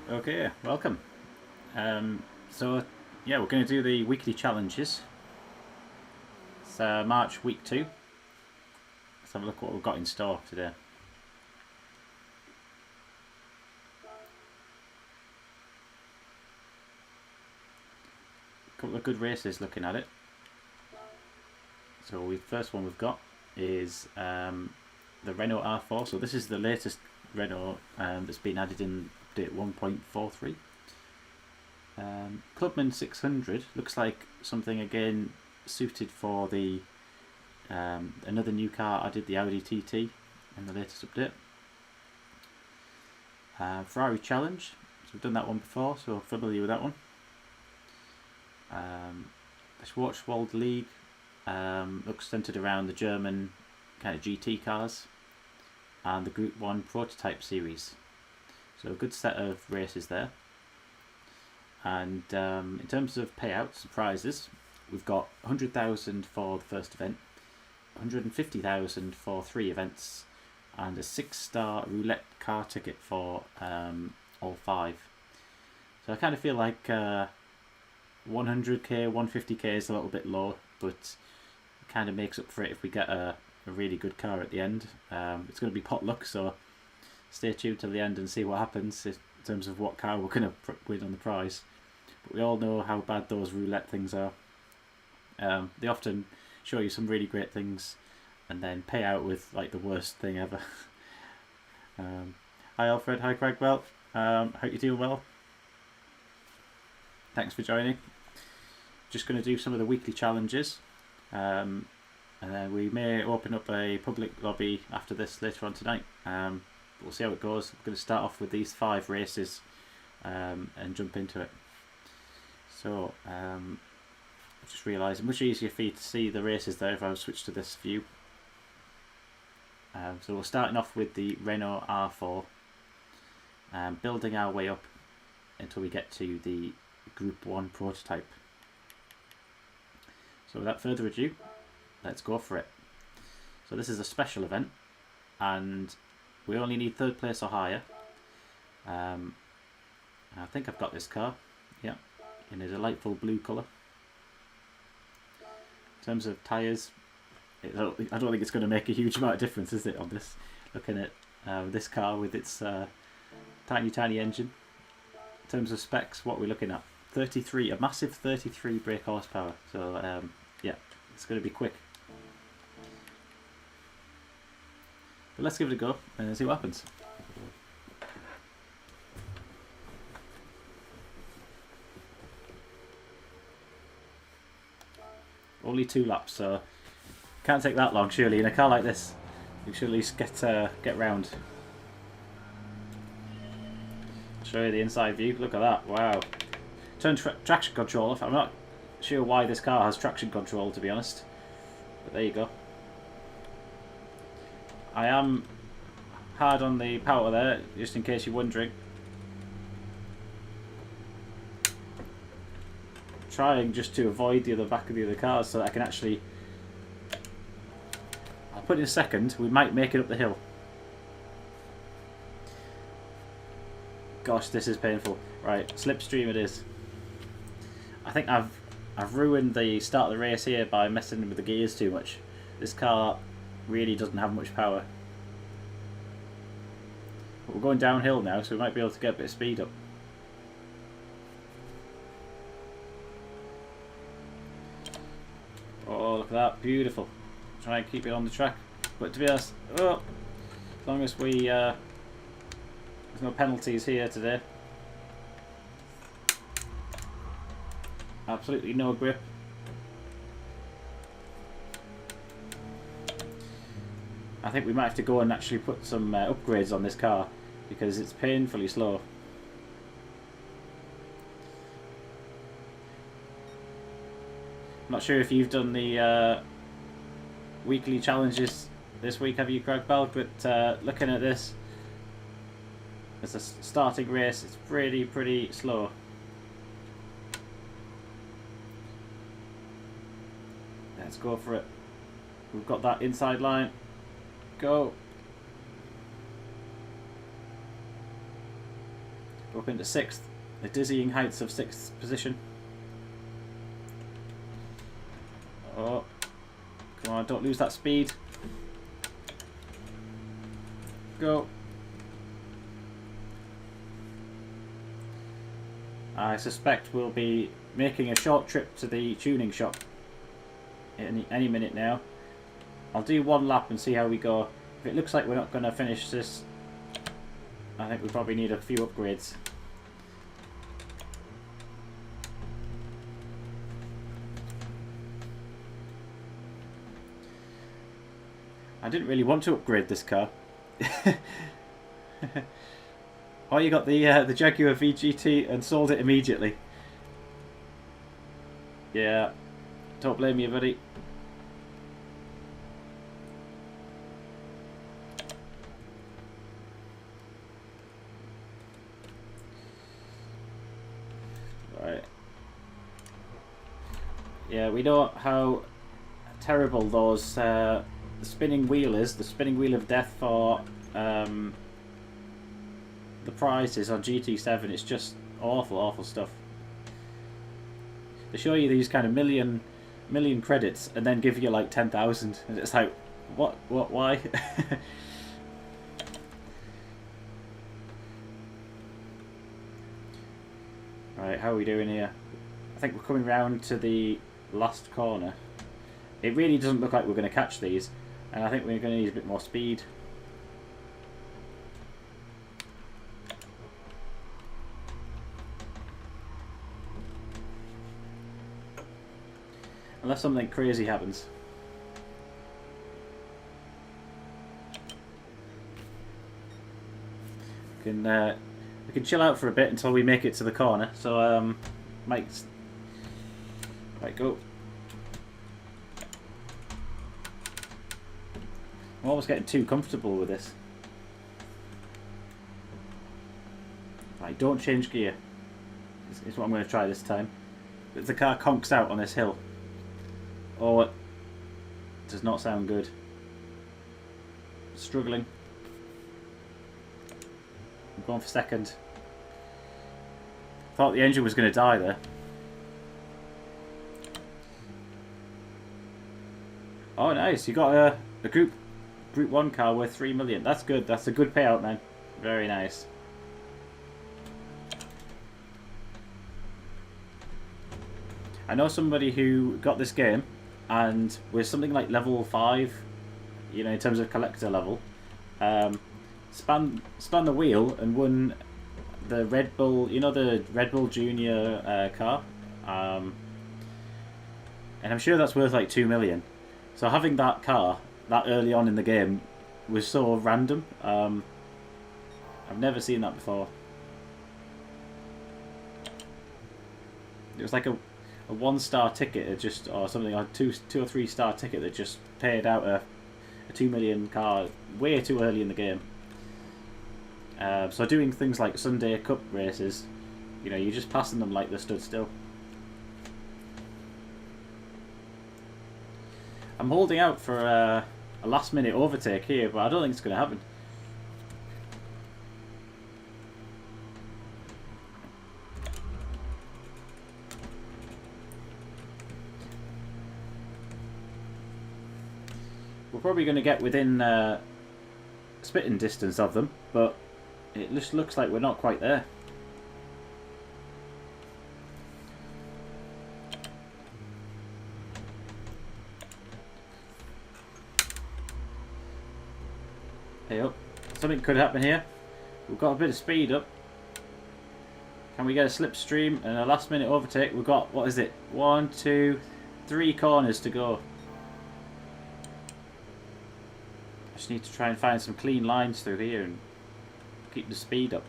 Okay, welcome. So, yeah, we're going to do the weekly challenges. It's March week 2. Let's have a look what we've got in store today. A couple of good races looking at it. So, the first one we've got is the Renault R4. So, this is the latest Renault that's been added in update 1.43. Clubman 600 looks like something again suited for the another new car added, the Audi TT in the latest update. Ferrari Challenge, so we've done that one before, so familiar with that one. The Schwarzwald League looks centered around the German kind of GT cars and the Group 1 prototype series. So a good set of races there. And in terms of payouts and prizes, we've got 100,000 for the first event, 150,000 for 3 events, and a 6-star roulette car ticket for all 5. So I kind of feel like 100k, 150k is a little bit low, but it kind of makes up for it if we get a really good car at the end. It's going to be potluck, so stay tuned till the end and see what happens in terms of what car we're going to win on the prize. But we all know how bad those roulette things are. They often show you some really great things and then pay out with like the worst thing ever. Hi Alfred, hi Craig. Well, hope you're doing well. Thanks for joining. Just going to do some of the weekly challenges, and then we may open up a public lobby after this later on tonight. But we'll see how it goes. I'm going to start off with these 5 races and jump into it. So I just realised it's much easier for you to see the races there if I switch to this view. So we're starting off with the Renault R4, building our way up until we get to the Group 1 prototype. So without further ado, let's go for it. So this is a special event, and we only need 3rd place or higher. I think I've got this car, yeah, in a delightful blue colour. In terms of tyres, I don't think it's going to make a huge amount of difference, is it, on this? Looking at this car with its tiny engine. In terms of specs, what we're looking at, a massive 33 brake horsepower. So yeah, it's going to be quick. But let's give it a go and see what happens. Only 2 laps, so can't take that long surely. In a car like this, you should at least get round. I'll show you the inside view. Look at that! Wow. Turn traction control off. I'm not sure why this car has traction control, to be honest. But there you go. I am hard on the power there, just in case you're wondering. Trying just to avoid the back of the other cars so that I can actually. I'll put in a second. We might make it up the hill. Gosh, this is painful. Right, slipstream it is. I think I've ruined the start of the race here by messing with the gears too much. This car really doesn't have much power. But we're going downhill now, so we might be able to get a bit of speed up. Oh, look at that, beautiful. Try and keep it on the track. But to be honest, as long as we there's no penalties here today. Absolutely no grip. I think we might have to go and actually put some upgrades on this car because it's painfully slow. I'm not sure if you've done the weekly challenges this week, have you, Craig Bell? But looking at this, it's a starting race. It's pretty slow. Let's go for it. We've got that inside line. Go. We're up into 6th. The dizzying heights of 6th position. Oh, come on, don't lose that speed. Go. I suspect we'll be making a short trip to the tuning shop any minute now. I'll do one lap and see how we go. If it looks like we're not going to finish this, I think we probably need a few upgrades. I didn't really want to upgrade this car. Oh, you got the Jaguar VGT and sold it immediately. Yeah, don't blame you, buddy. Right. Yeah, we know how terrible those the spinning wheel is. The spinning wheel of death for the prizes on GT7. It's just awful, awful stuff. They show you these kind of million credits and then give you like 10,000, and it's like, what, why? Right, how are we doing here? I think we're coming round to the last corner. It really doesn't look like we're going to catch these, and I think we're going to need a bit more speed. Unless something crazy happens. We can chill out for a bit until we make it to the corner. So might go. I'm almost getting too comfortable with this. Right, don't change gear. Is what I'm going to try this time. If the car conks out on this hill. Oh, it does not sound good. Struggling. I'm going for second. Thought the engine was going to die there. Oh, nice! You got a Group 1 car worth 3 million. That's good. That's a good payout, man. Very nice. I know somebody who got this game and with something like level 5, you know, in terms of collector level, spun the wheel and won the Red Bull, you know, the Red Bull Junior car, and I'm sure that's worth like 2 million. So having that car that early on in the game was so random. I've never seen that before. It was like a 1-star ticket, or something, or two or 3-star ticket that just paid out a 2 million car way too early in the game. So doing things like Sunday Cup races, you know, you're just passing them like they stood still. I'm holding out for a last-minute overtake here, but I don't think it's going to happen. We're probably going to get within spitting distance of them, but it just looks like we're not quite there. Hey up. Something could happen here. We've got a bit of speed up. Can we get a slipstream and a last minute overtake? We've got, what is it? 1, 2, 3 corners to go. I just need to try and find some clean lines through here and keep the speed up.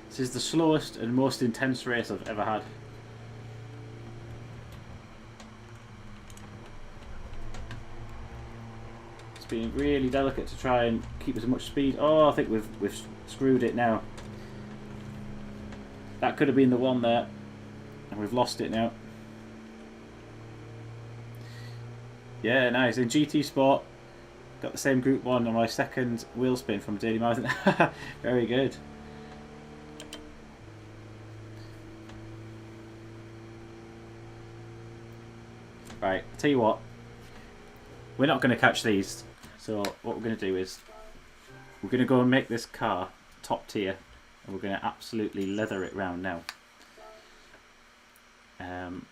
This is the slowest and most intense race I've ever had. It's been really delicate to try and keep as much speed. Oh, I think we've screwed it now. That could have been the one there, and we've lost it now. Yeah, nice. In GT Sport, Got the same Group 1 on my second wheel spin from Daily Marathon. Very good. Right, I'll tell you what. We're not going to catch these. So what we're going to do is we're going to go and make this car top tier. And we're going to absolutely leather it round now.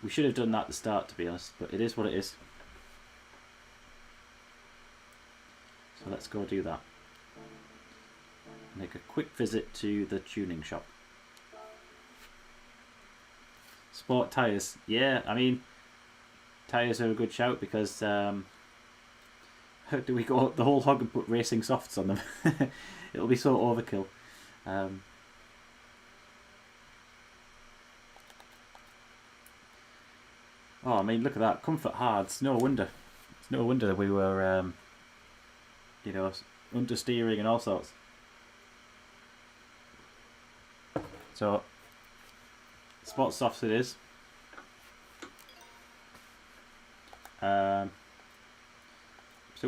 We should have done that at the start, to be honest. But it is what it is. So let's go do that. Make a quick visit to the tuning shop. Sport tyres. Yeah, I mean, tyres are a good shout because do we go the whole hog and put racing softs on them? It'll be so overkill. Oh, I mean, look at that. Comfort hards. No wonder. It's no wonder that we were, you know, understeering and all sorts. So, sport softs it is. So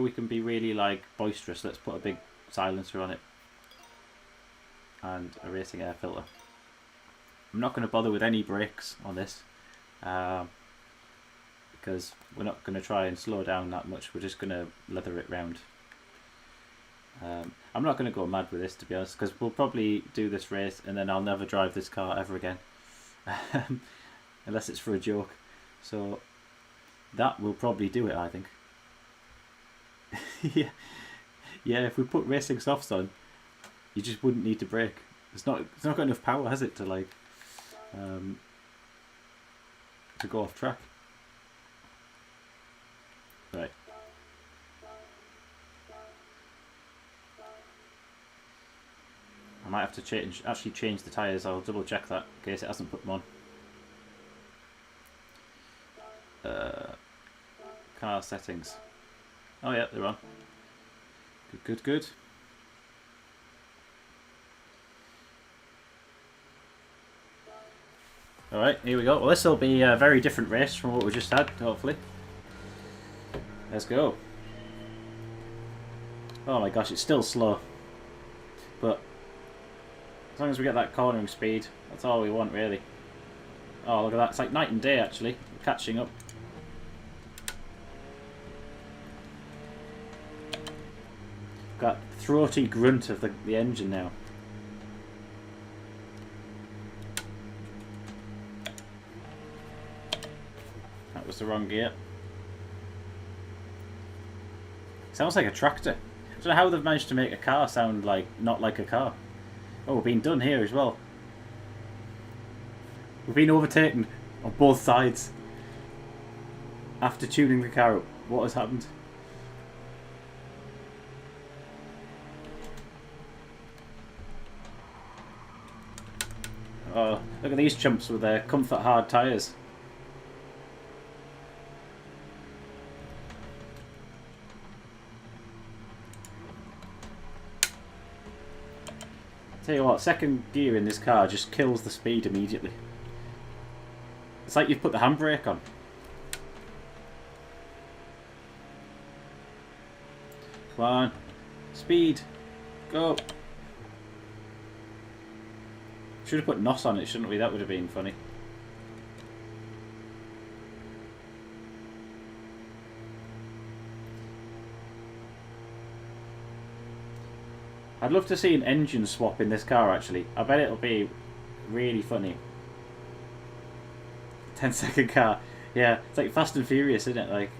we can be really like boisterous. Let's put a big silencer on it and a racing air filter. I'm not going to bother with any brakes on this because we're not going to try and slow down that much. We're just going to leather it round. I'm not going to go mad with this, to be honest, because we'll probably do this race and then I'll never drive this car ever again unless it's for a joke. So that will probably do it, I think. Yeah, if we put racing softs on, you just wouldn't need to brake. It's not got enough power, has it, to like to go off track. Right. I might have to actually change the tyres. I'll double check that in case it hasn't put them on. Car settings. Oh yeah, they're on. Good. Alright, here we go. Well, this will be a very different race from what we just had, hopefully. Let's go. Oh my gosh, it's still slow. But as long as we get that cornering speed, that's all we want, really. Oh, look at that. It's like night and day, actually. We're catching up. Got throaty grunt of the engine now. That was the wrong gear. Sounds like a tractor. I don't know how they've managed to make a car sound like not like a car. Oh, we're being done here as well. We've been overtaken on both sides after tuning the car up. What has happened? Oh, look at these chumps with their comfort hard tyres. Tell you what, second gear in this car just kills the speed immediately. It's like you've put the handbrake on. Come on. Speed. Go. Should have put NOS on it, shouldn't we? That would have been funny. I'd love to see an engine swap in this car, actually. I bet it'll be really funny. 10-second car. Yeah, it's like Fast and Furious, isn't it? Like,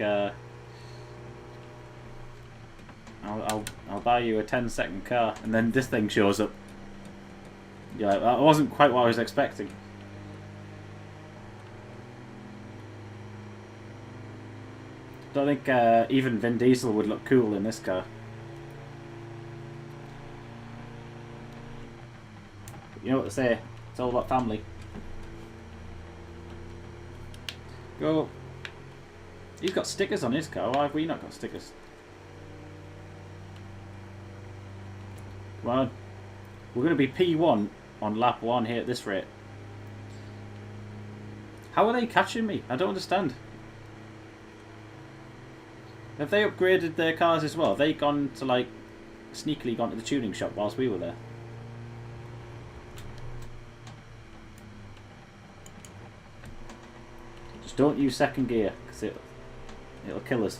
I'll buy you a 10-second car, and then this thing shows up. Yeah, like, that wasn't quite what I was expecting. Don't think even Vin Diesel would look cool in this car. You know what they say, it's all about family. Go. He's got stickers on his car, why have we not got stickers? Come on. We're going to be P1 on lap 1 here at this rate. How are they catching me? I don't understand. Have they upgraded their cars as well? Have they gone to like sneakily gone to the tuning shop whilst we were there? Just don't use second gear because it'll kill us.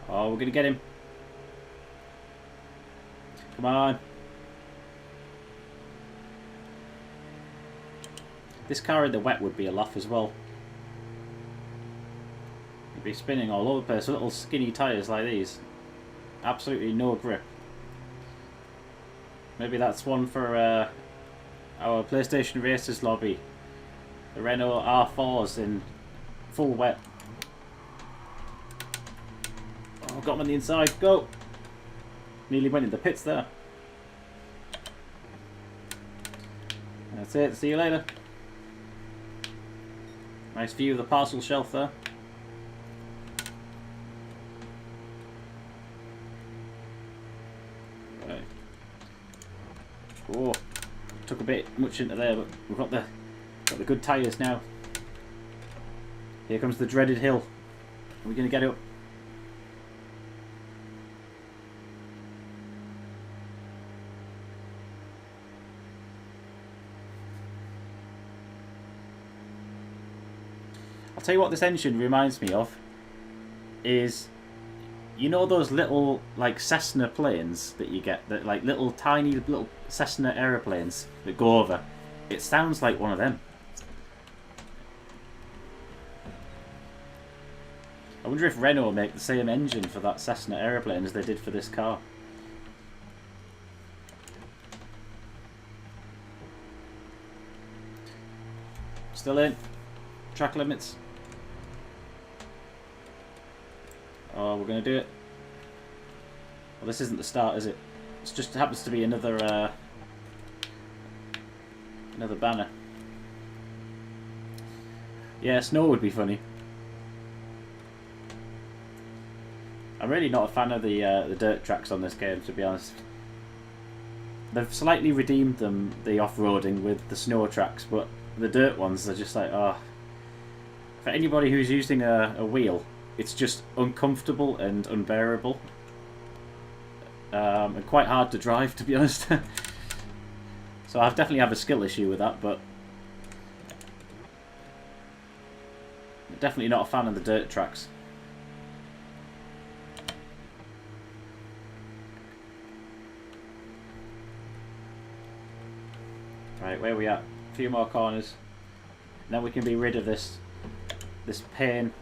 Oh, we're gonna get him. Come on. This car in the wet would be a laugh as well. You'd be spinning all over the place. Little skinny tyres like these. Absolutely no grip. Maybe that's one for our PlayStation Racers lobby. The Renault R4s in full wet. Oh, got him on the inside. Go! Nearly went in the pits there. That's it. See you later. Nice view of the parcel shelf there. Right. Oh, took a bit much into there, but we've got the good tyres now. Here comes the dreaded hill. Are we going to get it up? I'll tell you what this engine reminds me of is, you know those little like Cessna planes that you get, that like little tiny little Cessna aeroplanes that go over? It sounds like one of them. I wonder if Renault will make the same engine for that Cessna aeroplane as they did for this car. Still in. Track limits. Oh, we're going to do it. Well, this isn't the start, is it? It just happens to be another another banner. Yeah, snow would be funny. I'm really not a fan of the dirt tracks on this game, to be honest. They've slightly redeemed them, the off-roading, with the snow tracks, but the dirt ones are just like, oh. For anybody who's using a wheel, it's just uncomfortable and unbearable. And quite hard to drive, to be honest. So I definitely have a skill issue with that, but definitely not a fan of the dirt tracks. Right, where are we at? A few more corners. Then we can be rid of this pain.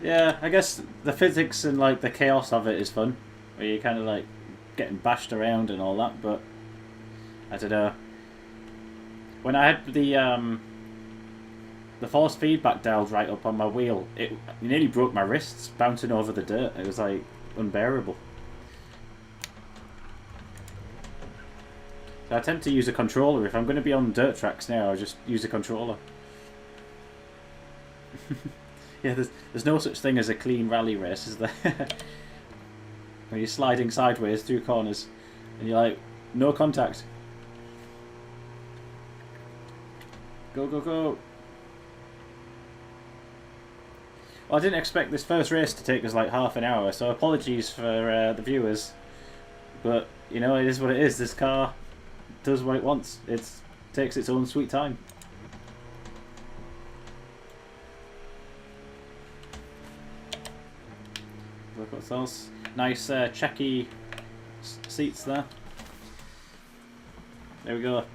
Yeah, I guess the physics and like the chaos of it is fun, where you're kind of like getting bashed around and all that. But I don't know. When I had the force feedback dialed right up on my wheel, it nearly broke my wrists bouncing over the dirt. It was like unbearable. So I tend to use a controller. If I'm going to be on dirt tracks now, I'll just use a controller. Yeah, there's no such thing as a clean rally race, is there? When you're sliding sideways through corners and you're like, no contact. Go, go, go. Well, I didn't expect this first race to take us like half an hour, so apologies for the viewers. But, you know, it is what it is. This car does what it wants. It takes its own sweet time. Look what's else. Nice checky seats there. There we go.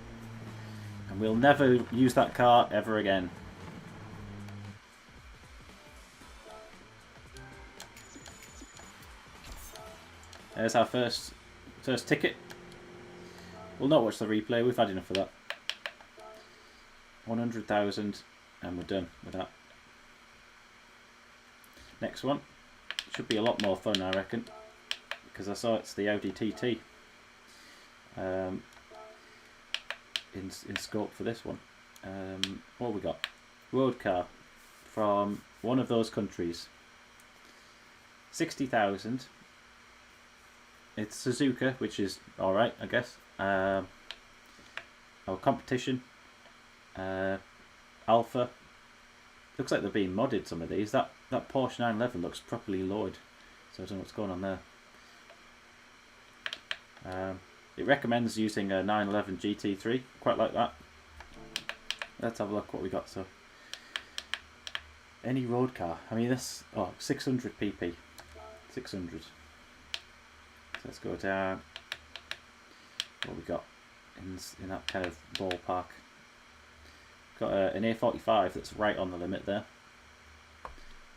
And we'll never use that car ever again. There's our first ticket. We'll not watch the replay. We've had enough of that. 100,000 and we're done with that. Next one. Should be a lot more fun, I reckon, because I saw it's the Audi TT in scope for this one. What have we got? Road car from one of those countries. 60,000. It's Suzuka, which is alright, I guess. or competition, alpha. Looks like they're being modded, some of these. That Porsche 911 looks properly lowered, so I don't know what's going on there. It recommends using a 911 GT3, quite like that. Let's have a look what we got. So, any road car. I mean, this 600 pp, 600. So let's go down. What we got in that kind of ballpark? Got an A45 that's right on the limit there.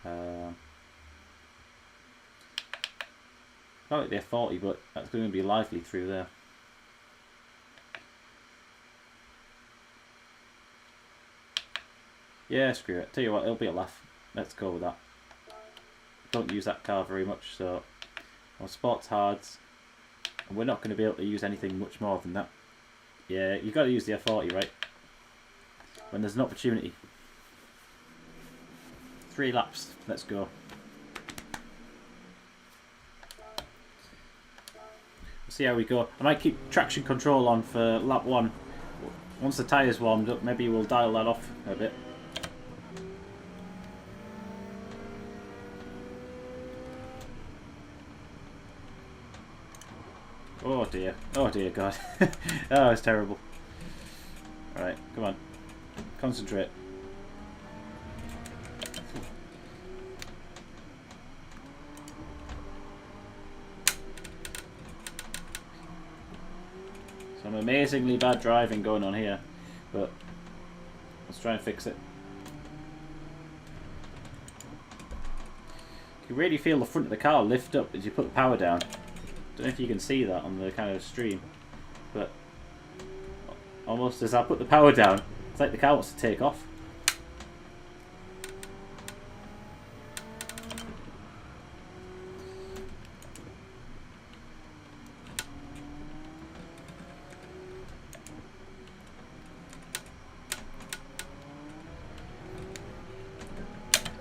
I like the A40, but that's going to be lively through there. Yeah, screw it. Tell you what, it'll be a laugh. Let's go with that. Don't use that car very much, so on sports hards, and we're not going to be able to use anything much more than that. Yeah, you've got to use the F40, right? When there's an opportunity. 3 laps. Let's go. We'll see how we go. I might keep traction control on for lap 1. Once the tyres warmed up, maybe we'll dial that off a bit. Oh dear. Oh dear God. Oh, it's terrible. Alright, come on. Concentrate. Some amazingly bad driving going on here, but let's try and fix it. You can really feel the front of the car lift up as you put the power down. Don't know if you can see that on the kind of stream, but almost as I put the power down, it's like the car wants to take off.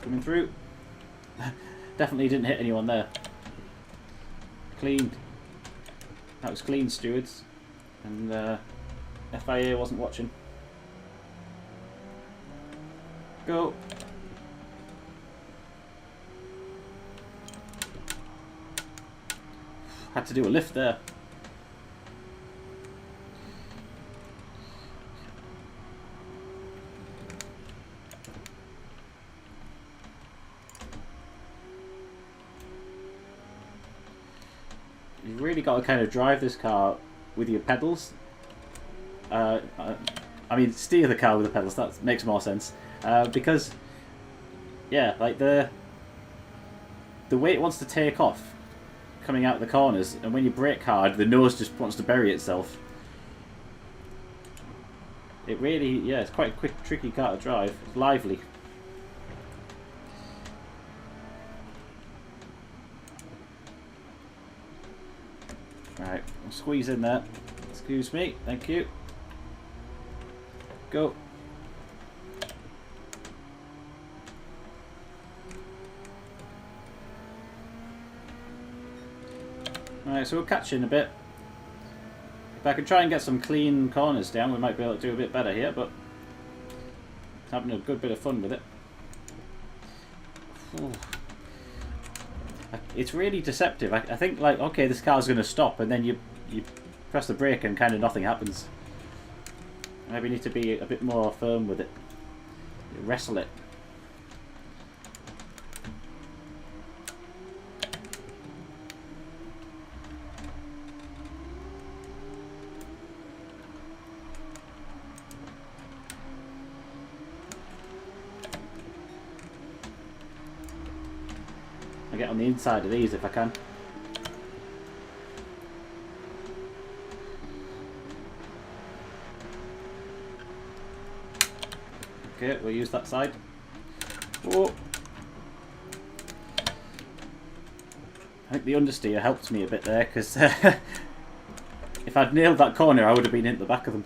Coming through. Definitely didn't hit anyone there. Clean. That was clean, stewards. And FIA wasn't watching. Go. Had to do a lift there. You've really got to kind of drive this car with your pedals. I mean, steer the car with the pedals. That makes more sense. Because, yeah, like the way it wants to take off, coming out of the corners, and when you brake hard, the nose just wants to bury itself. It really, yeah, it's quite a quick, tricky car to drive. It's lively. Right, I'll squeeze in there. Excuse me, thank you. Go. Alright, so we'll catch in a bit. If I can try and get some clean corners down, we might be able to do a bit better here, but having a good bit of fun with it. Ooh. It's really deceptive. I think, like, okay, this car's going to stop, and then you press the brake and kind of nothing happens. Maybe you need to be a bit more firm with it. Wrestle it. I get on the inside of these if I can. Okay, we'll use that side. Whoa. I think the understeer helped me a bit there, because if I'd nailed that corner I would have been into the back of them.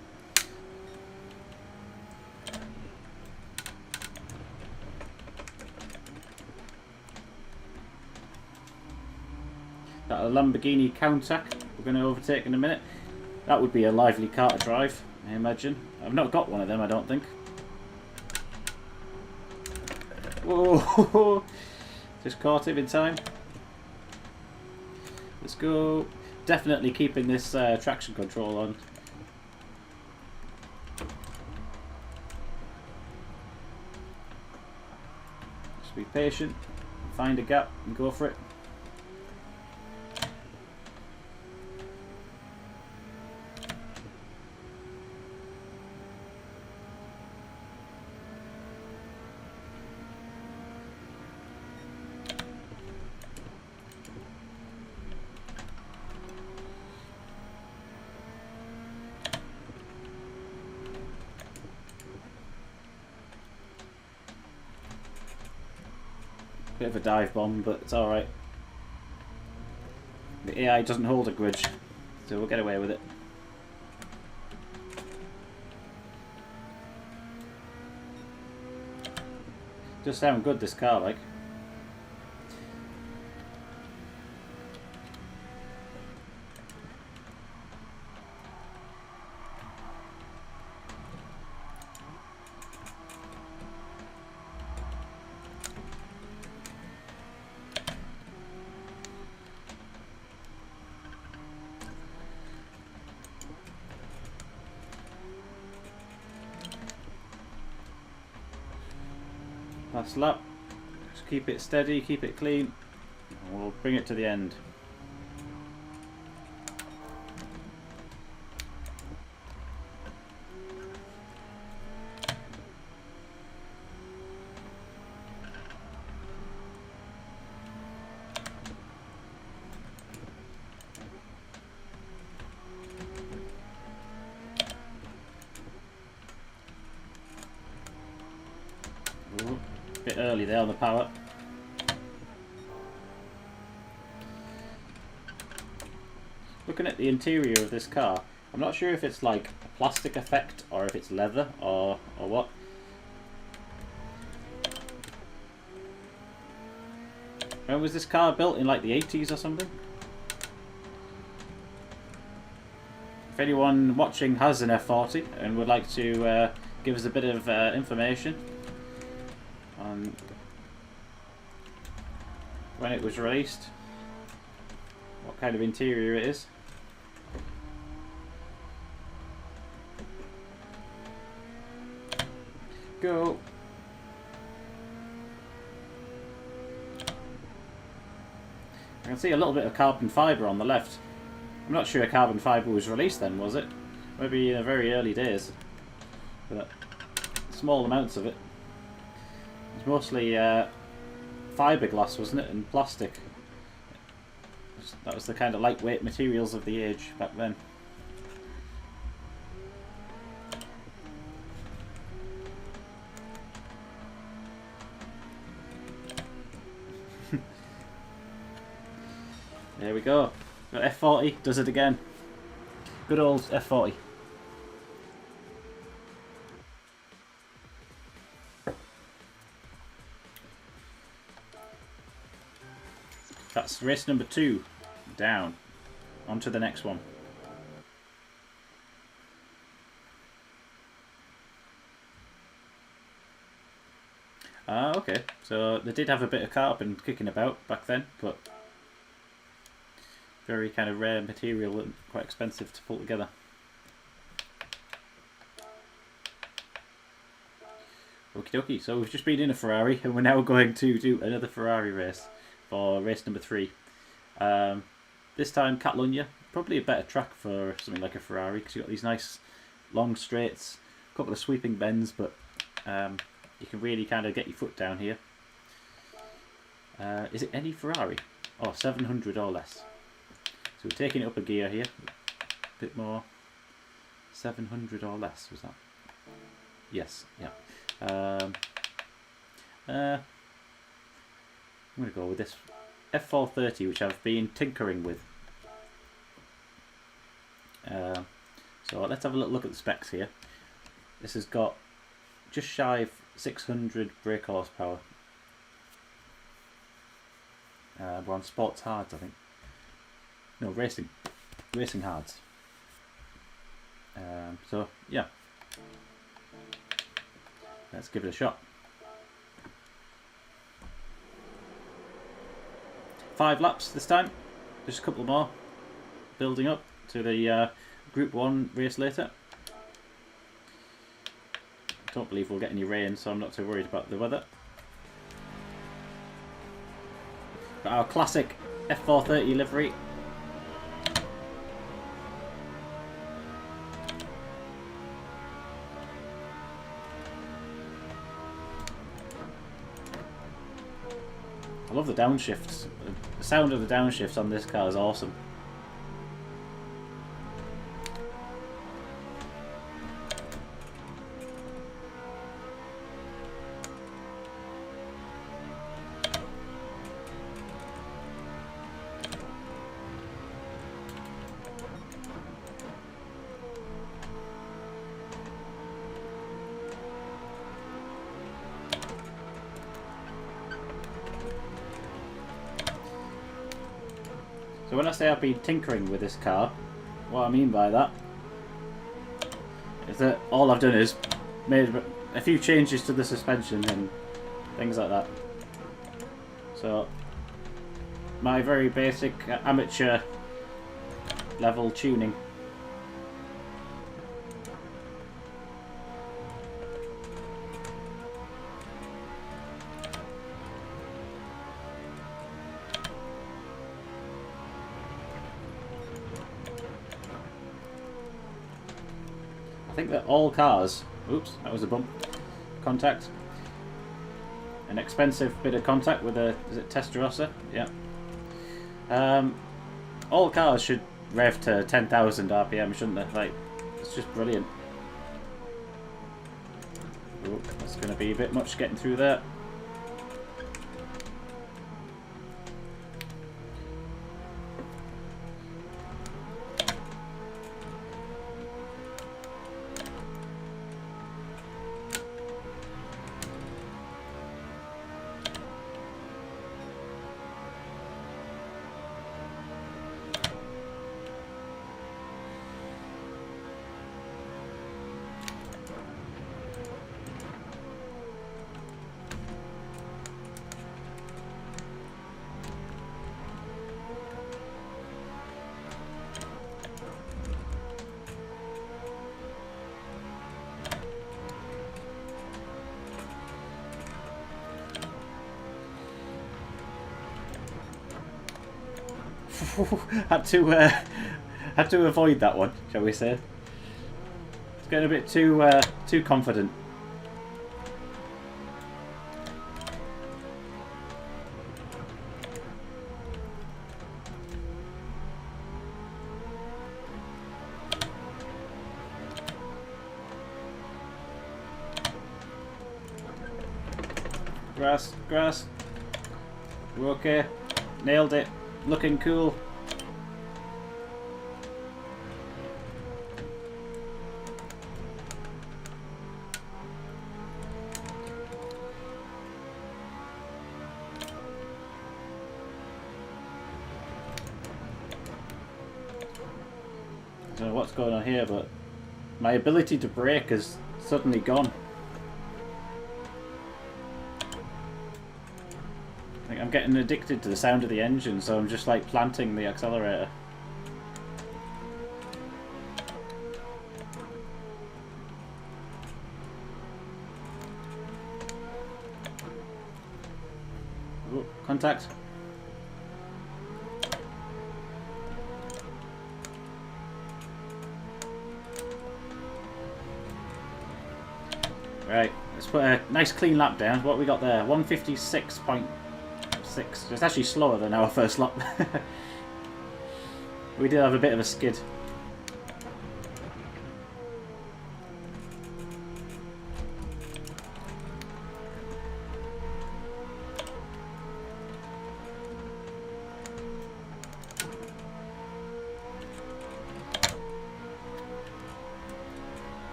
That a Lamborghini Countach we're going to overtake in a minute. That would be a lively car to drive. I imagine. I've not got one of them, I don't think. Whoa! Just caught him in time. Let's go. Definitely keeping this traction control on. Just be patient. Find a gap and go for it. Bit of a dive bomb, but it's alright. The AI doesn't hold a grudge, so we'll get away with it. Just sound good, this car, like. Last lap. Just keep it steady, keep it clean, and we'll bring it to the end. Ooh, bit early there on the power. Looking at the interior of this car, I'm not sure if it's like a plastic effect or if it's leather or what. When was this car built? In like the 80s or something? If anyone watching has an F40 and would like to give us a bit of information on when it was released, what kind of interior it is. Go! I can see a little bit of carbon fibre on the left. I'm not sure carbon fibre was released then, was it? Maybe in the very early days. But small amounts of it. It's mostly fiberglass, wasn't it, and plastic. That was the kind of lightweight materials of the age back then. There we go. F40 does it again. Good old F40. That's race number 2 down. On to the next one. Okay. So they did have a bit of carbon kicking about back then, but very kind of rare material and quite expensive to pull together. Okie dokie, so we've just been in a Ferrari and we're now going to do another Ferrari race for race number 3. This time Catalunya, probably a better track for something like a Ferrari because you've got these nice long straights, a couple of sweeping bends, but you can really kind of get your foot down here. Is it any Ferrari? Oh, 700 or less. So we're taking it up a gear here, a bit more. 700 or less, was that? Yes, yeah. I'm going to go with this F430, which I've been tinkering with. So let's have a little look at the specs here. This has got just shy of 600 brake horsepower. We're on sports hards, I think. No, racing hards. So yeah, let's give it a shot. 5 laps this time, just a couple more, building up to the Group 1 race later. I don't believe we'll get any rain, so I'm not too worried about the weather. Got our classic F430 livery. I love the downshifts. The sound of the downshifts on this car is awesome. So when I say I've been tinkering with this car, what I mean by that is that all I've done is made a few changes to the suspension and things like that. So my very basic amateur level tuning. I think that all cars, oops, that was a bump, contact, an expensive bit of contact with a, is it Testarossa? Yeah. All cars should rev to 10,000 RPM, shouldn't they? Like, it's just brilliant. Oh, that's going to be a bit much getting through there. had to avoid that one, shall we say? It's getting a bit too confident. Grass. We're okay. Nailed it. Looking cool. I don't know what's going on here, but my ability to brake is suddenly gone. I'm getting addicted to the sound of the engine, so I'm just like planting the accelerator. Oh, contact. Right, let's put a nice clean lap down. What we got there? 156.6. It's actually slower than our first lap. We did have a bit of a skid.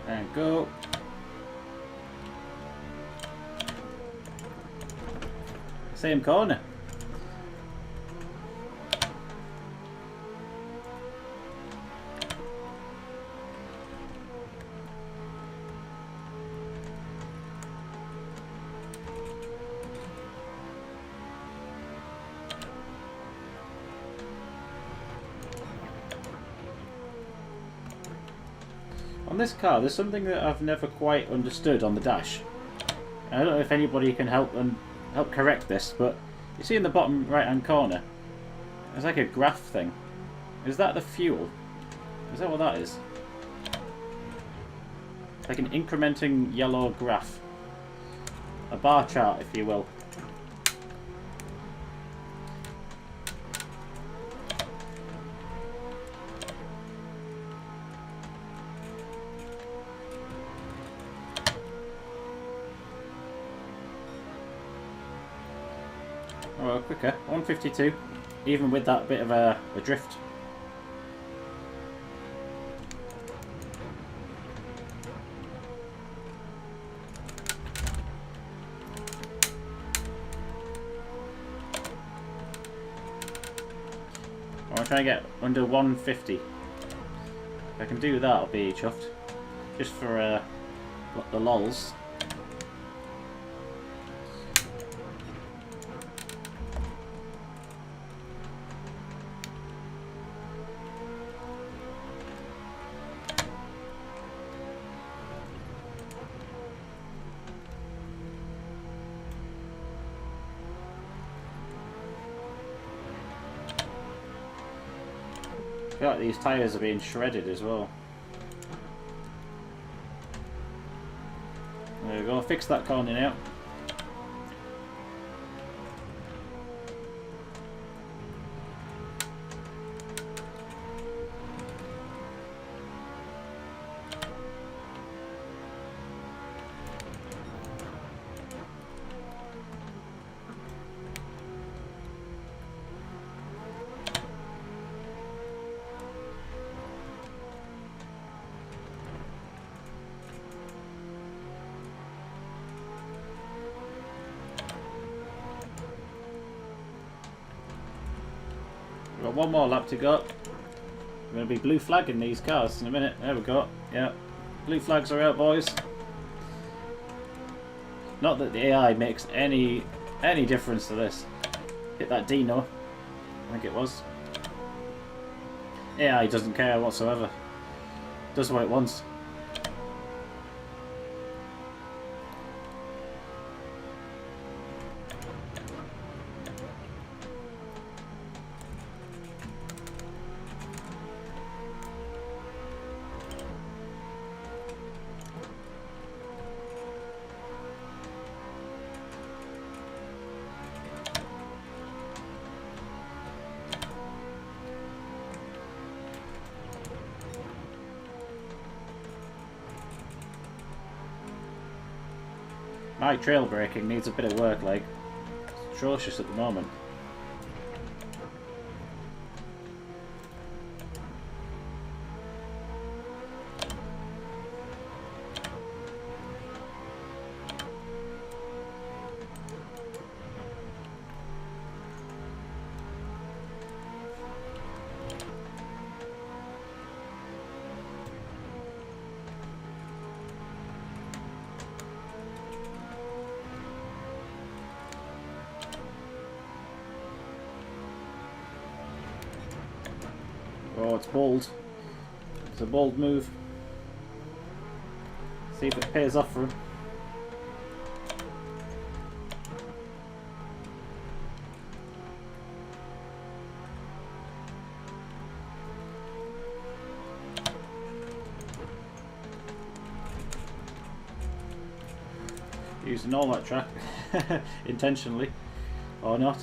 And go. Same corner. On this car, there's something that I've never quite understood on the dash. I don't know if anybody can help correct this, but you see in the bottom right-hand corner, there's like a graph thing. Is that the fuel? Is that what that is? Like an incrementing yellow graph. A bar chart, if you will. Oh, quicker. 152, even with that bit of a drift. I want to try and get under 150. If I can do that, I'll be chuffed. Just for the lols. I feel like these tyres are being shredded as well. There we go, fix that corner now. We've got one more lap to go. We're going to be blue flagging these cars in a minute. There we go. Yeah. Blue flags are out, boys. Not that the AI makes any difference to this. Hit that Dino. I think it was. AI doesn't care whatsoever. Does what it wants. My trail braking needs a bit of work, like, it's atrocious at the moment. Oh, it's bold. It's a bold move. See if it pays off for him. Using all that track intentionally or not.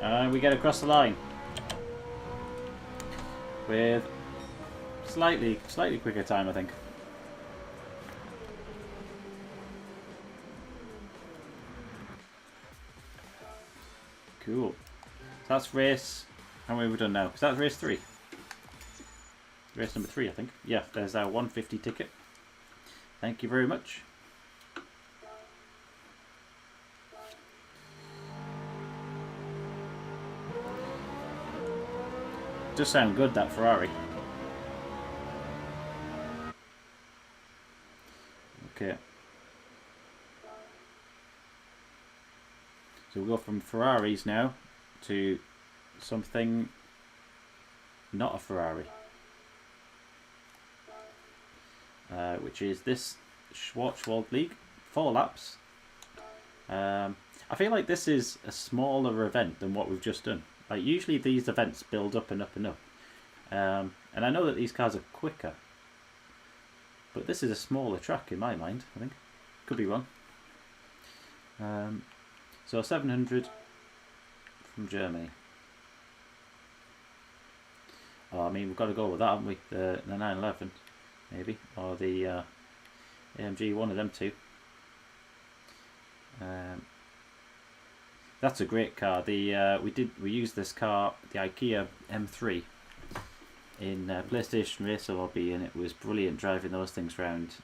And we get across the line with slightly quicker time, I think. Cool. So that's race How many have we done now? Because that was race 3. Race number 3, I think. Yeah, there's our 150 ticket. Thank you very much. Does sound good, that Ferrari. Okay. So we'll go from Ferraris now to something not a Ferrari. Which is this Schwarzwald League. 4 laps. I feel like this is a smaller event than what we've just done. Like usually these events build up and up and up. And I know that these cars are quicker. But this is a smaller track in my mind, I think. Could be wrong. So 700 from Germany. Oh, I mean, we've got to go with that, haven't we? The 911, maybe. Or the AMG, one of them two. That's a great car. We used this car, the IKEA M3, in PlayStation Racer Lobby, and it was brilliant driving those things around.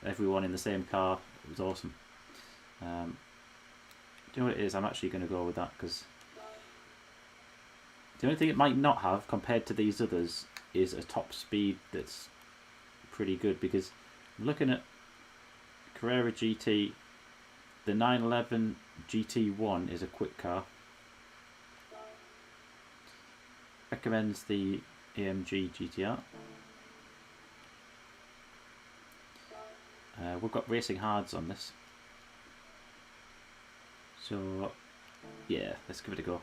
Everyone in the same car. It was awesome. Do you know what it is? I'm actually going to go with that because the only thing it might not have compared to these others is a top speed that's pretty good, because I'm looking at Carrera GT. The 911 GT1 is a quick car. Recommends the AMG GTR. We've got racing hards on this. So, yeah, let's give it a go.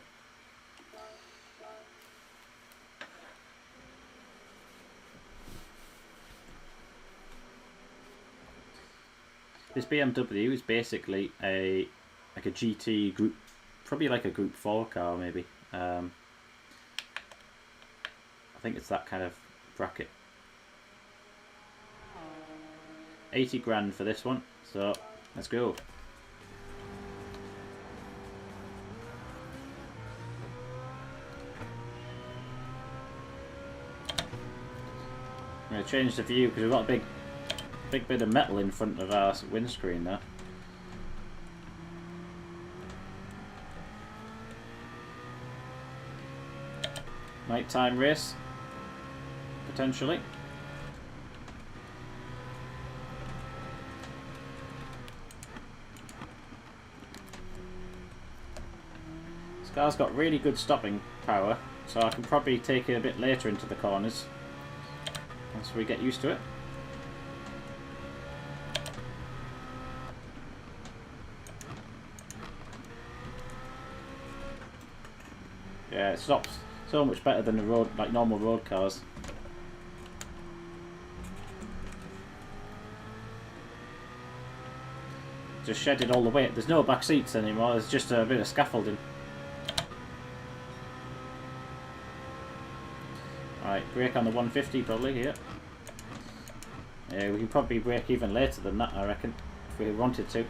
This BMW is basically like a GT group, probably like a Group 4 car maybe. I think it's that kind of bracket. 80 grand for this one, so let's go. I'm going to change the view because we've got a big bit of metal in front of our windscreen there. Nighttime race, potentially. This car's got really good stopping power, so I can probably take it a bit later into the corners once we get used to it. Yeah, it stops so much better than the road, like normal road cars. Just shedded all the weight. There's no back seats anymore. There's just a bit of scaffolding. Alright, brake on the 150 probably here. Yeah, we can probably brake even later than that, I reckon, if we wanted to.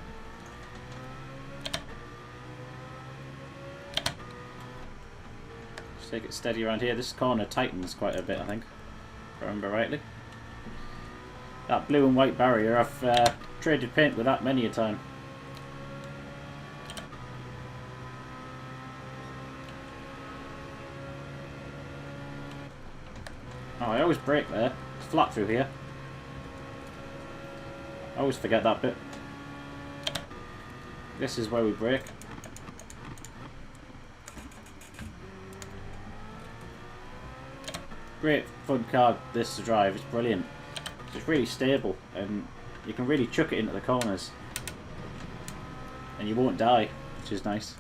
Take it steady around here. This corner tightens quite a bit, I think, if I remember rightly. That blue and white barrier, I've traded paint with that many a time. Oh, I always brake there. It's flat through here. I always forget that bit. This is where we brake. Great fun car this to drive, it's brilliant. It's really stable and you can really chuck it into the corners and you won't die, which is nice.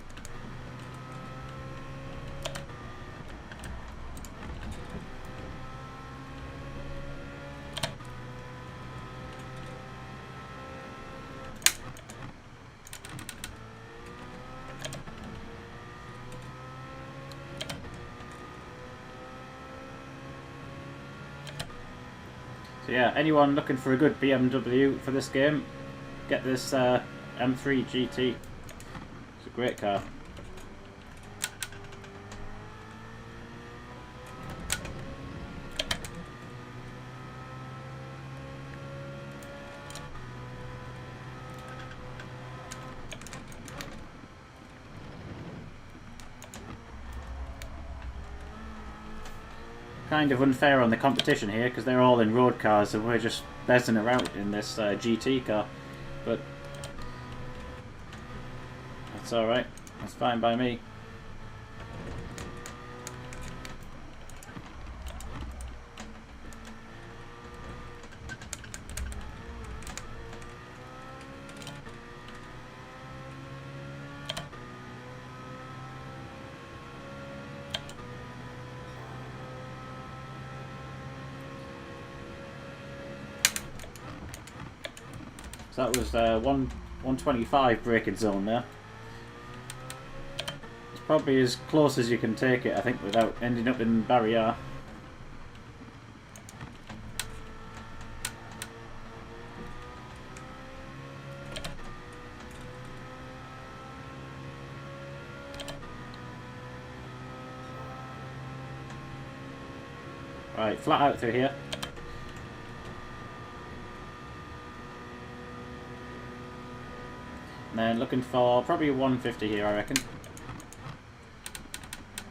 So yeah, anyone looking for a good BMW for this game, get this M3 GT. It's a great car. kind of unfair on the competition here because they're all in road cars and we're just bezzing around in this GT car. But that's alright. That's fine by me. So that was 125 braking zone there. It's probably as close as you can take it, I think, without ending up in barrier. Right, flat out through here. And then looking for probably a 150 here, I reckon.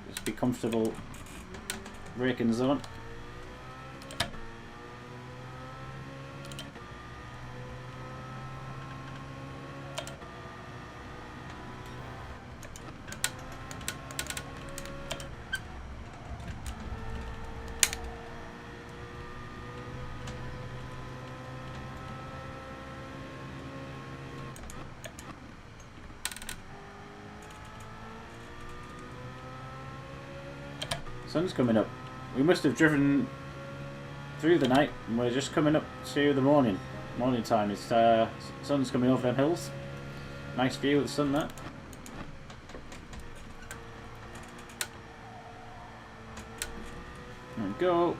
Just be comfortable braking zone. Sun's coming up. We must have driven through the night and we're just coming up to the morning time. It's sun's coming over them hills. Nice view of the sun, that. And go.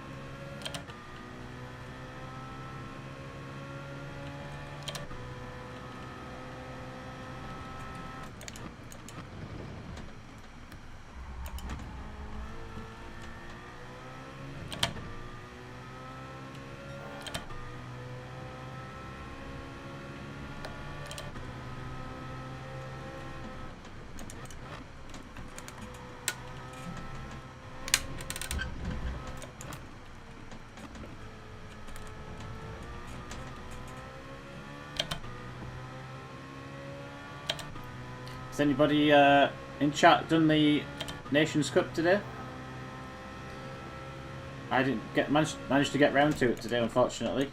Has anybody in chat done the Nations Cup today? I didn't manage to get round to it today, unfortunately,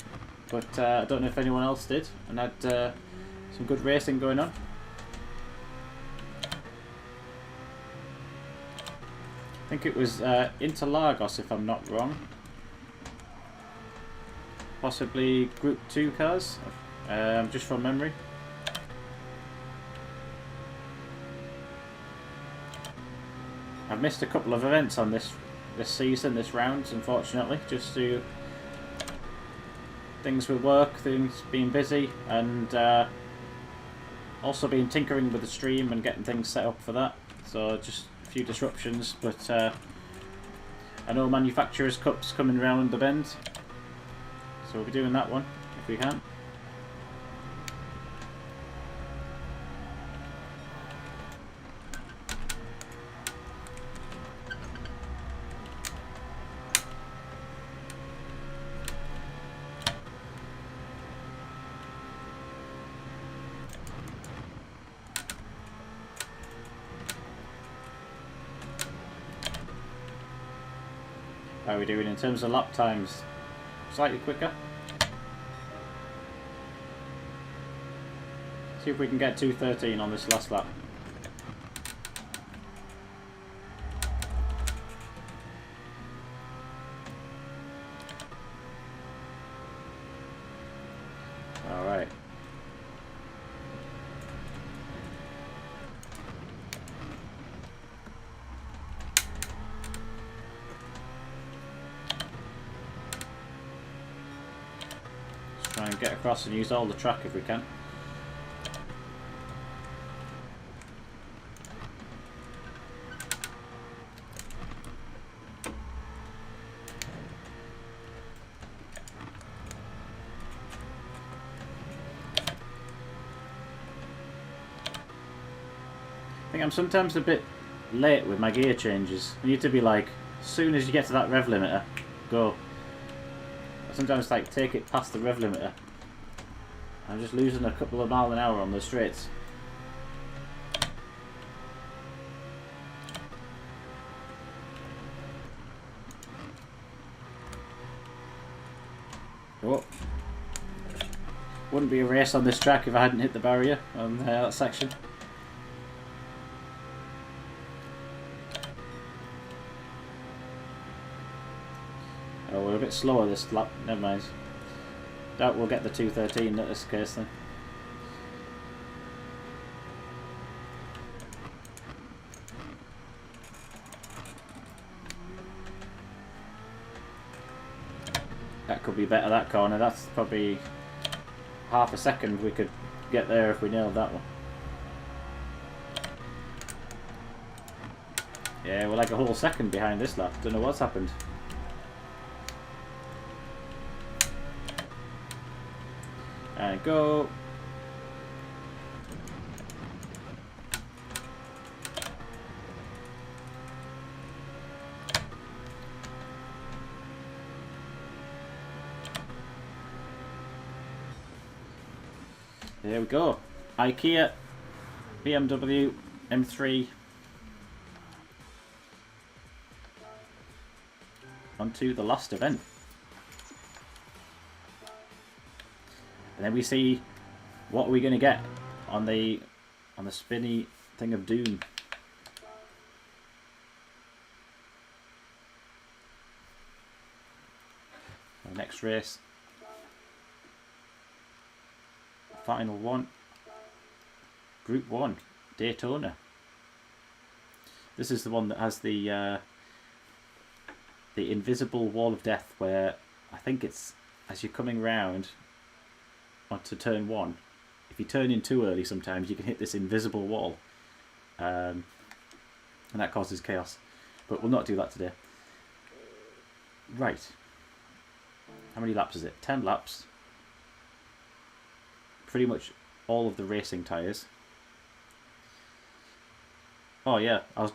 but I don't know if anyone else did, and had some good racing going on. I think it was Interlagos, if I'm not wrong. Possibly Group 2 cars, just from memory. I've missed a couple of events on this season, this round, unfortunately, just to things with work, things being busy, and also been tinkering with the stream and getting things set up for that. So just a few disruptions, but I know Manufacturers Cup's coming round the bend, so we'll be doing that one if we can. How are we doing in terms of lap times? Slightly quicker. See if we can get 2:13 on this last lap. Alright. Try and get across and use all the track if we can. I think I'm sometimes a bit late with my gear changes. I need to be like As soon as you get to that rev limiter, go. Sometimes like take it past the rev limiter. I'm just losing a couple of miles an hour on the straights. Oh. Wouldn't be a race on this track if I hadn't hit the barrier on that section. Oh, we're a bit slower this lap. Never mind. Doubt we'll get the 2:13 in this case then. That could be better, that corner. That's probably half a second we could get there if we nailed that one. Yeah, we're like a whole second behind this lap. Don't know what's happened. And go. There we go. IKEA, BMW, M3. On to the last event. And then we see what are we going to get on the spinny thing of doom. The next race. Final one. Group 1, Daytona. This is the one that has the invisible wall of death, where I think it's as you're coming round onto turn 1. If you turn in too early, sometimes you can hit this invisible wall, and that causes chaos. But we'll not do that today. Right. How many laps is it? 10 laps. Pretty much all of the racing tyres. Oh yeah, I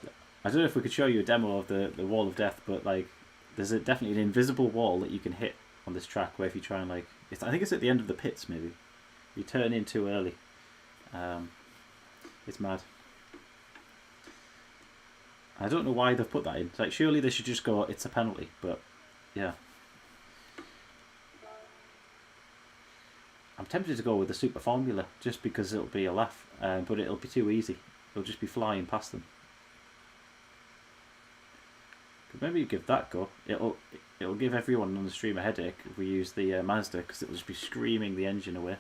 don't know if we could show you a demo of the wall of death, but like there's definitely an invisible wall that you can hit on this track where if you try and like, I think it's at the end of the pits maybe. You turn in too early. It's mad. I don't know why they've put that in. It's like surely they should just go, it's a penalty, but yeah. I'm tempted to go with the Super Formula just because it'll be a laugh, but it'll be too easy. It'll just be flying past them. But maybe you give that a go. It'll give everyone on the stream a headache if we use the Mazda, because it'll just be screaming the engine away.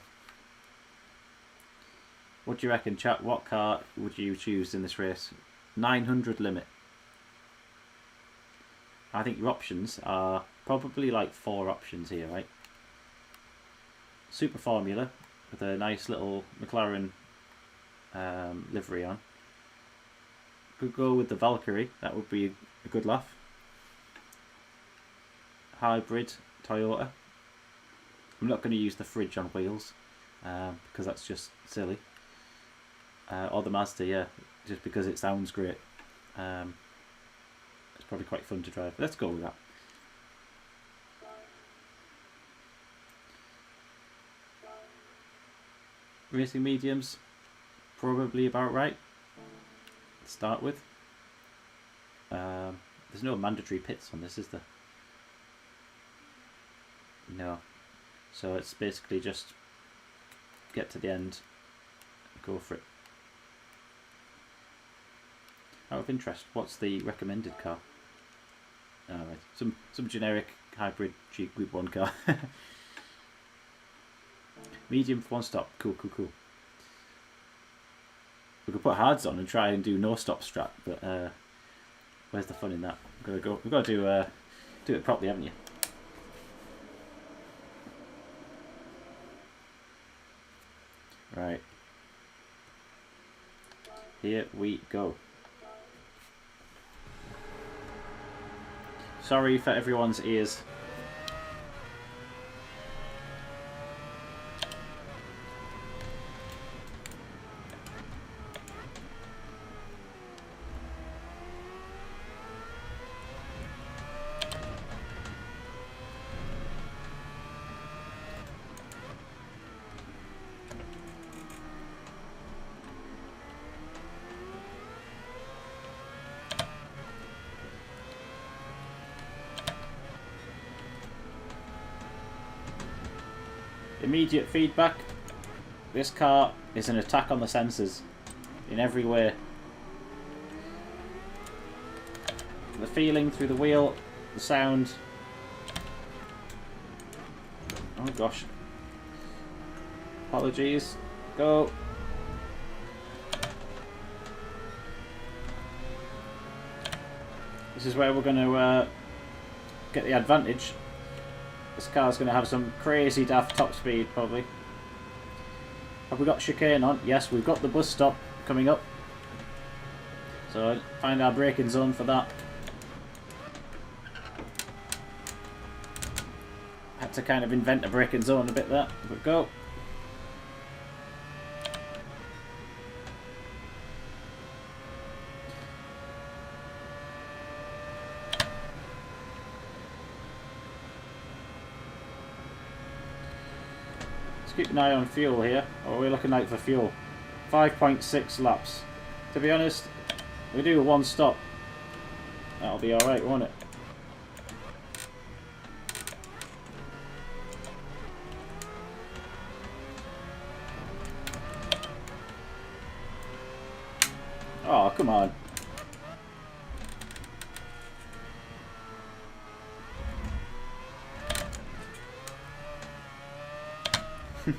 What do you reckon, chat? What car would you choose in this race? 900 limit. I think your options are probably like 4 options here, right? Super Formula with a nice little McLaren livery on. Could go with the Valkyrie, that would be a good laugh. Hybrid Toyota. I'm not going to use the fridge on wheels because that's just silly. Or the Mazda, yeah, just because it sounds great. It's probably quite fun to drive. Let's go with that. Racing mediums, probably about right to start with. There's no mandatory pits on this, is there? No. So it's basically just get to the end, go for it. Out of interest, what's the recommended car? Right, some generic hybrid Group 1 car. Medium for 1 stop. Cool. We could put hards on and try and do no stop strat, but where's the fun in that? We've got to do it properly, haven't you? Right. Here we go. Sorry for everyone's ears. Immediate feedback. This car is an attack on the senses in every way. The feeling through the wheel, the sound. Oh gosh. Apologies. Go. This is where we're going to get the advantage. This car's going to have some crazy daft top speed, probably. Have we got chicane on? Yes, we've got the bus stop coming up. So find our braking zone for that. Had to kind of invent a braking zone a bit there, but go. Let's keep an eye on fuel here. What are we looking like for fuel? 5.6 laps. To be honest, we do one stop. That'll be alright, won't it? Oh, come on. I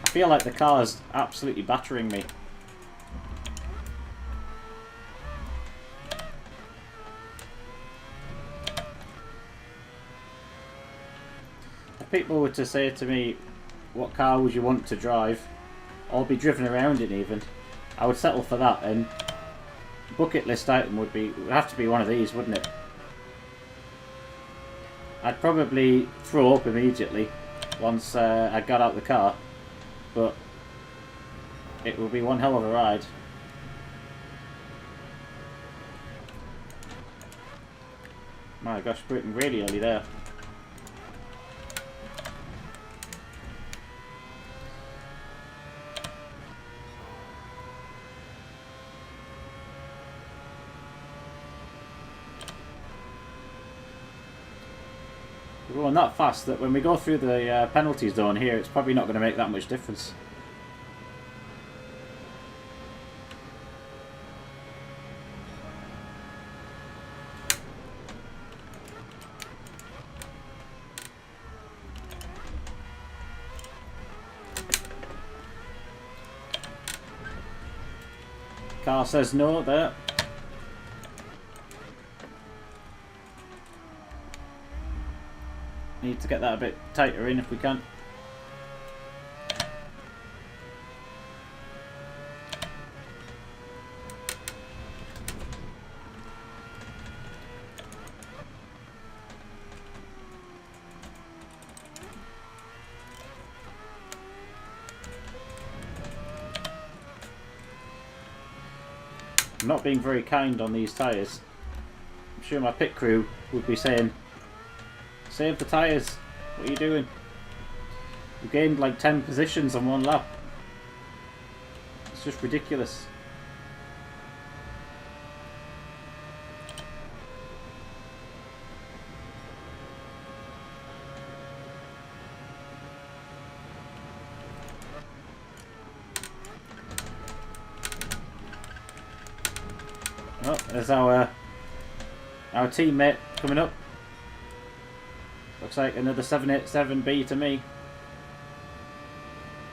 feel like the car's absolutely battering me. If people were to say to me, what car would you want to drive or be driven around in even, I would settle for that, and bucket list item would have to be one of these, wouldn't it? I'd probably throw up immediately once I got out the car, but it would be one hell of a ride. My gosh, braking really early there. We're going that fast that when we go through the penalty zone here, it's probably not going to make that much difference. Car says no there. Need to get that a bit tighter in if we can. I'm not being very kind on these tyres. I'm sure my pit crew would be saying, save the tyres, what are you doing? You gained like 10 positions on one lap. It's just ridiculous. Oh, there's our teammate coming up. Looks like another 787B to me.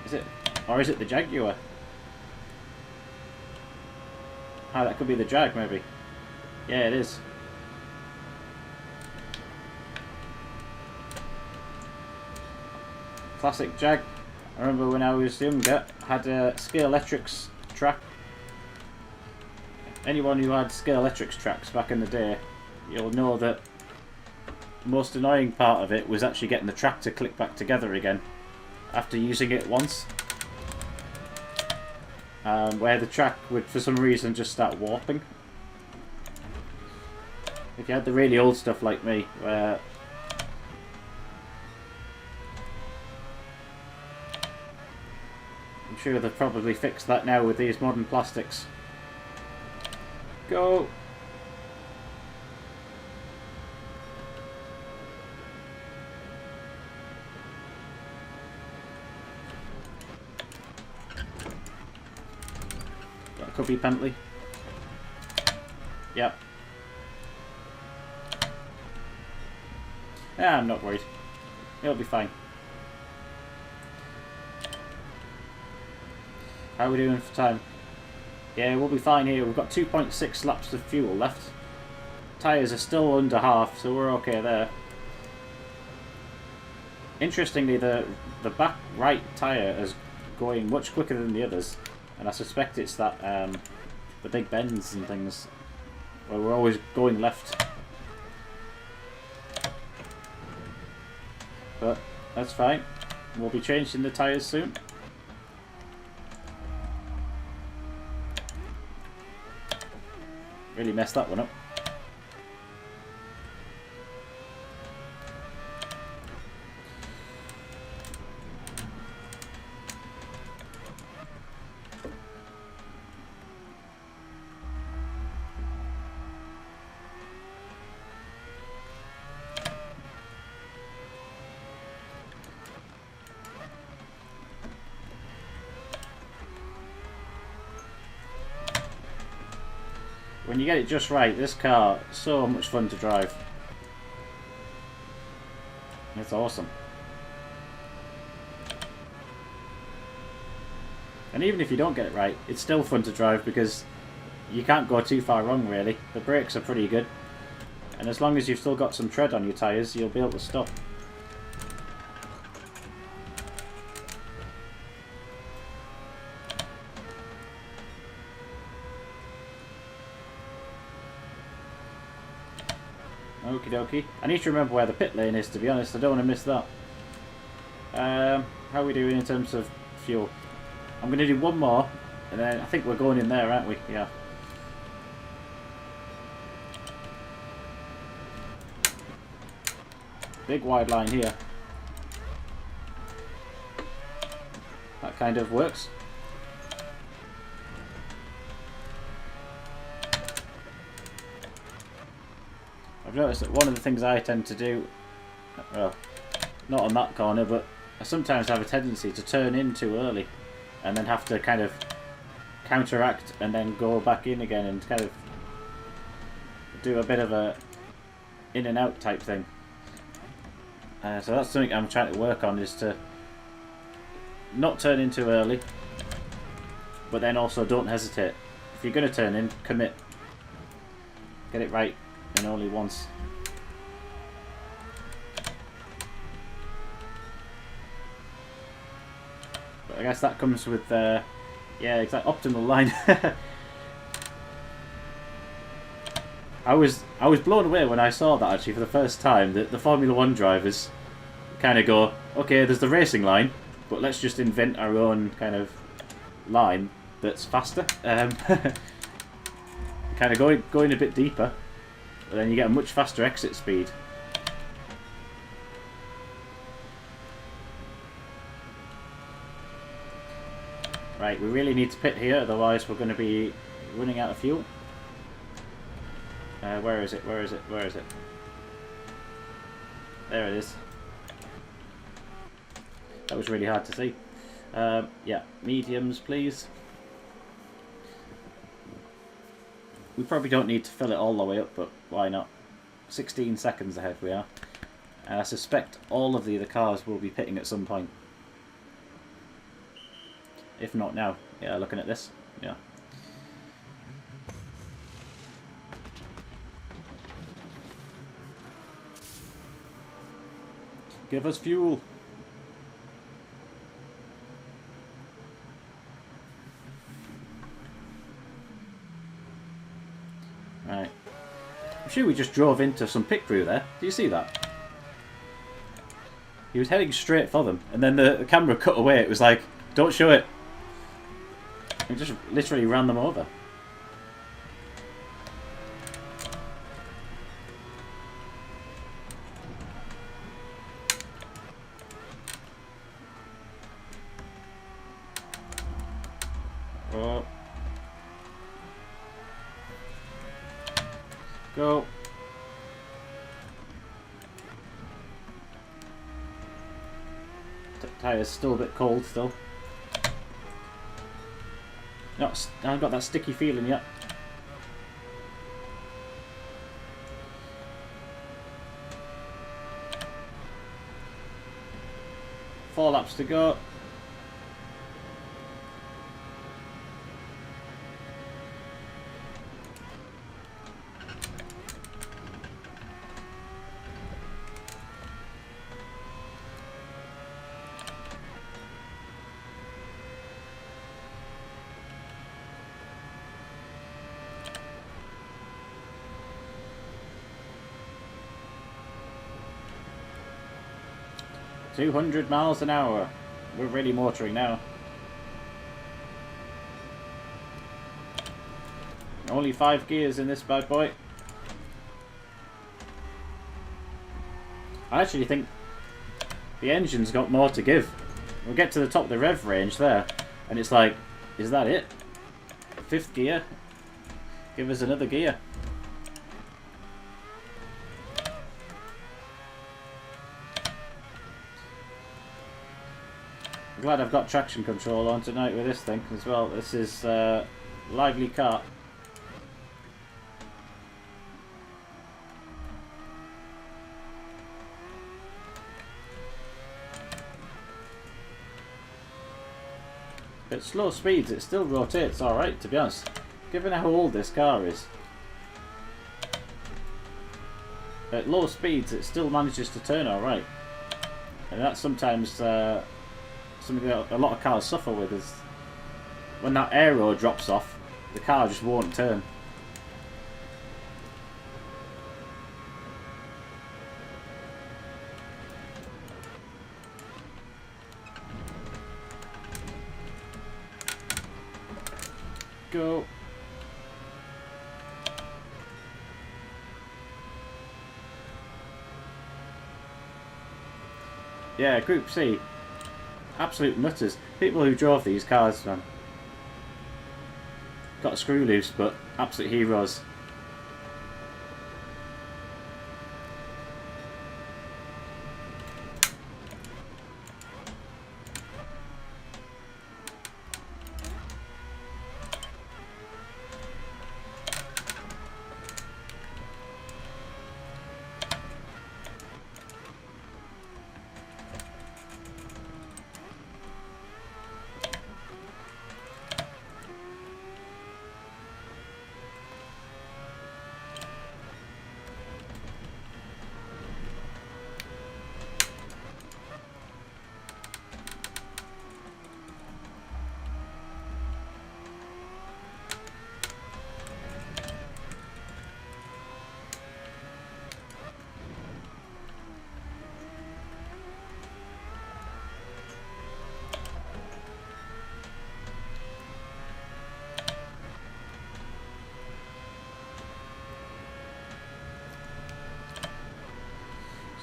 Is it? Or is it the Jaguar? Ah, that could be the Jag maybe. Yeah, it is. Classic Jag. I remember when I was younger, I had a Scalextrics track. Anyone who had Scalextrics tracks back in the day, you'll know that the most annoying part of it was actually getting the track to click back together again after using it once. Where the track would for some reason just start warping. If you had the really old stuff like me, where I'm sure they've probably fixed that now with these modern plastics. Go! could be penalty. Yep. Yeah, I'm not worried. It'll be fine. How are we doing for time? Yeah, we'll be fine here. We've got 2.6 laps of fuel left. Tyres are still under half, so we're okay there. Interestingly, the back right tyre is going much quicker than the others, and I suspect it's that the big bends and things where we're always going left. But that's fine. We'll be changing the tyres soon. Really messed that one up. When you get it just right, this car is so much fun to drive. It's awesome. And even if you don't get it right, it's still fun to drive because you can't go too far wrong really. The brakes are pretty good. And as long as you've still got some tread on your tyres, you'll be able to stop. Okie dokie. I need to remember where the pit lane is, to be honest. I don't want to miss that. How are we doing in terms of fuel? I'm going to do one more, and then I think we're going in there, aren't we? Yeah. Big wide line here. That kind of works. I've noticed that one of the things I tend to do, well, not on that corner, but I sometimes have a tendency to turn in too early and then have to kind of counteract and then go back in again and kind of do a bit of a in and out type thing. So that's something I'm trying to work on, is to not turn in too early, but then also don't hesitate. If you're going to turn in, commit. Get it right. And only once. But I guess that comes with yeah, exact optimal line. I was blown away when I saw that actually for the first time, that the Formula 1 drivers kind of go, okay, there's the racing line, but let's just invent our own kind of line that's faster. Kind of going a bit deeper. But then you get a much faster exit speed. Right, we really need to pit here, otherwise we're going to be running out of fuel. Where is it? Where is it? Where is it? There it is. That was really hard to see. Yeah, mediums please. We probably don't need to fill it all the way up, but why not? 16 seconds ahead we are. And I suspect all of the other cars will be pitting at some point. If not now. Yeah, looking at this. Yeah. Give us fuel. Right. I'm sure we just drove into some pit crew there. Do you see that? He was heading straight for them, and then the camera cut away. It was like, don't show it. He just literally ran them over. Oh. Go. Tyre's still a bit cold still. I haven't got that sticky feeling yet. Four laps to go. $200 miles an hour. We're really motoring now. Only 5 gears in this bad boy. I actually think the engine's got more to give. We'll get to the top of the rev range there, and it's like, is that it? 5th gear? Give us another gear. I'm glad I've got traction control on tonight with this thing as well. This is a lively car. At slow speeds it still rotates alright, to be honest. Given how old this car is. At low speeds it still manages to turn alright. And that's sometimes something that a lot of cars suffer with, is when that aero drops off, the car just won't turn. Go. Yeah, Group C. Absolute nutters. People who drove these cars, man. Got a screw loose, but absolute heroes.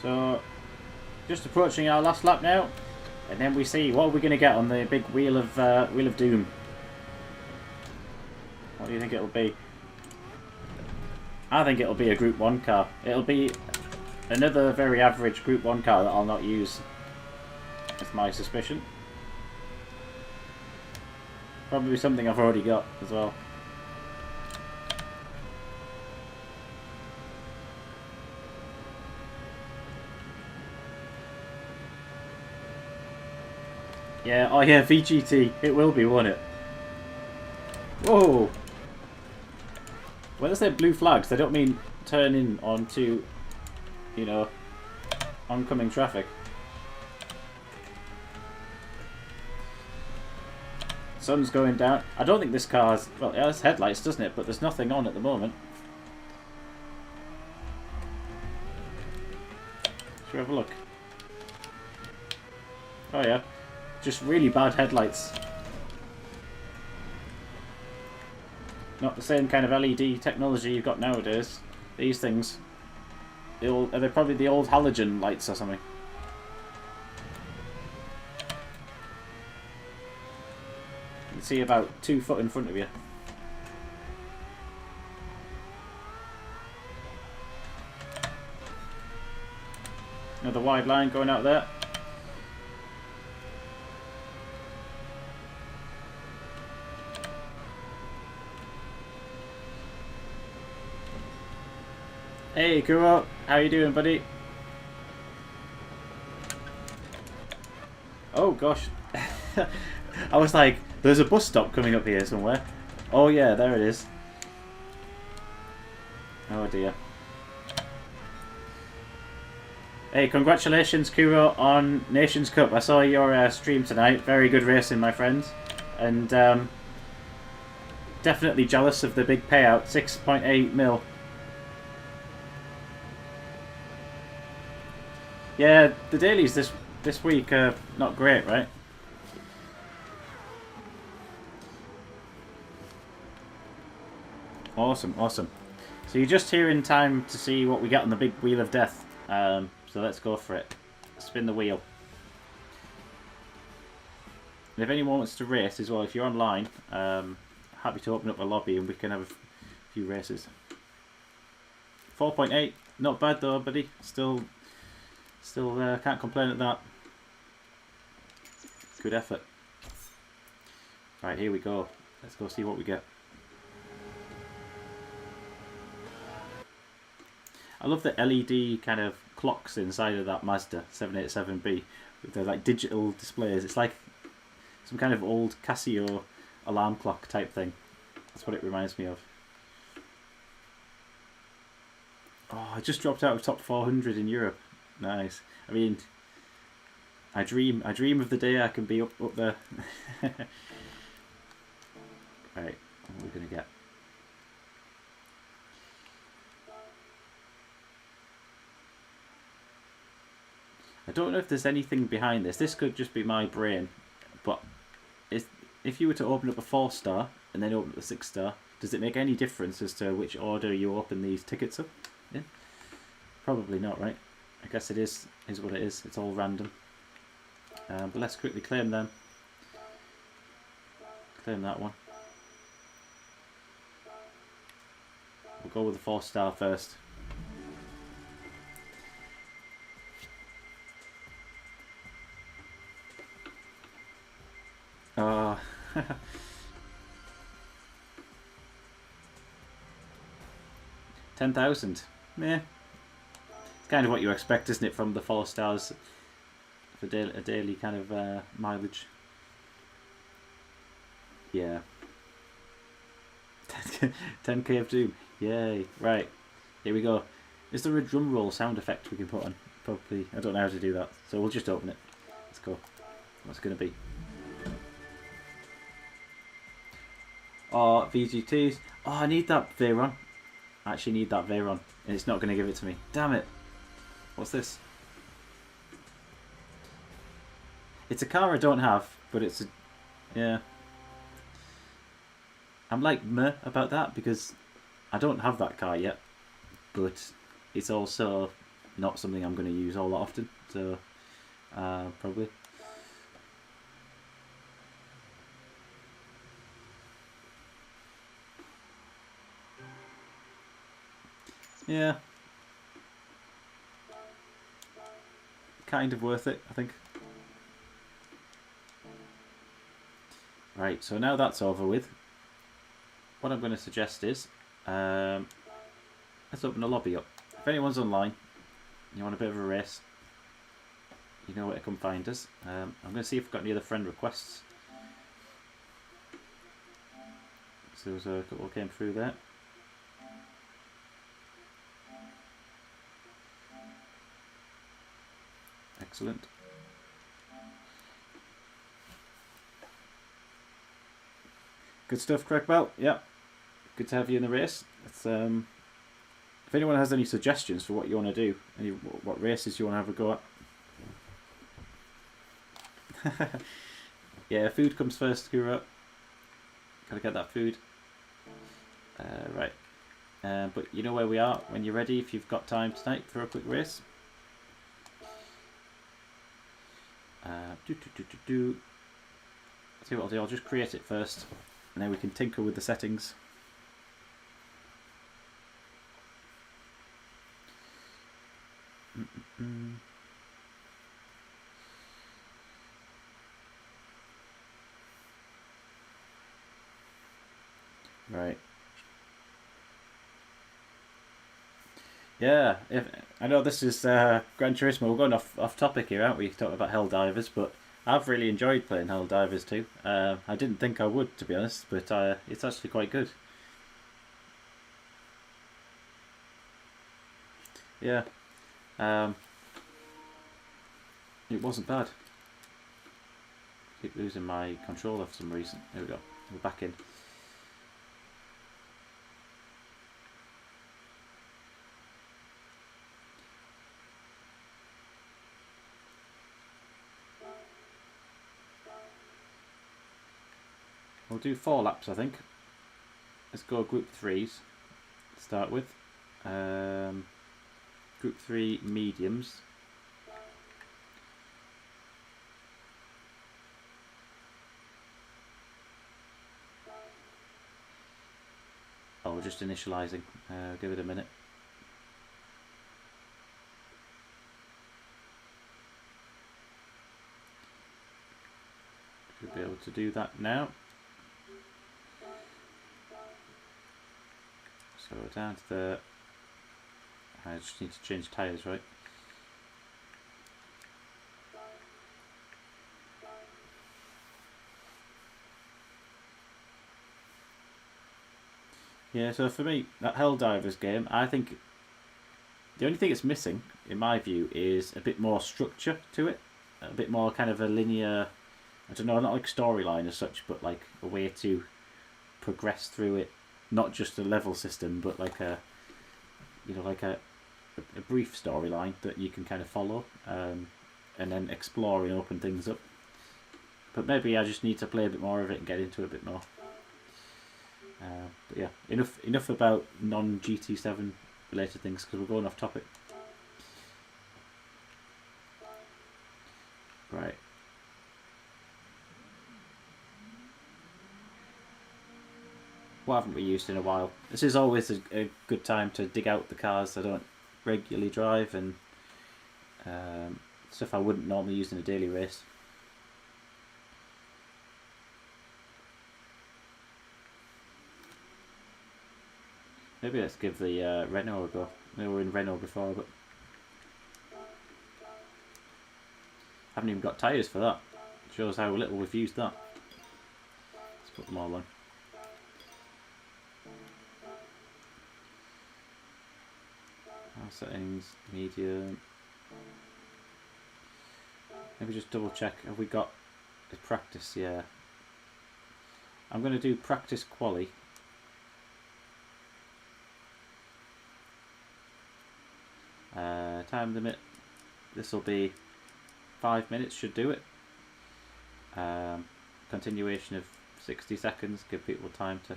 So, just approaching our last lap now, and then we see what we're going to get on the big wheel of doom. What do you think it'll be? I think it'll be a Group 1 car. It'll be another very average Group 1 car that I'll not use. That's my suspicion. Probably something I've already got as well. Yeah, oh yeah, VGT. It will be, won't it? Whoa! When they say blue flags, they don't mean turn in onto, you know, oncoming traffic. Sun's going down. I don't think this car's... Well, it has headlights, doesn't it? But there's nothing on at the moment. Should we have a look? Oh yeah. Just really bad headlights. Not the same kind of LED technology you've got nowadays. These things. Are they probably the old halogen lights or something? You can see about 2 foot in front of you. Another wide line going out there. Hey, Kuro, how you doing, buddy? Oh gosh, I was like, there's a bus stop coming up here somewhere. Oh yeah, there it is. Oh dear. Hey, congratulations, Kuro, on Nations Cup. I saw your stream tonight. Very good racing, my friends. And definitely jealous of the big payout, 6.8 mil. Yeah, the dailies this week are not great, right? Awesome, awesome. So you're just here in time to see what we get on the big wheel of death. So let's go for it. Spin the wheel. And if anyone wants to race as well, if you're online, happy to open up a lobby and we can have a few races. 4.8, not bad though, buddy. Still can't complain at that. Good effort. Right, here we go. Let's go see what we get. I love the LED kind of clocks inside of that Mazda 787B with the like digital displays. It's like some kind of old Casio alarm clock type thing. That's what it reminds me of. Oh, I just dropped out of top 400 in Europe. Nice. I mean, I dream of the day I can be up there. Right, what are we gonna get? I don't know if there's anything behind this. This could just be my brain, but if you were to open up a 4-star and then open up a 6-star, does it make any difference as to which order you open these tickets up in? Probably not, right? I guess it is what it is. It's all random. But let's quickly claim them. Claim that one. We'll go with the 4-star first. Oh. 10,000. Meh. It's kind of what you expect, isn't it, from the 4 stars for a daily kind of mileage. Yeah. 10k of doom. Yay. Right. Here we go. Is there a drum roll sound effect we can put on? Probably. I don't know how to do that. So we'll just open it. Let's go. What's it going to be? Oh, VGTs. Oh, I need that Veyron. I actually need that Veyron. And it's not going to give it to me. Damn it. What's this? It's a car I don't have, but it's a... Yeah. I'm like meh about that because I don't have that car yet. But it's also not something I'm going to use all that often. So, probably. Yeah. Kind of worth it, I think. Right, so now that's over with, what I'm going to suggest is, let's open a lobby up. If anyone's online, you want a bit of a race, you know where to come find us. I'm going to see if we've got any other friend requests. So there's a couple came through there. Excellent. Good stuff, Crackbell. Yeah, good to have you in the race. It's, if anyone has any suggestions for what you want to do, what races you want to have a go at. Yeah, food comes first, Kura. Gotta get that food. Right. But you know where we are when you're ready, if you've got time tonight for a quick race. See what I'll do, I'll just create it first and then we can tinker with the settings. Right. Yeah, if I know this is Gran Turismo, we're going off topic here, aren't we? Talking about Helldivers, but I've really enjoyed playing Helldivers too. I didn't think I would, to be honest, but it's actually quite good. Yeah, um, it wasn't bad. Keep losing my controller for some reason. There we go. We're back in. We'll do 4 laps, I think. Let's go group threes to start with. Group 3 mediums. Oh, we're just initialising. Give it a minute. Should be able to do that now. So we're down to the... I just need to change tyres, right? Yeah, so for me, that Helldivers game, I think the only thing it's missing, in my view, is a bit more structure to it. A bit more kind of a linear, I don't know, not like storyline as such, but like a way to progress through it. Not just a level system, but like a, you know, like a brief storyline that you can kind of follow, and then explore and open things up. But maybe I just need to play a bit more of it and get into it a bit more. But yeah, enough about non GT7 related things because we're going off topic. Right. What haven't we used in a while? This is always a good time to dig out the cars I don't regularly drive and stuff I wouldn't normally use in a daily race. Maybe let's give the Renault a go. We were in Renault before, but haven't even got tyres for that. Shows how little we've used that. Let's put them all on. Settings, medium. Maybe just double check. Have we got the practice? Yeah. I'm going to do practice quali. Time limit. This will be 5 minutes. Should do it. Continuation of 60 seconds. Give people time to.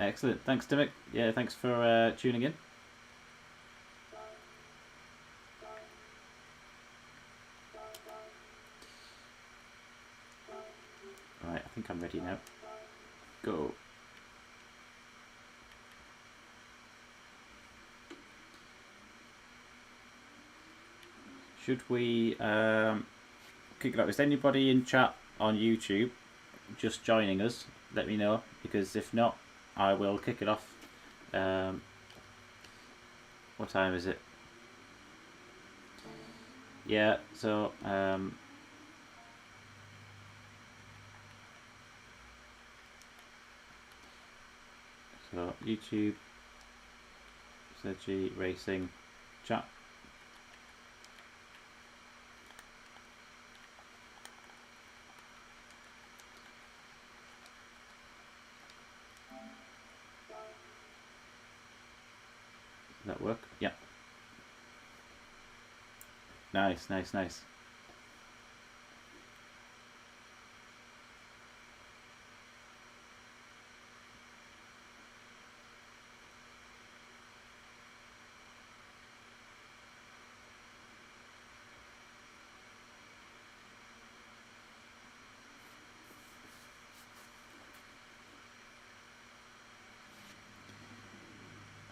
Excellent. Thanks, Dimmick. Yeah, thanks for tuning in. Right, I think I'm ready now. Go. Should we kick it off? Is anybody in chat on YouTube just joining us? Let me know, because if not, I will kick it off. What time is it? Yeah, so YouTube, ZG Racing, chat. Does that work? Yeah. Nice, nice, nice.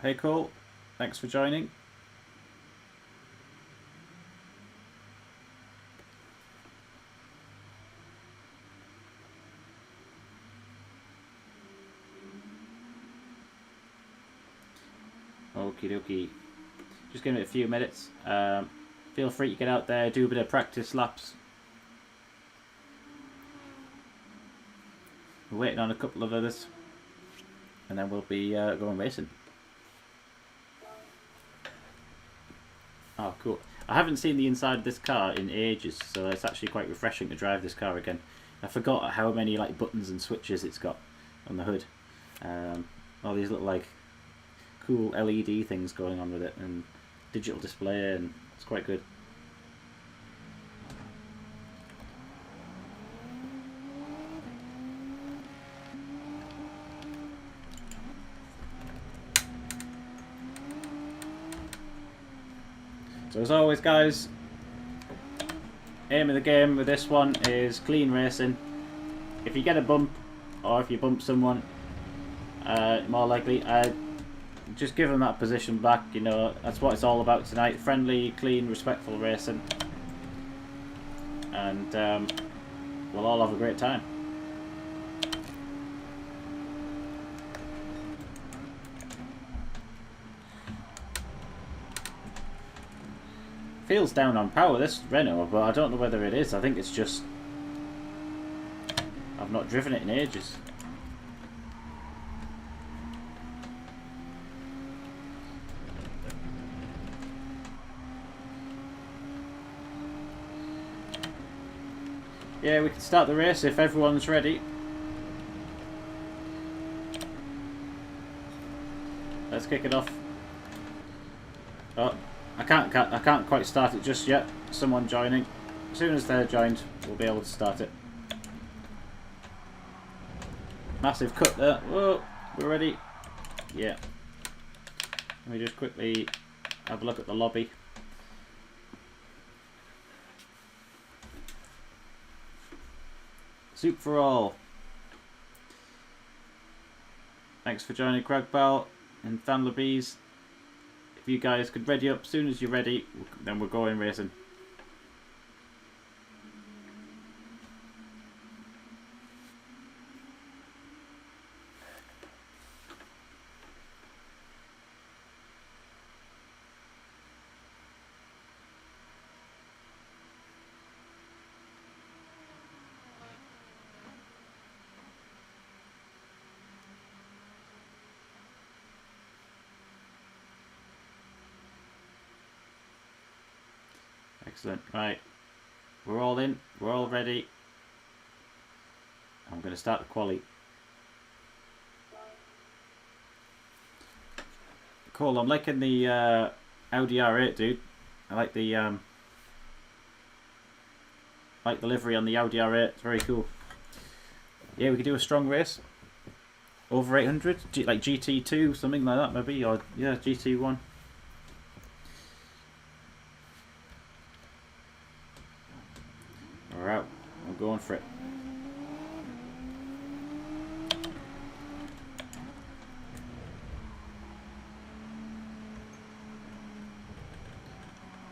Hey, Cole. Thanks for joining. Okie dokie. Just give it a few minutes. Feel free to get out there, do a bit of practice laps. We're waiting on a couple of others, and then we'll be going racing. Oh, cool. I haven't seen the inside of this car in ages, so it's actually quite refreshing to drive this car again. I forgot how many like buttons and switches it's got on the hood. All these little like cool LED things going on with it, and digital display, and it's quite good. So as always guys, aim of the game with this one is clean racing. If you get a bump, or if you bump someone, more likely, just give them that position back. You know, that's what it's all about tonight. Friendly, clean, respectful racing. And we'll all have a great time. Feels down on power, this Renault, but I don't know whether it is. I think it's just I've not driven it in ages. Yeah, we can start the race if everyone's ready. Let's kick it off. Oh, I can't quite start it just yet. Someone joining. As soon as they're joined, we'll be able to start it. Massive cut there. Whoa, we're ready. Yeah. Let me just quickly have a look at the lobby. Soup for all. Thanks for joining, Cragbell and Thandler Bees. If you guys could ready up as soon as you're ready, then we're going racing. Excellent. Right, we're all in, we're all ready. I'm going to start the quali. Cool, I'm liking the Audi R8, dude. I like the livery on the Audi R8. It's very cool. Yeah, we could do a strong race. Over 800, like GT2, something like that maybe, or yeah, GT1. Alright, I'm going for it.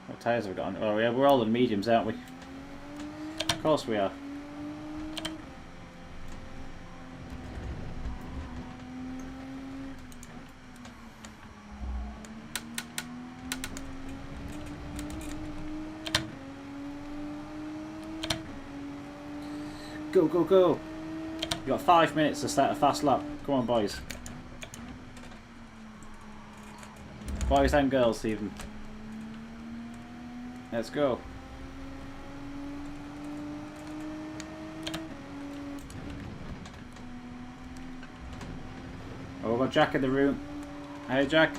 What tyres have we got on? Oh yeah, we're all in mediums, aren't we? Of course we are. Go, go, go! You got 5 minutes to start a fast lap. Come on, boys. Boys and girls, even. Let's go. Oh, we've got Jack in the room. Hey, Jack.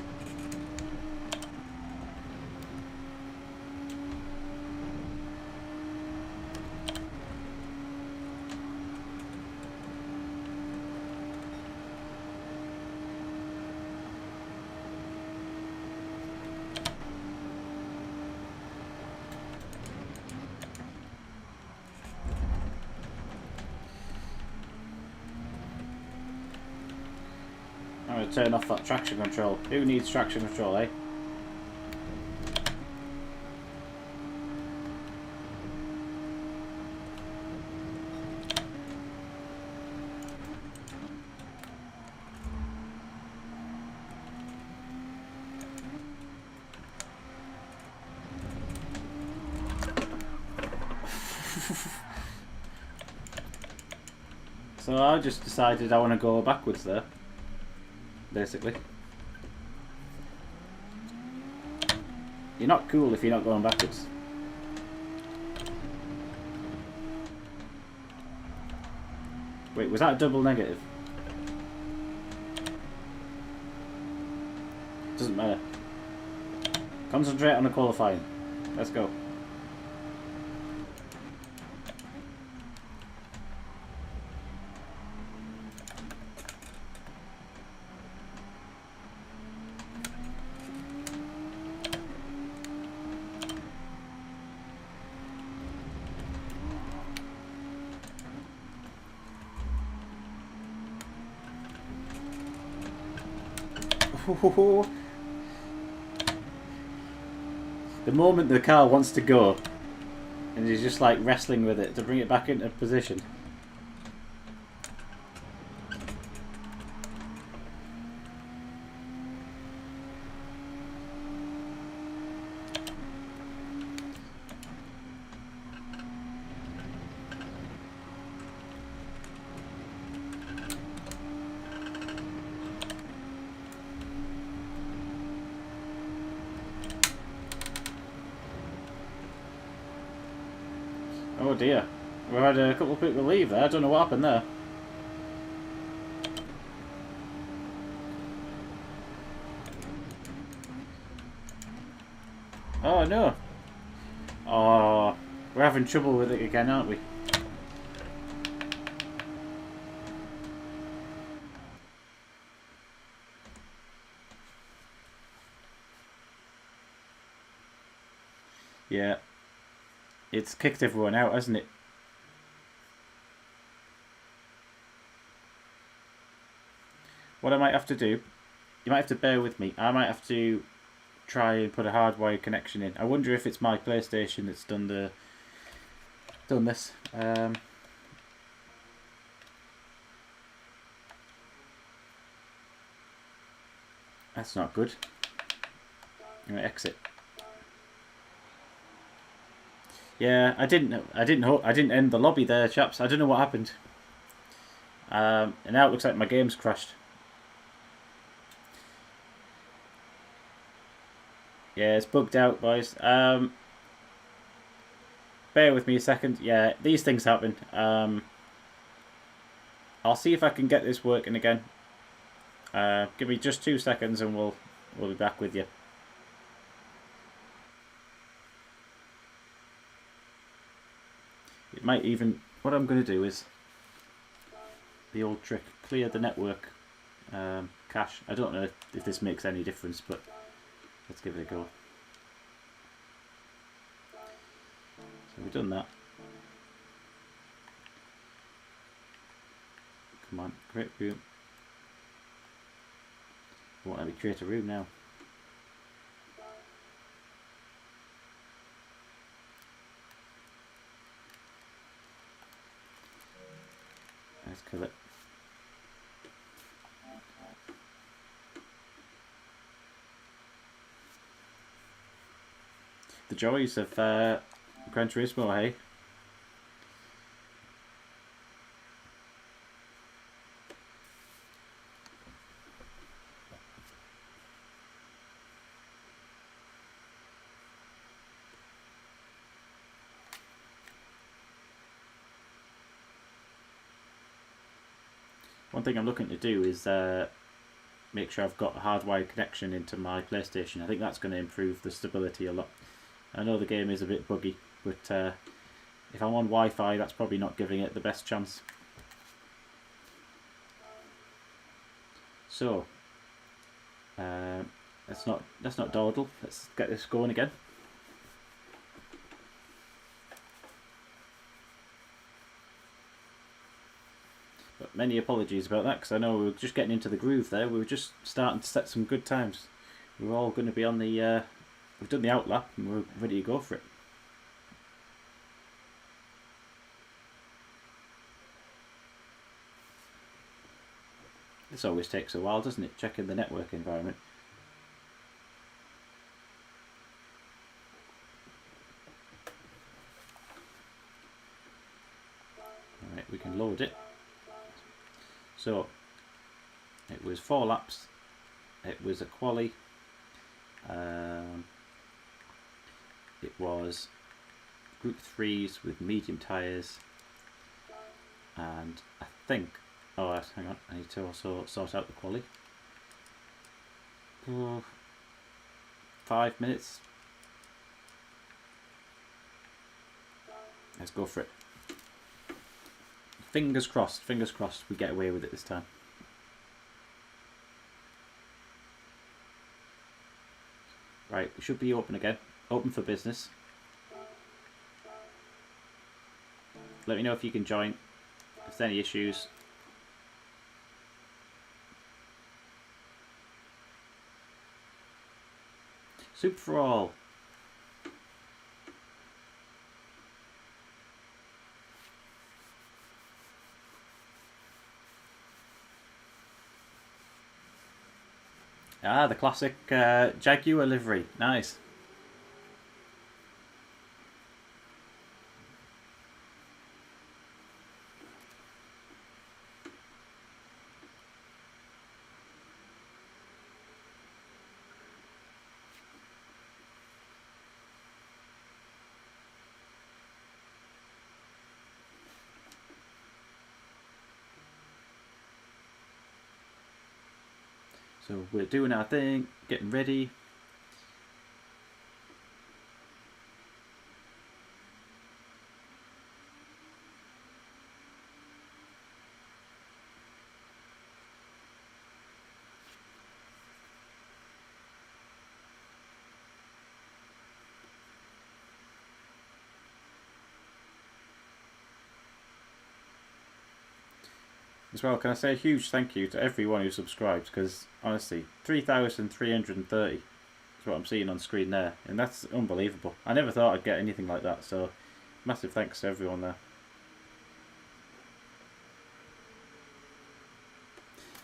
I'm going to turn off that traction control. Who needs traction control, eh? Well, I just decided I want to go backwards there, basically. You're not cool if you're not going backwards. Wait, was that a double negative? Doesn't matter. Concentrate on the qualifying. Let's go. The moment the car wants to go, and he's just like wrestling with it to bring it back into position. Oh dear. We had a couple of people leave there. I don't know what happened there. Oh no. Oh, we're having trouble with it again, aren't we? Yeah. It's kicked everyone out, hasn't it? What I might have to do, you might have to bear with me. I might have to try and put a hardwired connection in. I wonder if it's my PlayStation that's done this. That's not good. I'm gonna exit. Yeah, I didn't end the lobby there, chaps. I don't know what happened. And now it looks like my game's crashed. Yeah, it's bugged out, boys. Bear with me a second. Yeah, these things happen. I'll see if I can get this working again. Give me just 2 seconds and we'll be back with you. It might even... What I'm going to do is... The old trick. Clear the network cache. I don't know if this makes any difference, but let's give it a go. So we've done that. Come on, create room. Won't let me create a room now. Let's kill it. The joys of Gran Turismo, hey? One thing I'm looking to do is make sure I've got a hardwired connection into my PlayStation. I think that's going to improve the stability a lot. I know the game is a bit buggy, but if I'm on Wi-Fi, that's probably not giving it the best chance. So, let's not dawdle. Let's get this going again. But many apologies about that, because I know we were just getting into the groove there. We were just starting to set some good times. We were all going to be on the... we've done the outlap and we're ready to go for it. This always takes a while, doesn't it? Checking the network environment. Alright, we can load it. So it was 4 laps. It was a quali. It was Group 3s with medium tyres, and I think, oh hang on, I need to also sort out the quali. 5 minutes. Let's go for it. Fingers crossed we get away with it this time. Right, we should be open again. Open for business. Let me know if you can join. If there's any issues. Super for all. Ah, the classic Jaguar livery. Nice. So we're doing our thing, getting ready. As well, can I say a huge thank you to everyone who subscribes, because honestly, 3,330 is what I'm seeing on screen there, and that's unbelievable. I never thought I'd get anything like that, so massive thanks to everyone there.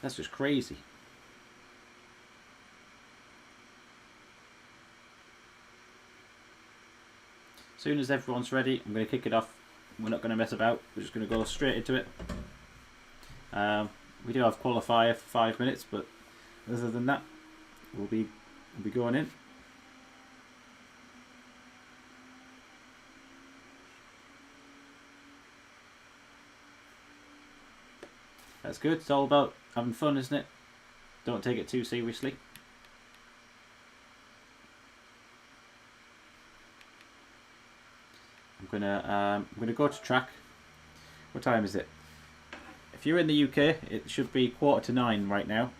That's just crazy. As soon as everyone's ready, I'm going to kick it off. We're not going to mess about, we're just going to go straight into it. We do have qualifier for 5 minutes, but other than that, we'll be going in. That's good. It's all about having fun, isn't it? Don't take it too seriously. I'm gonna go to track. What time is it? If you're in the UK, it should be 8:45 right now.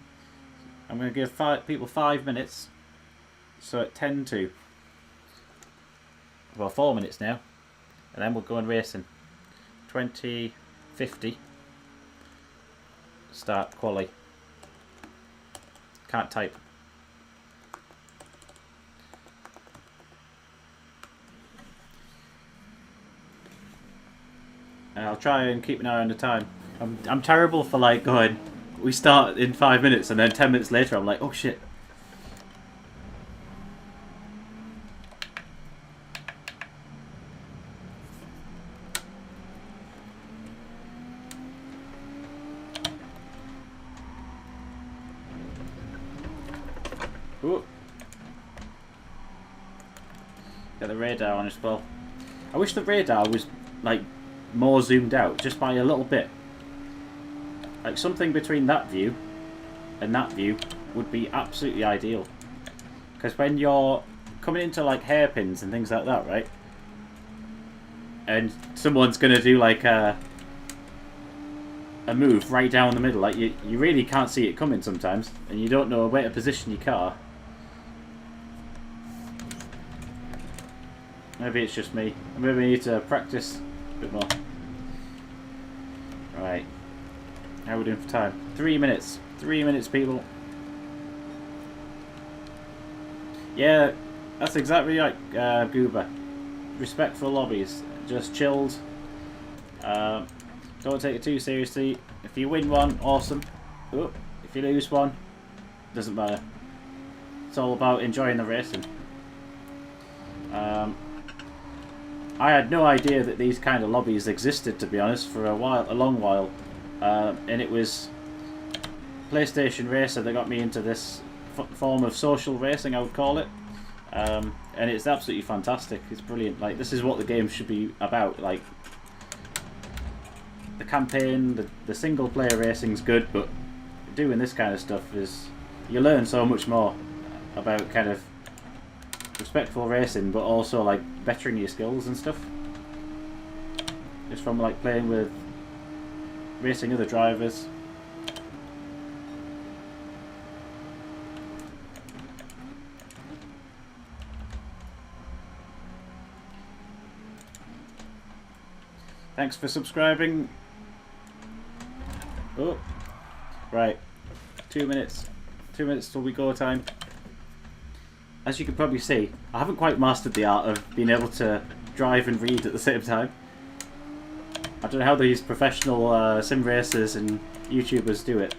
I'm going to give people 5 minutes. So at 10 to, well, 4 minutes now, and then we'll go and racing. 20:50. Start quali. Can't type. And I'll try and keep an eye on the time. I'm terrible for like going, we start in 5 minutes and then 10 minutes later I'm like, oh shit. Ooh. Get the radar on as well. I wish the radar was like more zoomed out, just by a little bit. Like something between that view and that view would be absolutely ideal. Because when you're coming into like hairpins and things like that, right? And someone's going to do like a move right down the middle, like you really can't see it coming sometimes, and you don't know where to position your car. Maybe it's just me. Maybe I need to practice a bit more. Right. How are we doing for time? 3 minutes. 3 minutes, people. Yeah, that's exactly like Goober. Respectful lobbies. Just chilled. Don't take it too seriously. If you win one, awesome. Oh, if you lose one, doesn't matter. It's all about enjoying the racing. I had no idea that these kind of lobbies existed, to be honest, for a long while. And it was PlayStation racer that got me into this form of social racing, I would call it. And it's absolutely fantastic. It's brilliant. Like, this is what the game should be about. Like, the campaign, the single player racing's good, but doing this kind of stuff is, you learn so much more about kind of respectful racing, but also like bettering your skills and stuff. Just from like playing with racing other drivers. Thanks for subscribing. Oh, right. 2 minutes. 2 minutes till we go time. As you can probably see, I haven't quite mastered the art of being able to drive and read at the same time. I don't know how these professional sim racers and YouTubers do it.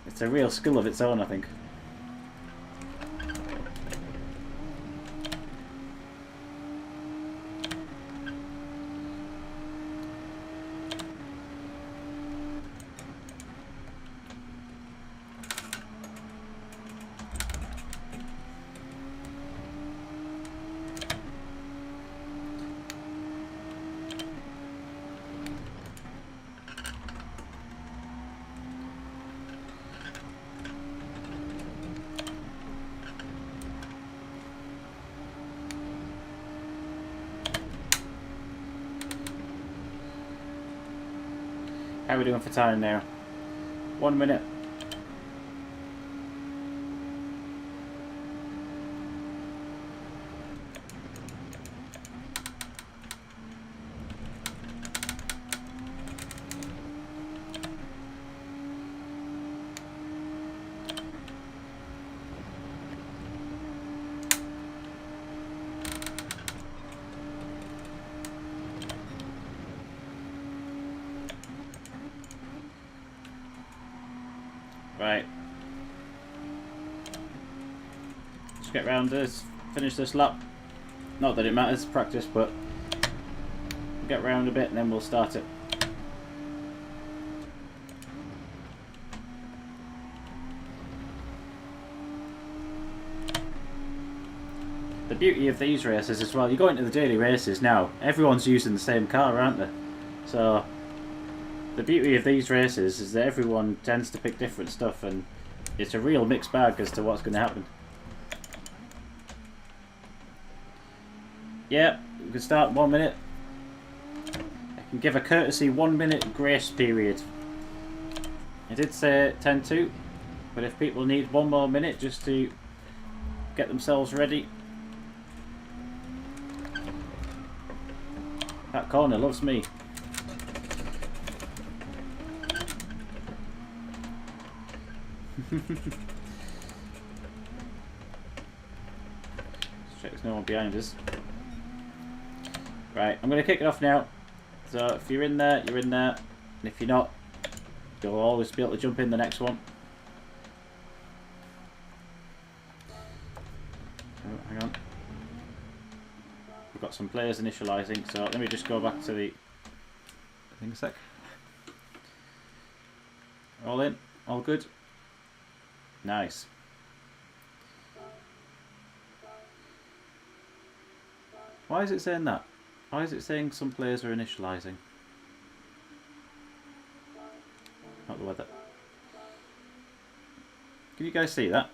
It's a real skill of its own, I think. How are we doing for time now? 1 minute. Right. Let's get round this, finish this lap. Not that it matters, practice, but get round a bit and then we'll start it. The beauty of these races as well, you go into the daily races now, everyone's using the same car, aren't they? So the beauty of these races is that everyone tends to pick different stuff, and it's a real mixed bag as to what's going to happen. Yeah, we can start 1 minute. I can give a courtesy 1 minute grace period. I did say 10-2, but if people need 1 more minute just to get themselves ready. That corner loves me. Let's check there's no one behind us. Right, I'm going to kick it off now. So if you're in there, you're in there. And if you're not, you'll always be able to jump in the next one. Oh, hang on. We've got some players initialising, so let me just go back to the thing a sec. All in, all good. Nice. Why is it saying that? Why is it saying some players are initialising? Not the weather. Can you guys see that?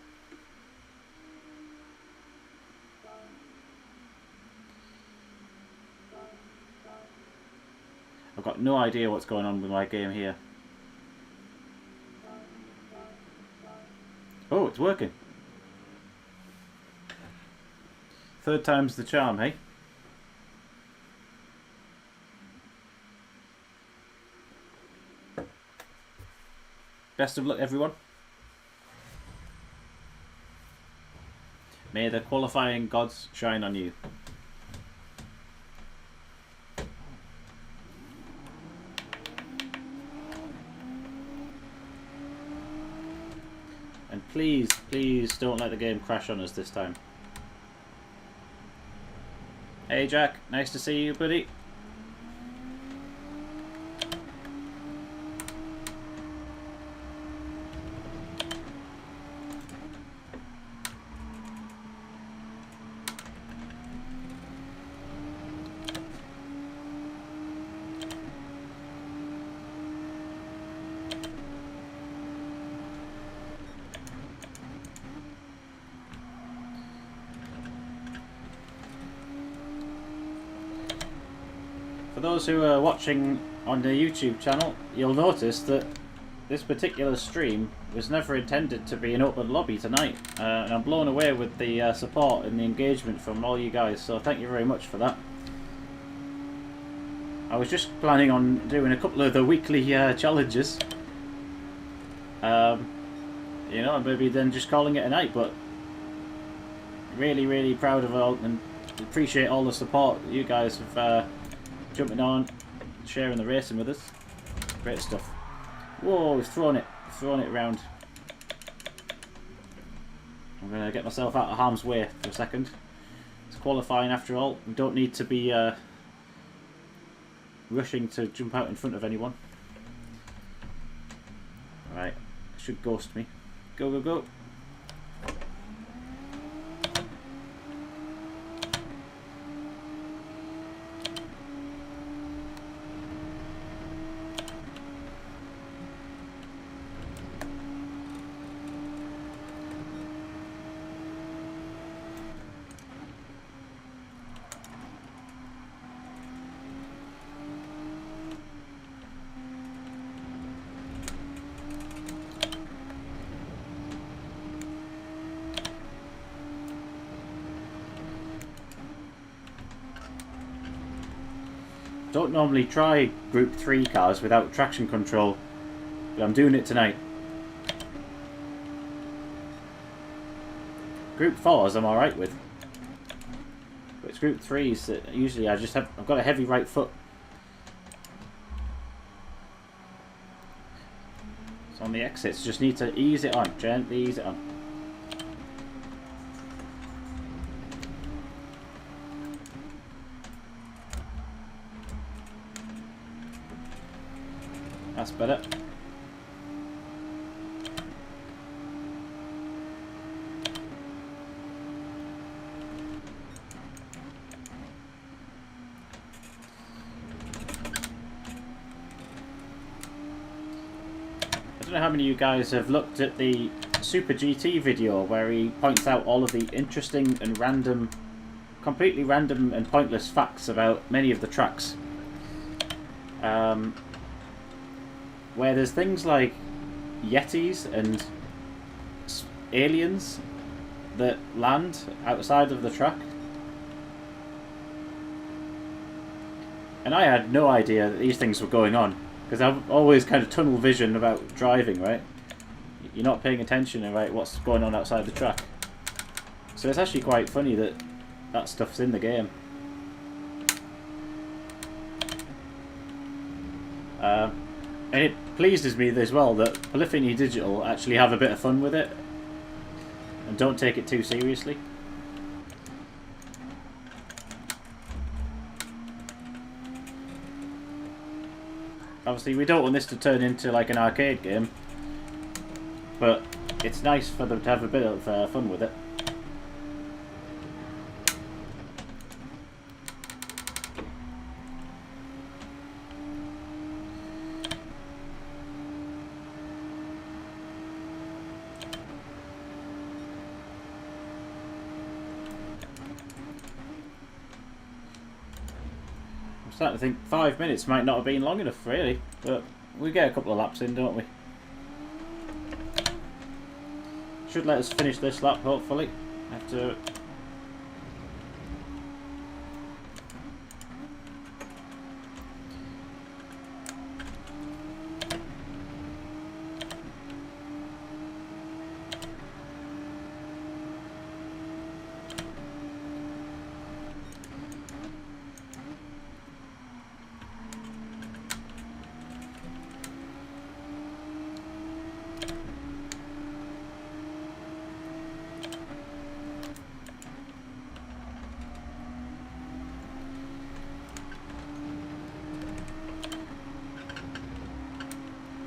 I've got no idea what's going on with my game here. Oh, it's working. Third time's the charm, hey? Best of luck, everyone. May the qualifying gods shine on you. And please, please don't let the game crash on us this time. Hey Jack, nice to see you, buddy. those who are watching on the YouTube channel, you'll notice that this particular stream was never intended to be an open lobby tonight. And I'm blown away with the support and the engagement from all you guys, so thank you very much for that. I was just planning on doing a couple of the weekly challenges. You know, maybe then just calling it a night, but really proud of all and appreciate all the support that you guys have jumping on, sharing the racing with us. Great stuff. Whoa, we've thrown it around. I'm going to get myself out of harm's way for a second. It's qualifying after all. We don't need to be rushing to jump out in front of anyone. Right, should ghost me. Go. Don't normally try Group 3 cars without traction control, but I'm doing it tonight. Group 4s I'm alright with, but it's Group 3s that usually I've got a heavy right foot. So on the exits, just need to ease it on, gently ease it on. That's better. I don't know how many of you guys have looked at the Super GT video where he points out all of the interesting and random, completely random and pointless facts about many of the tracks. Where there's things like Yetis and aliens that land outside of the track. And I had no idea that these things were going on, because I've always kind of tunnel vision about driving, right? You're not paying attention to what's going on outside the track. So it's actually quite funny that that stuff's in the game. And it pleases me as well that Polyphony Digital actually have a bit of fun with it and don't take it too seriously. Obviously we don't want this to turn into like an arcade game, but it's nice for them to have a bit of fun with it. I'm starting to think 5 minutes might not have been long enough, really, but we get a couple of laps in, don't we? Should let us finish this lap, hopefully. After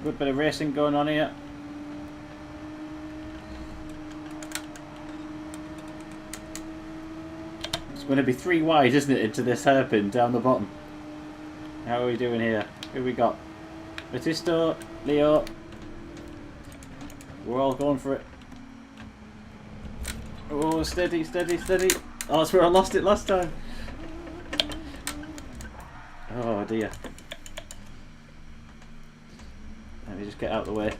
good bit of racing going on here. It's going to be 3 wide, isn't it, into this hairpin down the bottom. How are we doing here? Who we got? Batisto, Leo. We're all going for it. Oh, steady. Oh, that's where I lost it last time. Oh dear. Let me just get out of the way.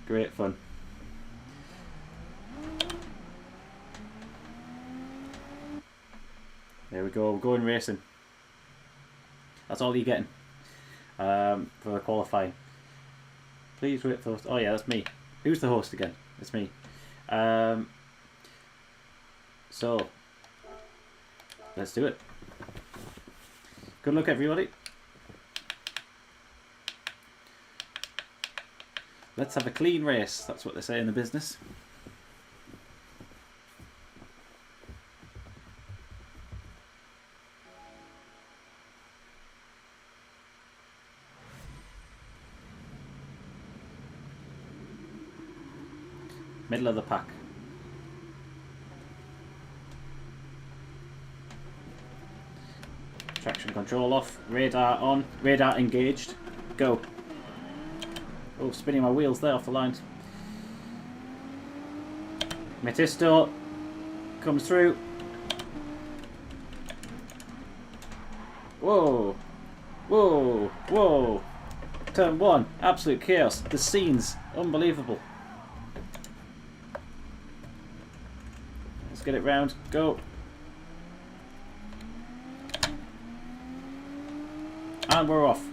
Great fun. There we go, we're going racing. That's all you're getting for the qualifying. Please wait for... Oh yeah, that's me. Who's the host again? It's me. So, let's do it. Good luck, everybody. Let's have a clean race. That's what they say in the business. Middle of the pack. Traction control off. Radar on. Radar engaged. Go. Oh, spinning my wheels there off the lines. Metisto comes through. Whoa. Whoa. Whoa. Turn 1. Absolute chaos. The scenes. Unbelievable. Let's get it round. Go. And we're off.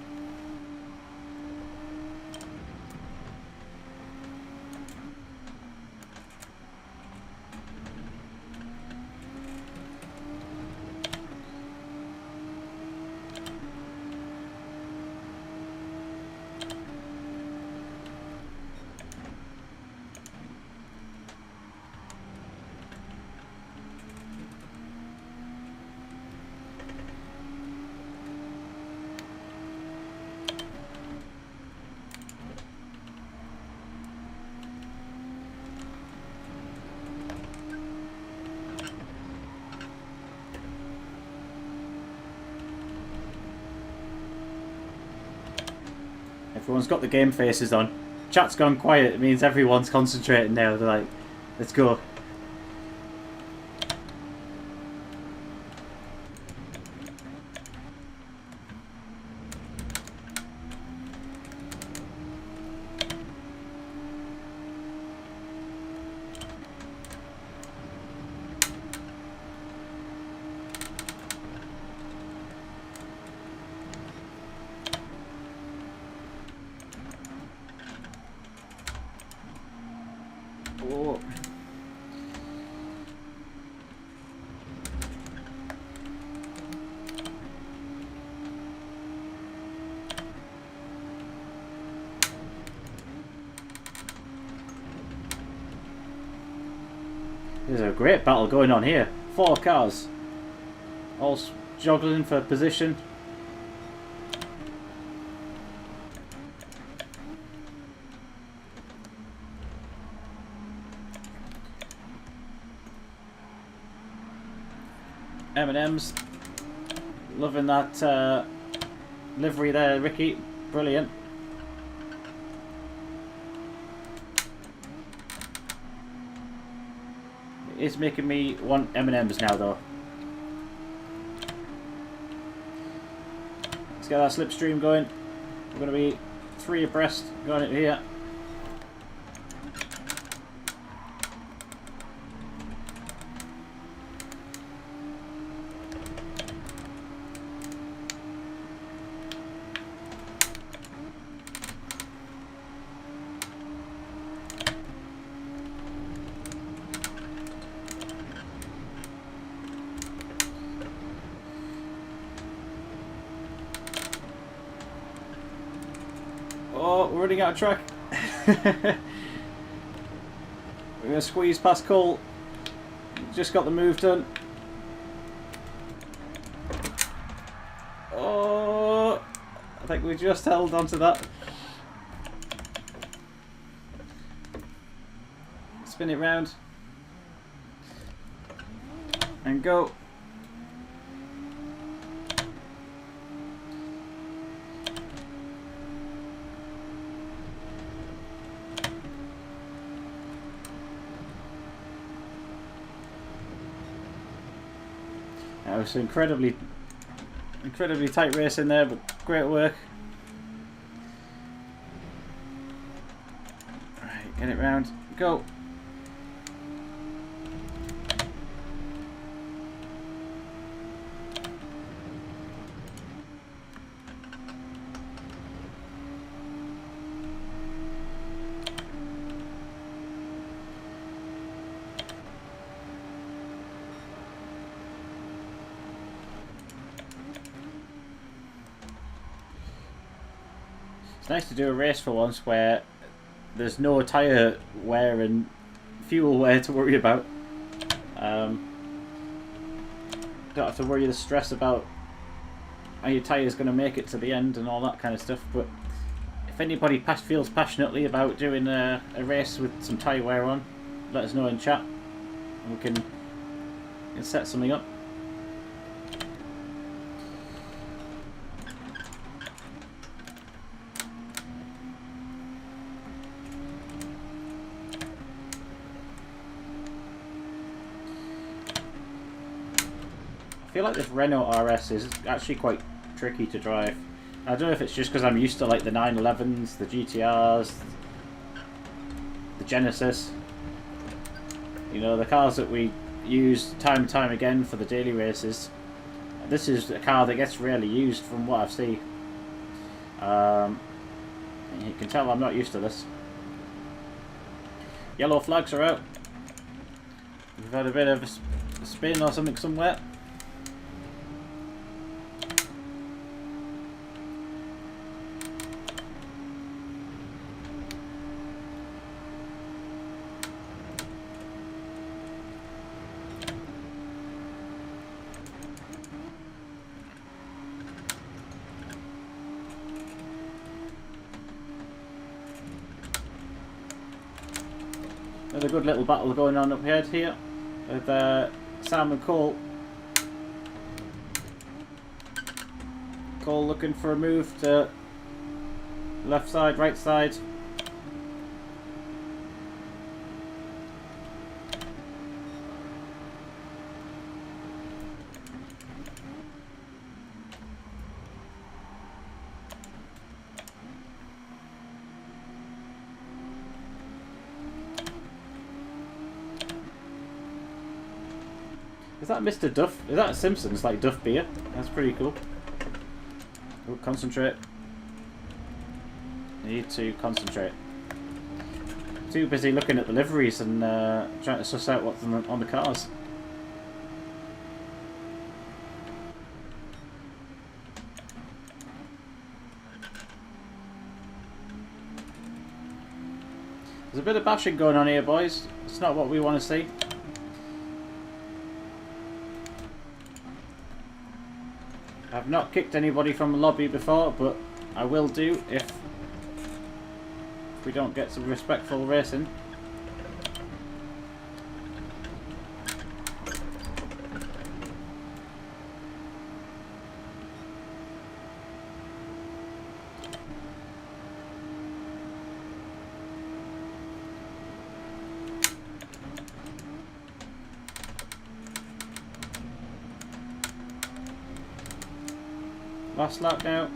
Everyone's got the game faces on. Chat's gone quiet. It means everyone's concentrating now. They're like, let's go. Oh. There's a great battle going on here. 4 cars. All juggling for position. M&M's. Loving that livery there, Ricky. Brilliant. It is making me want M&M's now, though. Let's get our slipstream going. We're going to be 3 abreast going into here. Oh, we're running out of track. We're going to squeeze past Cole. Just got the move done. Oh, I think we just held onto that. Spin it round. And go. It was incredibly tight race in there, but great work. Right, get it round. Go. It's nice to do a race for once where there's no tyre wear and fuel wear to worry about. Don't have to worry the stress about how your tyre's going to make it to the end and all that kind of stuff. But if anybody feels passionately about doing a race with some tyre wear on, let us know in chat and we can set something up. I feel like this Renault RS is actually quite tricky to drive. I don't know if it's just because I'm used to like the 911s, the GTRs, the Genesis. You know, the cars that we use time and time again for the daily races. This is a car that gets rarely used from what I've seen. You can tell I'm not used to this. Yellow flags are out. We've had a bit of a spin or something somewhere. There's a good little battle going on up ahead here with Sam and Cole. Cole looking for a move to left side, right side. Is that Mr. Duff? Is that Simpsons, like Duff beer? That's pretty cool. Oh, concentrate. Need to concentrate. Too busy looking at the liveries and trying to suss out what's on the cars. There's a bit of bashing going on here, boys. It's not what we want to see. I've not kicked anybody from the lobby before, but I will do if we don't get some respectful racing. Last lap now.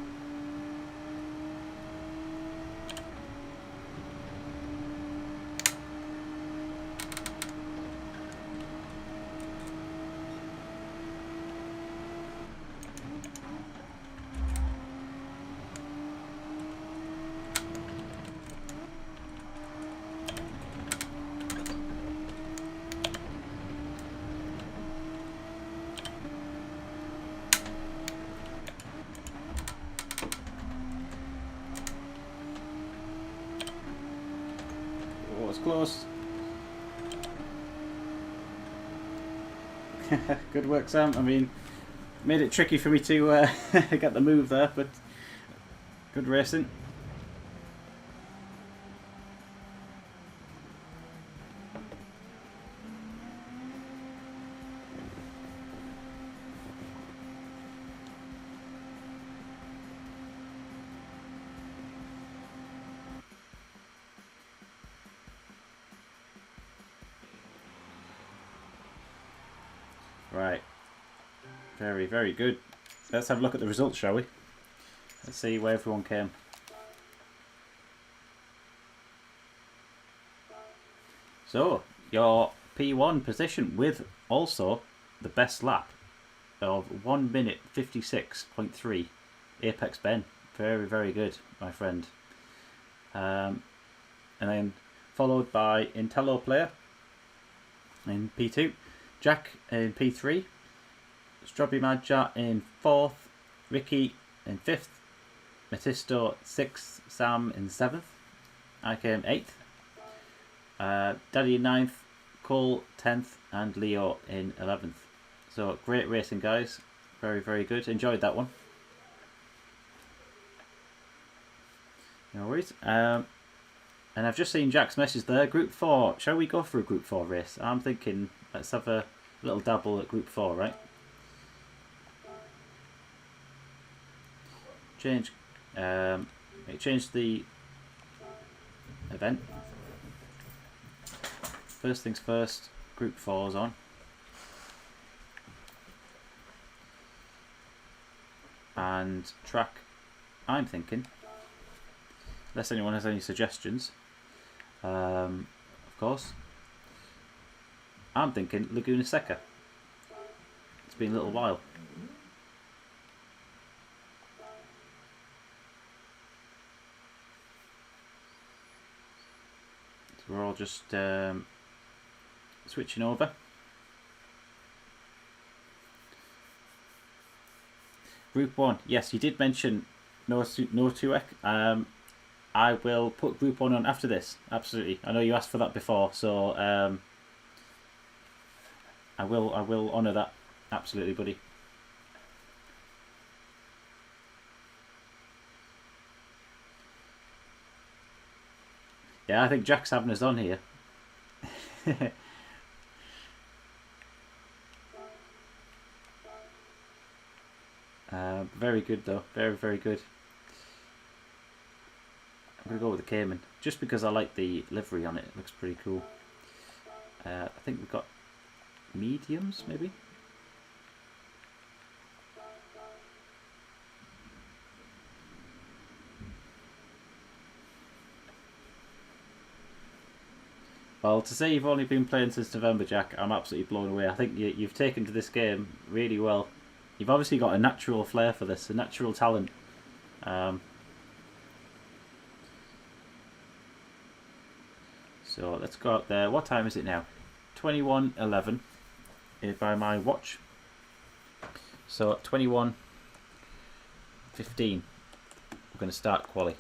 Close. Good work, Sam. I mean, made it tricky for me to get the move there, but good racing. Right. Very, very good. Let's have a look at the results, shall we? Let's see where everyone came. So, your P1 position with also the best lap of 1 minute 56.3. Apex Ben. Very, very good, my friend. And then followed by Intello Player in P2, Jack in P3, Strawberry Madja in 4th, Ricky in 5th, Matisto 6th, Sam in 7th, I came 8th, Daddy in 9th, Cole 10th, and Leo in 11th. So great racing, guys. Very, very good. Enjoyed that one. No worries. And I've just seen Jack's message there. Group 4. Shall we go for a Group 4 race? I'm thinking let's have a little dabble at Group 4, right? Change the event. First things first, Group 4's on. And track, I'm thinking, unless anyone has any suggestions, of course, I'm thinking Laguna Seca. It's been a little while. So we're all just switching over. Group 1, yes, you did mention no Tuek. I will put Group 1 on after this, absolutely. I know you asked for that before, so I will honour that, absolutely, buddy. Yeah, I think Jack's having us on here. Very good though, very, very good. I'm going to go with the Cayman, just because I like the livery on it. It looks pretty cool. I think we've got mediums, maybe? Well, to say you've only been playing since November, Jack, I'm absolutely blown away. I think you've taken to this game really well. You've obviously got a natural flair for this, a natural talent. So let's go out there. What time is it now? 21:11 by my watch. So 21:15. We're going to start quali.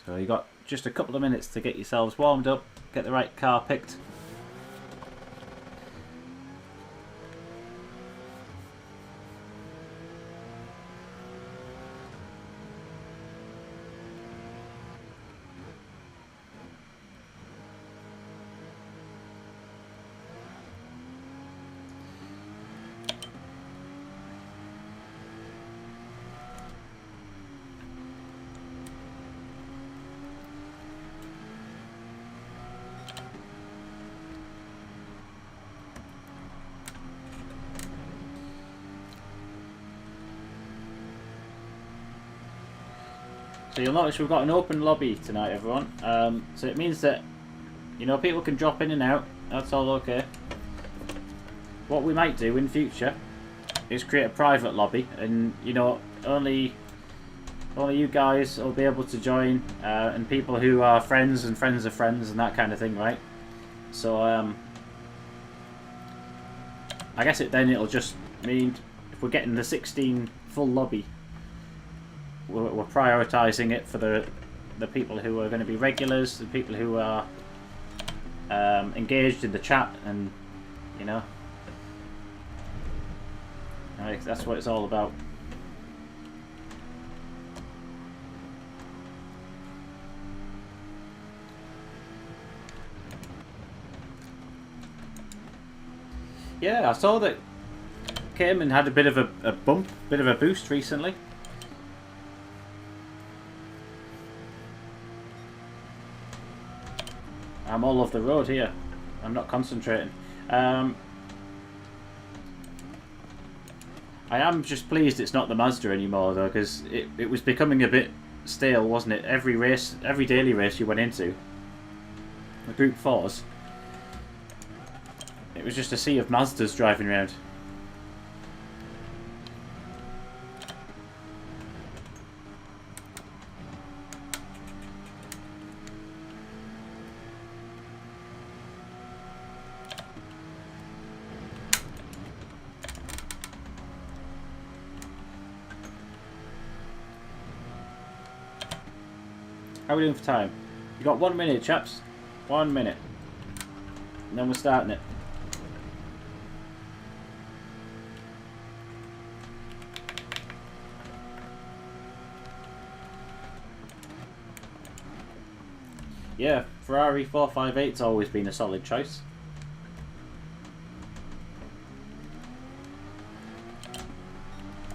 So you got just a couple of minutes to get yourselves warmed up, get the right car picked. So you'll notice we've got an open lobby tonight, everyone. So it means that, you know, people can drop in and out. That's all okay. What we might do in future is create a private lobby, and you know, only you guys will be able to join, and people who are friends and friends of friends and that kind of thing, right? So I guess it'll just mean if we're getting the 16 full lobby, we're prioritising it for the people who are going to be regulars, the people who are engaged in the chat, and you know, that's what it's all about. Yeah, I saw that came and had a bit of a bump, bit of a boost recently. I'm all over the road here. I'm not concentrating. I am just pleased it's not the Mazda anymore though, because it was becoming a bit stale, wasn't it? Every race, every daily race you went into, the Group 4s, it was just a sea of Mazdas driving around. How are we doing for time? You got 1 minute, chaps. 1 minute. And then we're starting it. Yeah, Ferrari 458's always been a solid choice.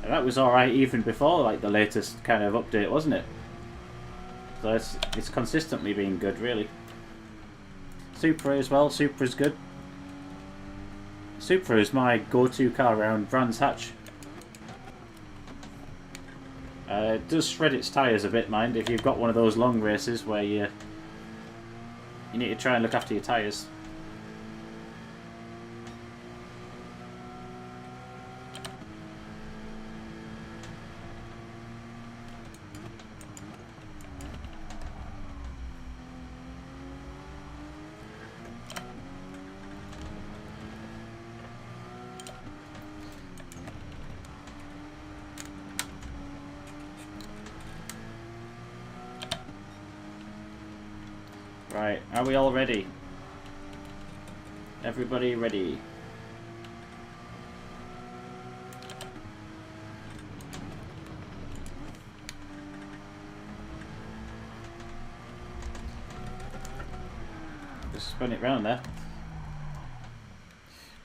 And that was alright even before like the latest kind of update, wasn't it? So it's consistently been good, really. Supra as well. Supra's good. Supra is my go-to car around Brands Hatch. It does shred its tyres a bit, mind, if you've got one of those long races where you need to try and look after your tyres. Right, are we all ready? Everybody ready? Just spin it round there.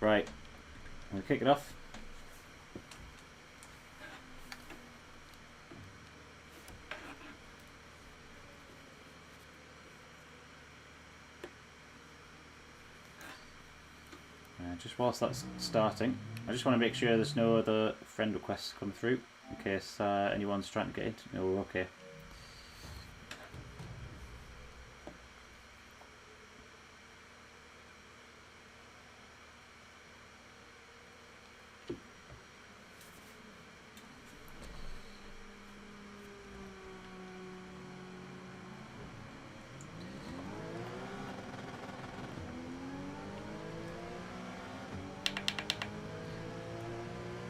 Right, we'll kick it off. Just whilst that's starting, I just want to make sure there's no other friend requests come through in case anyone's trying to get into. No, we're okay.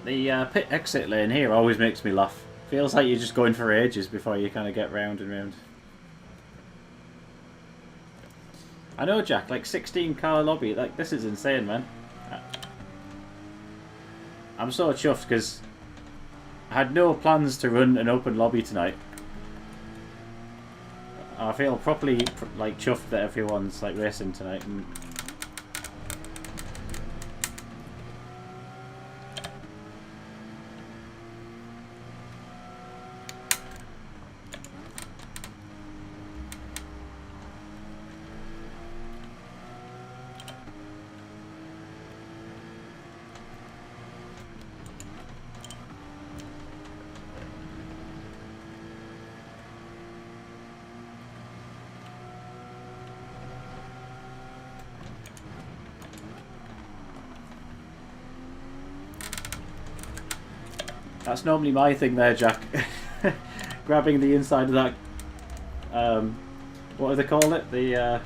The pit exit lane here always makes me laugh. Feels like you're just going for ages before you kind of get round and round. I know, Jack, like 16 car lobby, like this is insane, man. I'm so chuffed because I had no plans to run an open lobby tonight. I feel properly like chuffed that everyone's like racing tonight. And that's normally my thing there, Jack. Grabbing the inside of that, what do they call it? The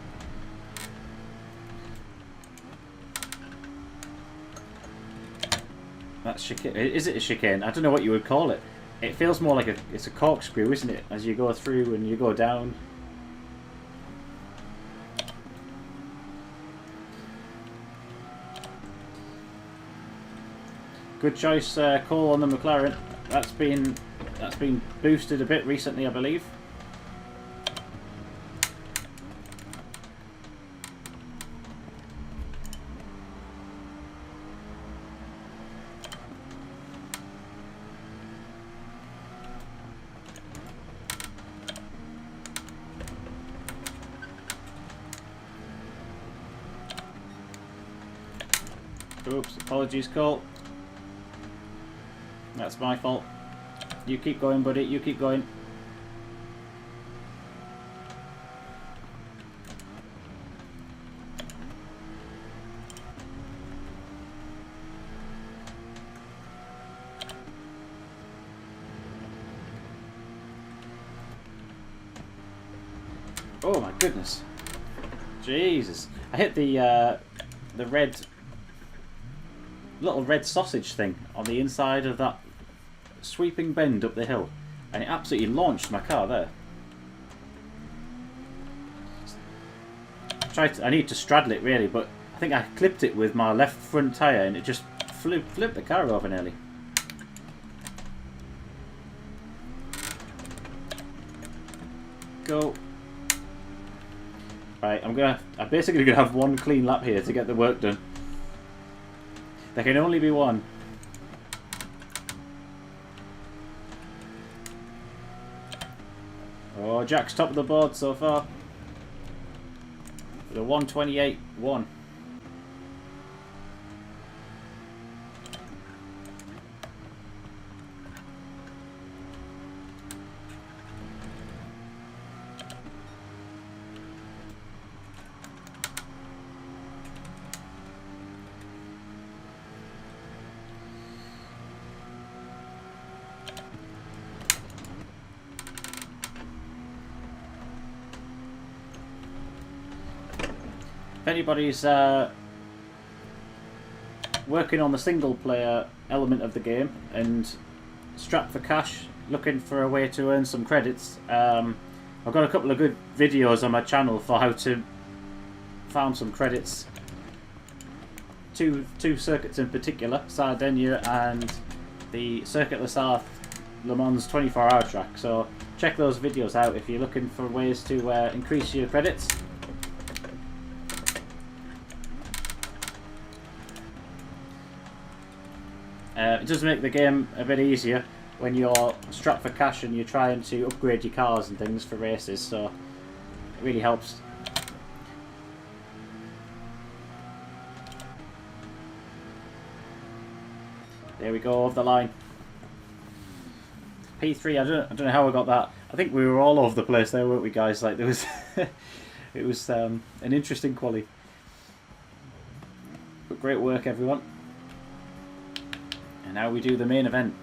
that's chicane. Is it a chicane? I don't know what you would call it. It feels more like it's a corkscrew, isn't it? As you go through and you go down. Good choice, Cole, on the McLaren. That's been boosted a bit recently, I believe. Oops, apologies, Cole. That's my fault. You keep going, buddy. You keep going. Oh my goodness. Jesus. I hit the red little red sausage thing on the inside of that sweeping bend up the hill, and it absolutely launched my car there. I need to straddle it really, but I think I clipped it with my left front tyre and it just flipped the car over nearly. Go. Right, I'm basically gonna have one clean lap here to get the work done. There can only be one. Oh, Jack's top of the board so far. With a 128.1. If anybody's working on the single player element of the game and strapped for cash, looking for a way to earn some credits, I've got a couple of good videos on my channel for how to farm some credits. Two circuits in particular, Sardinia and the Circuit Les Arts Le Mans 24-hour track. So check those videos out if you're looking for ways to increase your credits. It does make the game a bit easier when you're strapped for cash and you're trying to upgrade your cars and things for races, so it really helps. There we go, over the line. P3, I don't know how I got that. I think we were all over the place there, weren't we, guys? Like there was, it was an interesting quali. But great work, everyone. And now we do the main event.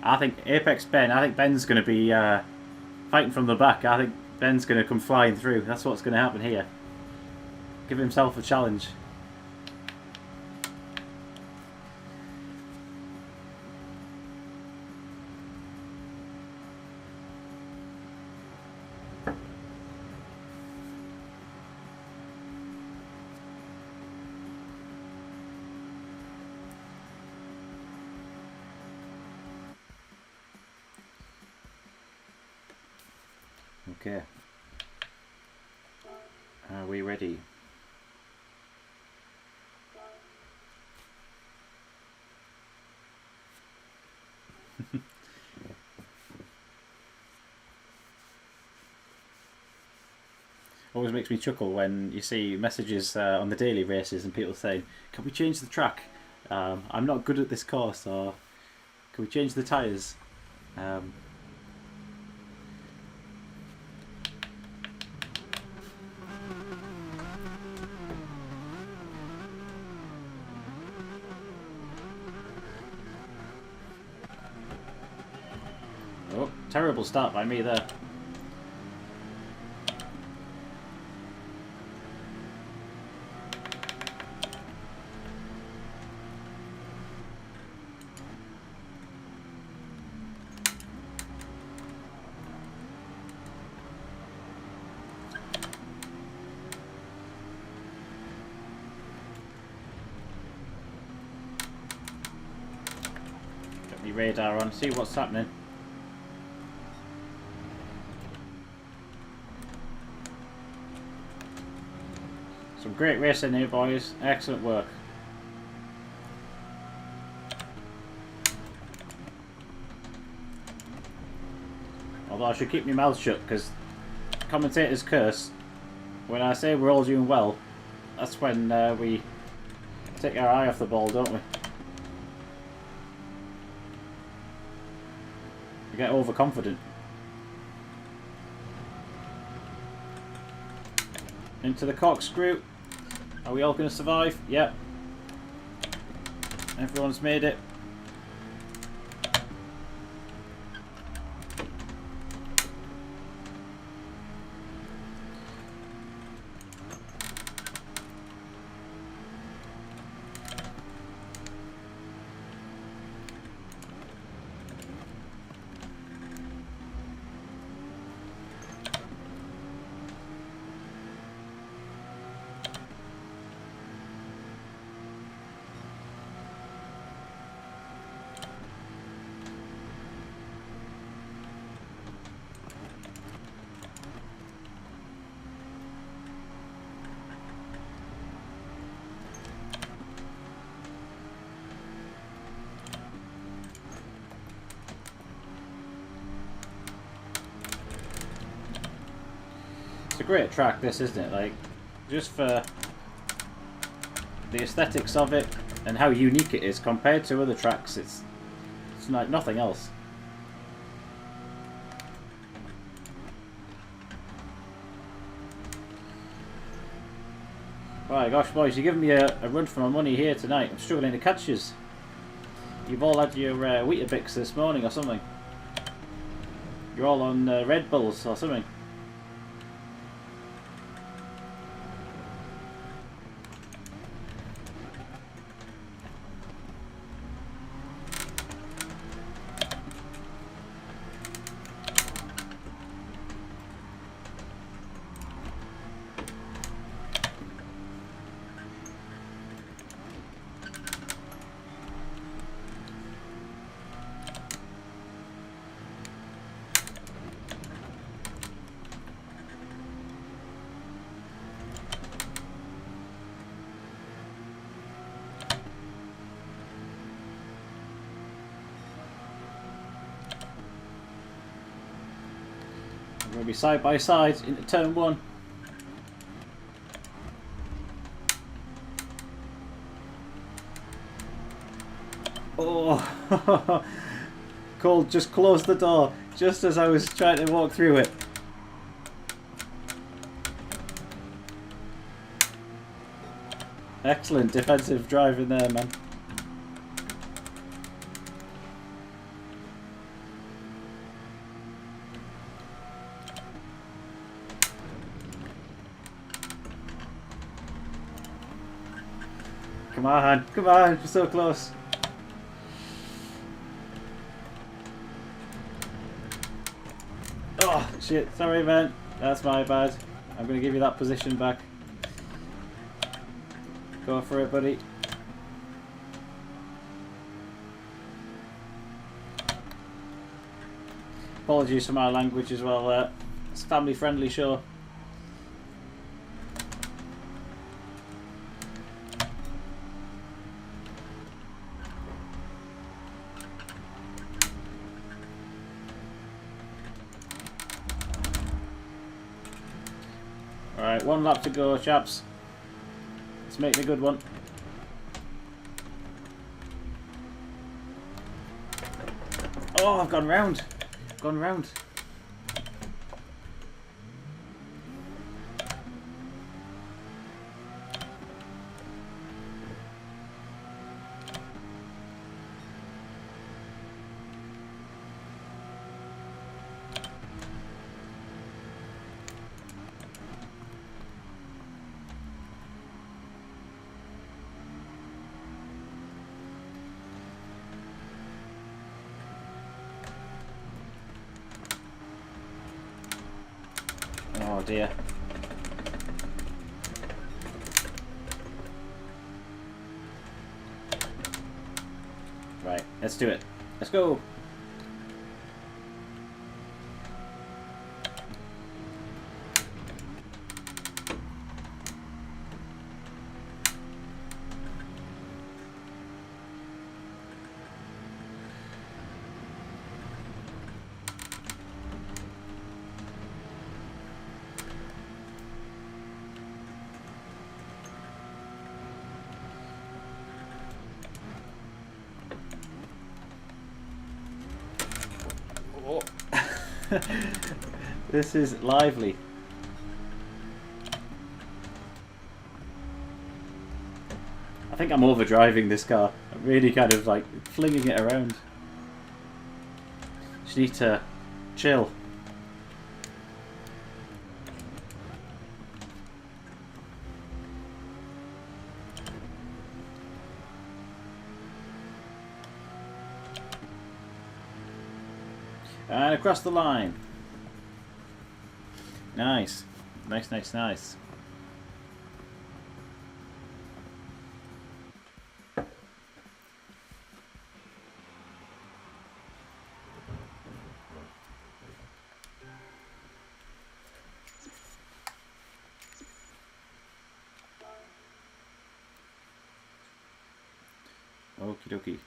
I think Ben's going to be fighting from the back. I think Ben's going to come flying through. That's what's going to happen here. Give himself a challenge. Okay. Are we ready? Always makes me chuckle when you see messages on the daily races and people saying, "Can we change the track? I'm not good at this course," or "Can we change the tyres?" Oh, terrible start by me there. Got my radar on, see what's happening. Some great racing here, boys. Excellent work. Although I should keep my mouth shut because commentator's curse. When I say we're all doing well, that's when we take our eye off the ball, don't we? We get overconfident. Into the corkscrew. Are we all going to survive? Yep. Everyone's made it. It's a great track, this, isn't it? Like, just for the aesthetics of it and how unique it is compared to other tracks, it's like nothing else. Right, gosh, boys, you're giving me a run for my money here tonight. I'm struggling to catch yous. You've all had your Weetabix this morning or something. You're all on Red Bulls or something. We're going to be side by side into turn one. Oh, Cole just closed the door just as I was trying to walk through it. Excellent defensive driving there, man. Come on, come on, we're so close. Oh, shit, sorry man, that's my bad. I'm going to give you that position back. Go for it, buddy. Apologies for my language as well there. It's a family friendly show. Alright, one lap to go, chaps. Let's make it a good one. Oh, I've gone round. Gone round. Oh dear. Right, let's do it. Let's go. This is lively. I think I'm overdriving this car. I'm really kind of like flinging it around. Just need to chill. And across the line. Nice. Nice, nice, nice. Okie dokie.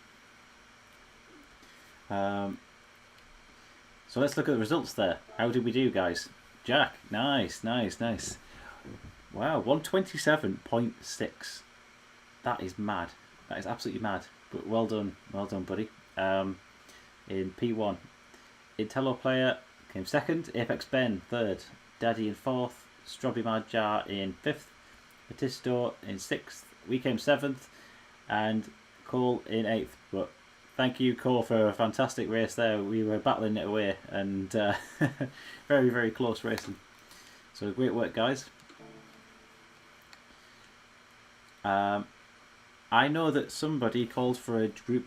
So let's look at the results there. How did we do, guys? Jack, nice, nice, nice. Wow, 127.6. That is mad. That is absolutely mad. But well done, buddy. In P1, Intello Player came second, Apex Ben third, Daddy in fourth, Strawberry Marjar in fifth, Batisto in sixth. We came seventh, and Cole in eighth. But thank you, Cole, for a fantastic race there. We were battling it away, and very, very close racing. So great work, guys. I know that somebody called for a group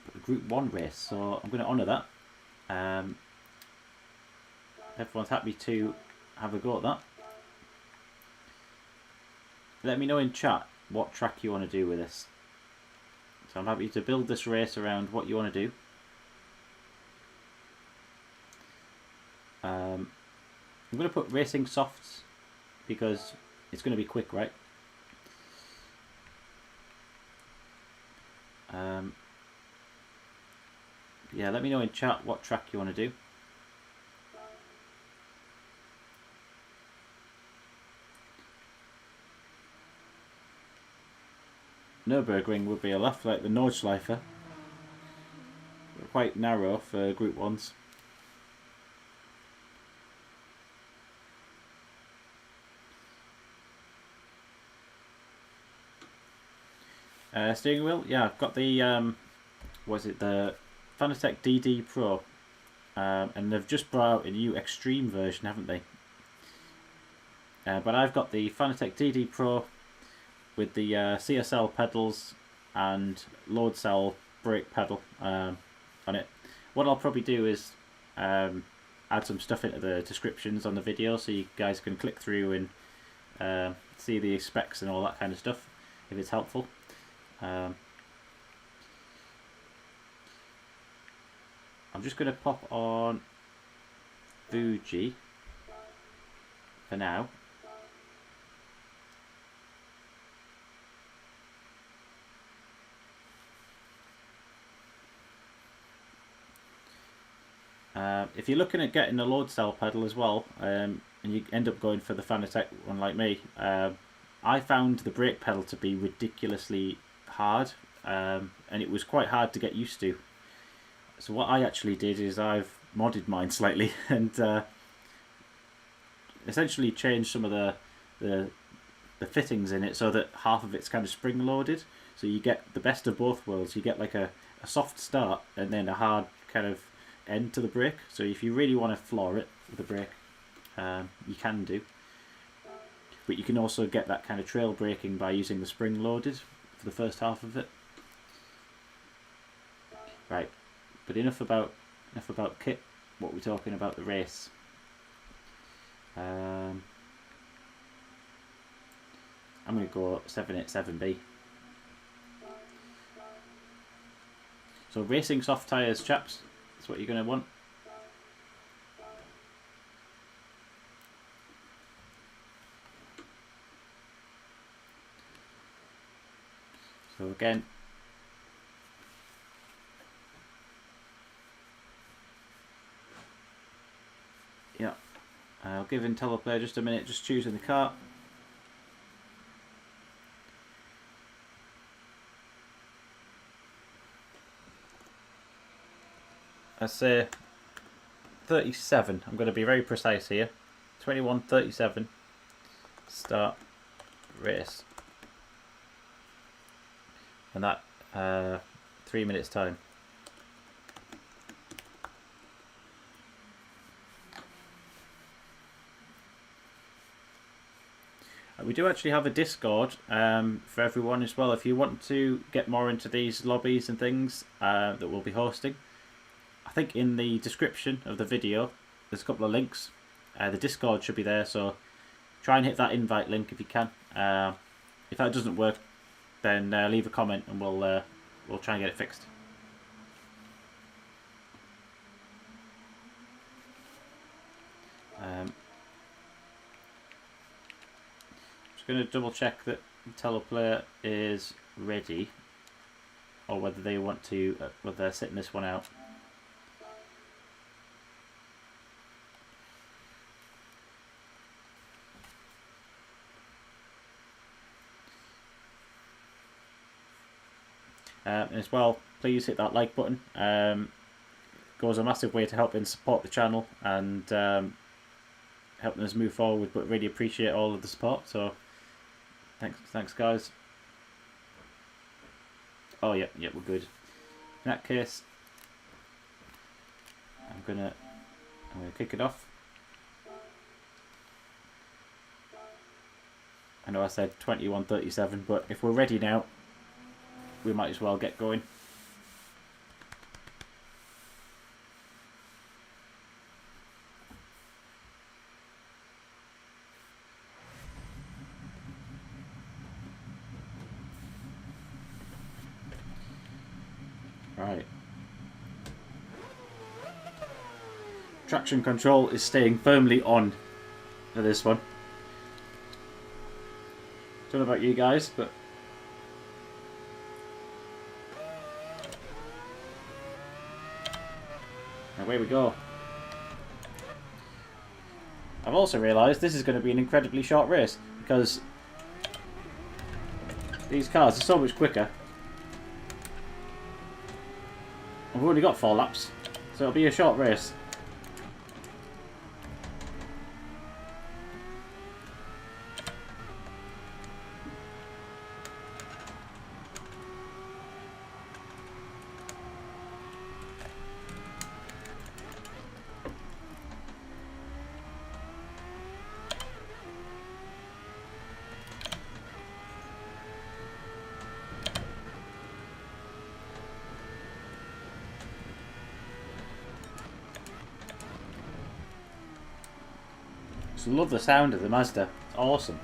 1 race, so I'm going to honour that. Everyone's happy to have a go at that. Let me know in chat what track you want to do with this. So I'm happy to build this race around what you want to do. I'm going to put racing softs because it's going to be quick, right? Yeah, let me know in chat what track you want to do. Nürburgring would be a laugh, like the Nordschleife. Quite narrow for Group 1s. Steering wheel, yeah, I've got the the Fanatec DD Pro, and they've just brought out a new extreme version, haven't they? But I've got the Fanatec DD Pro with the CSL pedals and load cell brake pedal on it. What I'll probably do is add some stuff into the descriptions on the video so you guys can click through and see the specs and all that kind of stuff if it's helpful. I'm just going to pop on Fuji for now. If you're looking at getting a load cell pedal as well, and you end up going for the Fanatec one like me, I found the brake pedal to be ridiculously hard, and it was quite hard to get used to. So what I actually did is I've modded mine slightly and essentially changed some of the fittings in it so that half of it's kind of spring loaded. So you get the best of both worlds. You get like a soft start and then a hard kind of end to the brake. So if you really want to floor it with the brake, you can do. But you can also get that kind of trail braking by using the spring loaded for the first half of it. Right, but enough about kit. What we're talking about the race. I'm going to go 787B. So racing soft tyres, chaps. That's what you're going to want. So again, yeah, I'll give IntelliPlayer just a minute, just choosing the car. I say 21:37. I'm going to be very precise here. 21:37. Start race. And that 3 minutes time. We do actually have a Discord for everyone as well. If you want to get more into these lobbies and things that we'll be hosting, I think in the description of the video there's a couple of links. The Discord should be there, so try and hit that invite link if you can. If that doesn't work, then leave a comment and we'll try and get it fixed. Just going to double check that the teleplayer is ready, or whether they want to, whether they're sitting this one out. And as well, please hit that like button. Goes a massive way to helping support the channel and helping us move forward. But really appreciate all of the support. So thanks guys. Oh yeah, we're good. In that case, I'm gonna kick it off. I know I said 21:37, but if we're ready now, we might as well get going. Right. Traction control is staying firmly on for this one. Don't know about you guys, but away we go. I've also realised this is going to be an incredibly short race because these cars are so much quicker. We've only got 4 laps, so it'll be a short race. Just love the sound of the Mazda. It's awesome.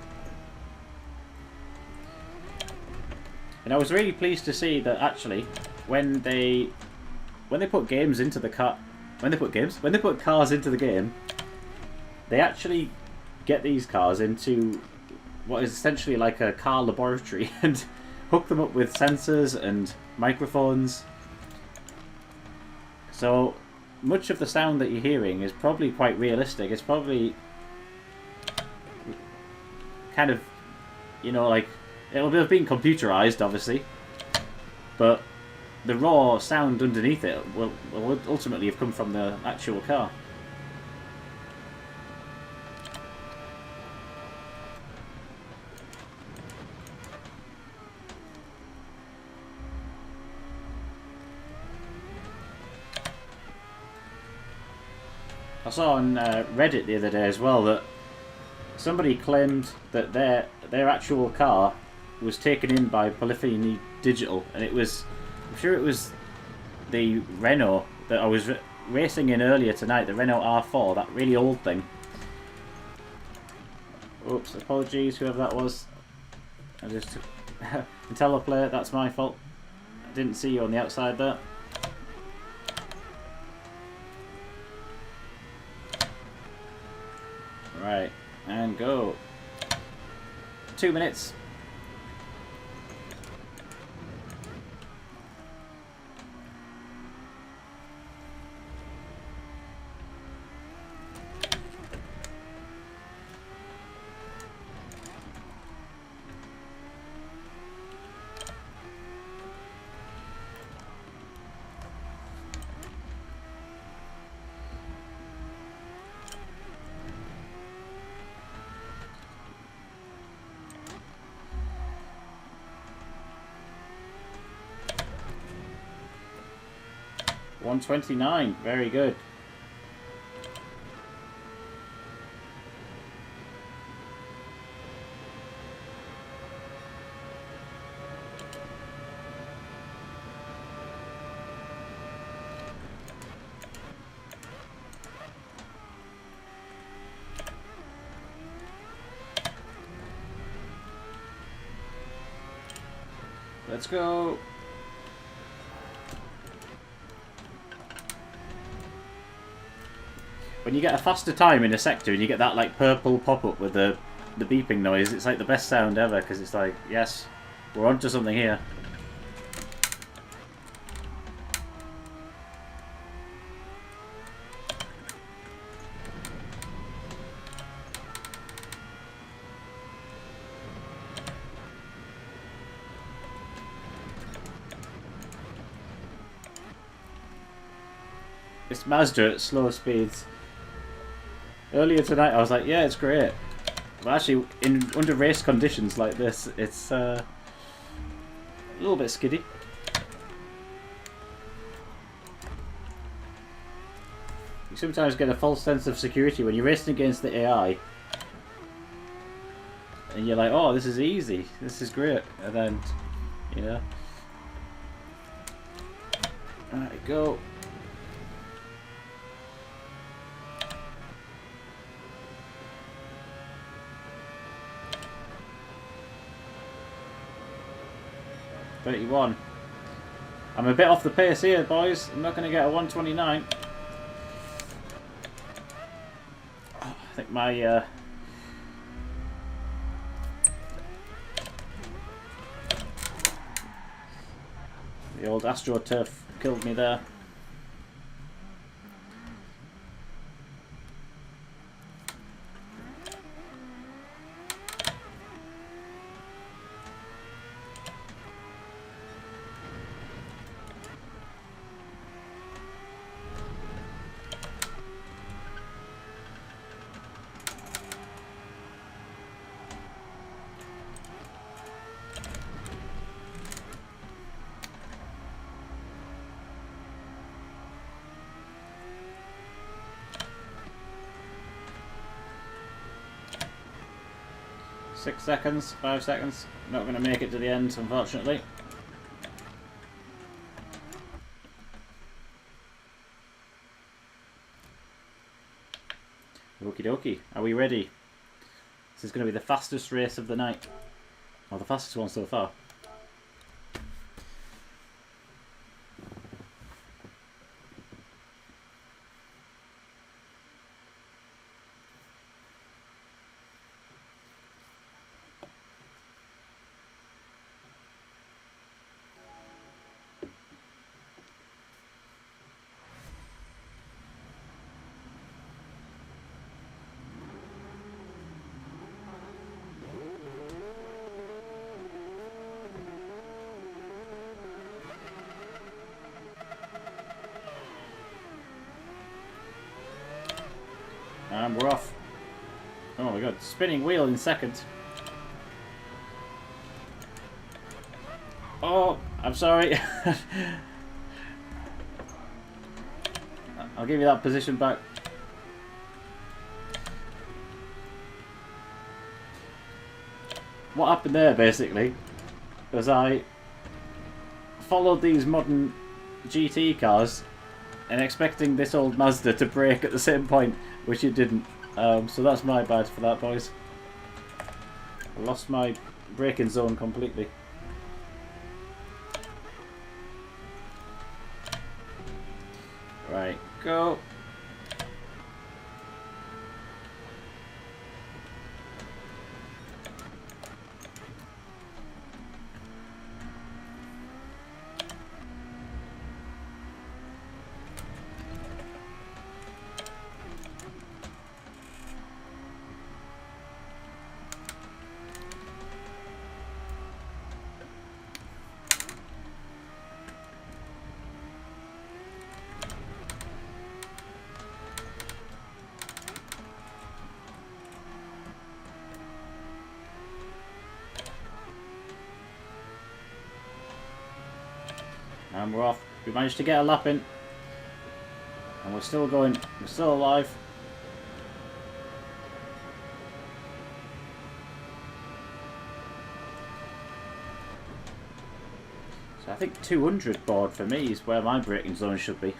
And I was really pleased to see that actually when they put games into the car, when they put cars into the game, they actually get these cars into what is essentially like a car laboratory and hook them up with sensors and microphones. So much of the sound that you're hearing is probably quite realistic. It's probably kind of, you know, like, it'll have been computerized obviously, but the raw sound underneath it will ultimately have come from the actual car. I saw on Reddit the other day as well that somebody claimed that their actual car was taken in by Polyphony Digital, and it was, I'm sure it was the Renault that I was racing in earlier tonight, the Renault R4, that really old thing. Oops, apologies, whoever that was. I just took the teleplayer, that's my fault. I didn't see you on the outside there. Right, and go. 2 minutes. 129. Very good. Let's go. When you get a faster time in a sector and you get that like purple pop-up with the beeping noise, it's like the best sound ever, because it's like, yes, we're onto something here. It's Mazda at slow speeds. Earlier tonight I was like, yeah, it's great. But actually, under race conditions like this, it's a little bit skiddy. You sometimes get a false sense of security when you're racing against the AI. And you're like, oh, this is easy. This is great. And then, you know. Alright, go. $31. I'm a bit off the pace here, boys. I'm not going to get a 129. I think my the old AstroTurf killed me there. Six seconds, 5 seconds. Not going to make it to the end, unfortunately. Okie dokie. Are we ready? This is going to be the fastest race of the night. Or the fastest one so far. And we're off. Oh my god, spinning wheel in second. Oh, I'm sorry. I'll give you that position back. What happened there basically was I followed these modern GT cars and expecting this old Mazda to brake at the same point, which it didn't. So that's my bad for that, boys. I lost my braking zone completely. Right, go. And we're off. We managed to get a lap in. And we're still going. We're still alive. So I think 200 board for me is where my braking zone should be.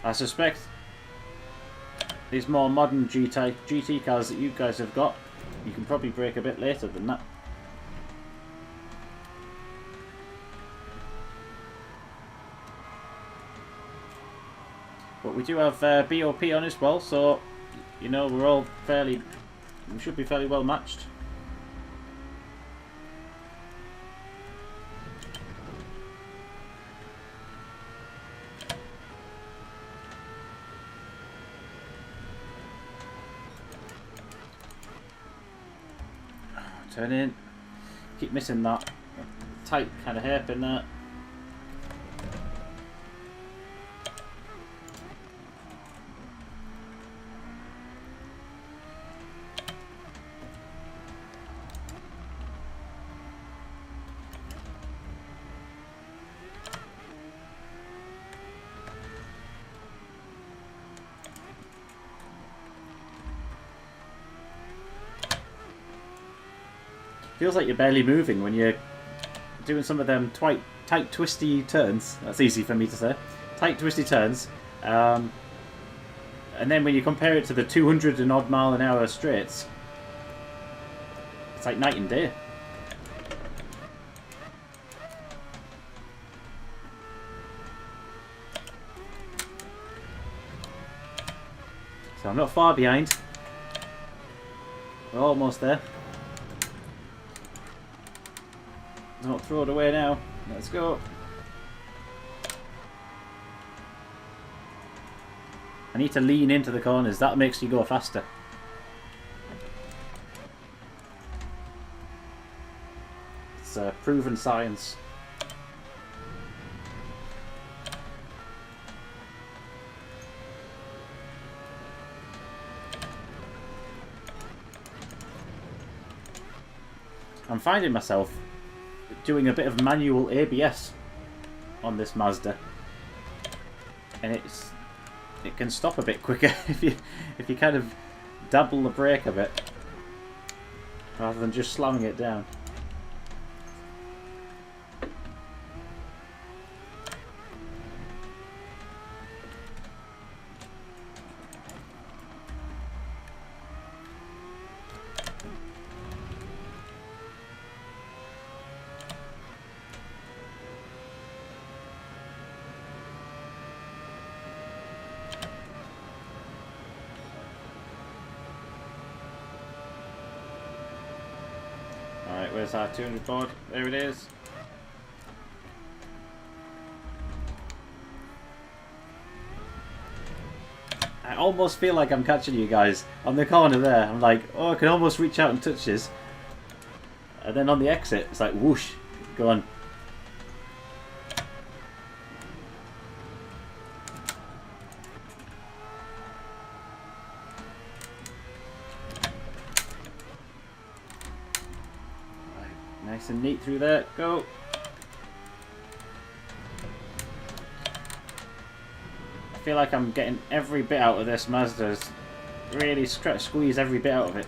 I suspect these more modern GT cars that you guys have got, you can probably brake a bit later than that. But we do have BOP on as well, so you know we're all fairly, we should be fairly well matched. Turn in, keep missing that tight kind of hairpin there. Feels like you're barely moving when you're doing some of them tight twisty turns. That's easy for me to say. Tight twisty turns. And then when you compare it to the 200 and odd mile an hour straights, it's like night and day. So I'm not far behind. We're almost there. Don't throw it away now. Let's go. I need to lean into the corners. That makes you go faster. It's proven science. I'm finding myself doing a bit of manual ABS on this Mazda, and it can stop a bit quicker if you kind of double the brake a bit rather than just slamming it down. Alright, where's our 200 board? There it is. I almost feel like I'm catching you guys on the corner there. I'm like, oh, I can almost reach out and touch this. And then on the exit, it's like, whoosh, go on. Nice and neat through there. Go. I feel like I'm getting every bit out of this Mazda. Really squeeze every bit out of it.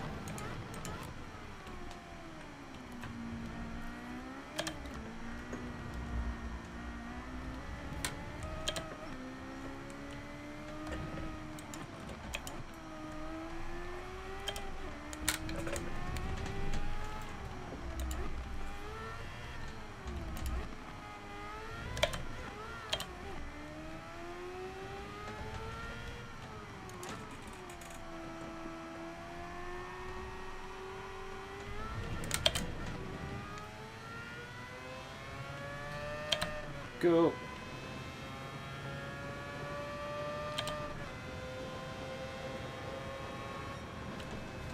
Go.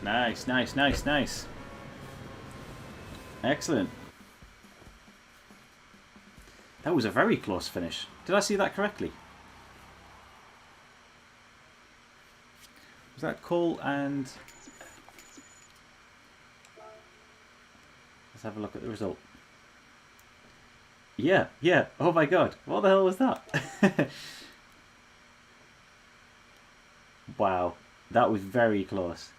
Nice, nice, nice, nice. Excellent. That was a very close finish. Did I see that correctly? Was that Cole and... Let's have a look at the result. Yeah, yeah. Oh my god. What the hell was that? Wow. That was very close.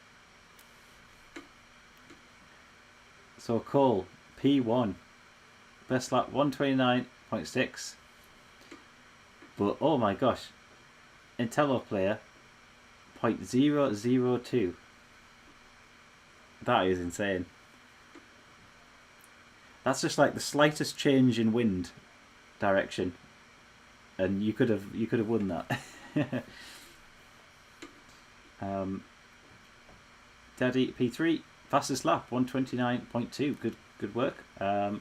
So Cole, P1. Best lap 129.6. But oh my gosh. Intello player 0.002. That is insane. That's just like the slightest change in wind direction, and you could have won that. Daddy P3 fastest lap 129.2. Good work. And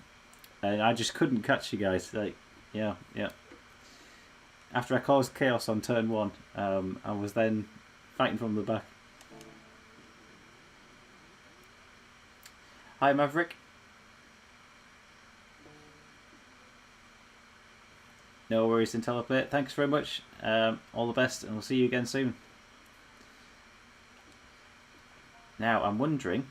I just couldn't catch you guys. Like yeah. After I caused chaos on turn 1, I was then fighting from the back. Hi Maverick. No worries, IntelliPlay. Thanks very much. All the best, and we'll see you again soon. Now, I'm wondering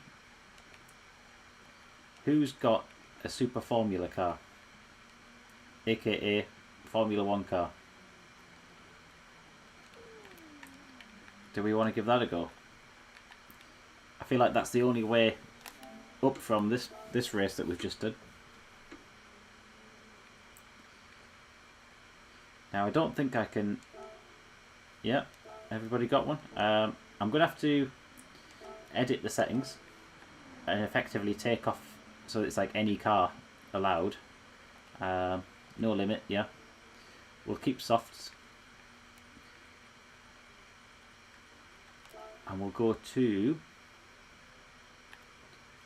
who's got a Super Formula car, aka Formula 1 car. Do we want to give that a go? I feel like that's the only way up from this race that we've just done. Now I don't think I can. Yeah, everybody got one. I'm gonna have to edit the settings and effectively take off so it's like any car allowed. No limit. Yeah, we'll keep softs and we'll go to,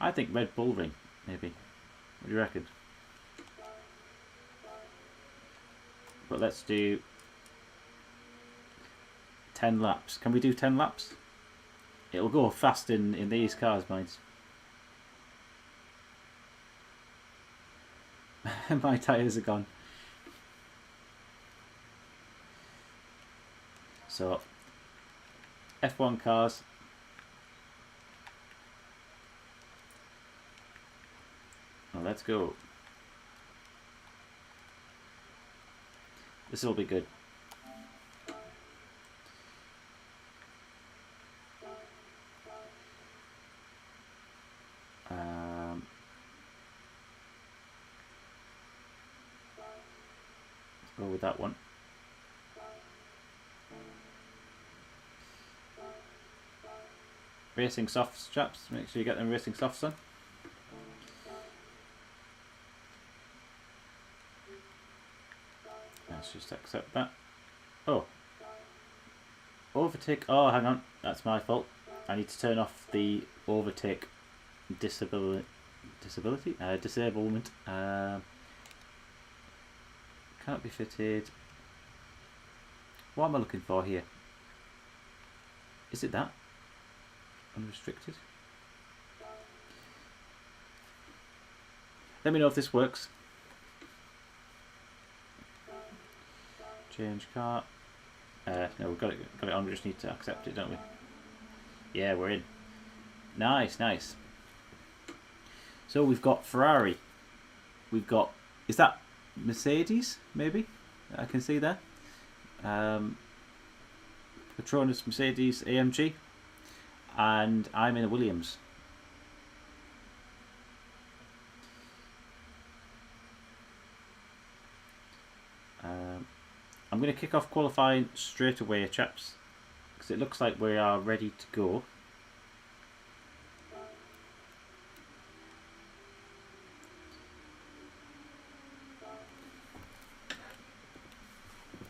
I think, Red Bull Ring maybe. What do you reckon? But let's do 10 laps. Can we do 10 laps? It'll go fast in these cars, minds. My tyres are gone. So, F1 cars. Well, let's go. This will be good. Let's go with that one. Racing softs, chaps. Make sure you get them racing softs on. Let's just accept that. Oh. Overtake. Oh, hang on. That's my fault. I need to turn off the overtake disablement. Cannot be fitted. What am I looking for here? Is it that? Unrestricted? Let me know if this works. Change car. No, we've got it on. We just need to accept it, don't we? Yeah, we're in. Nice. So we've got Ferrari. We've got, is that Mercedes? Maybe I can see there. Petronas Mercedes AMG, and I'm in a Williams. I'm going to kick off qualifying straight away, chaps, because it looks like we are ready to go.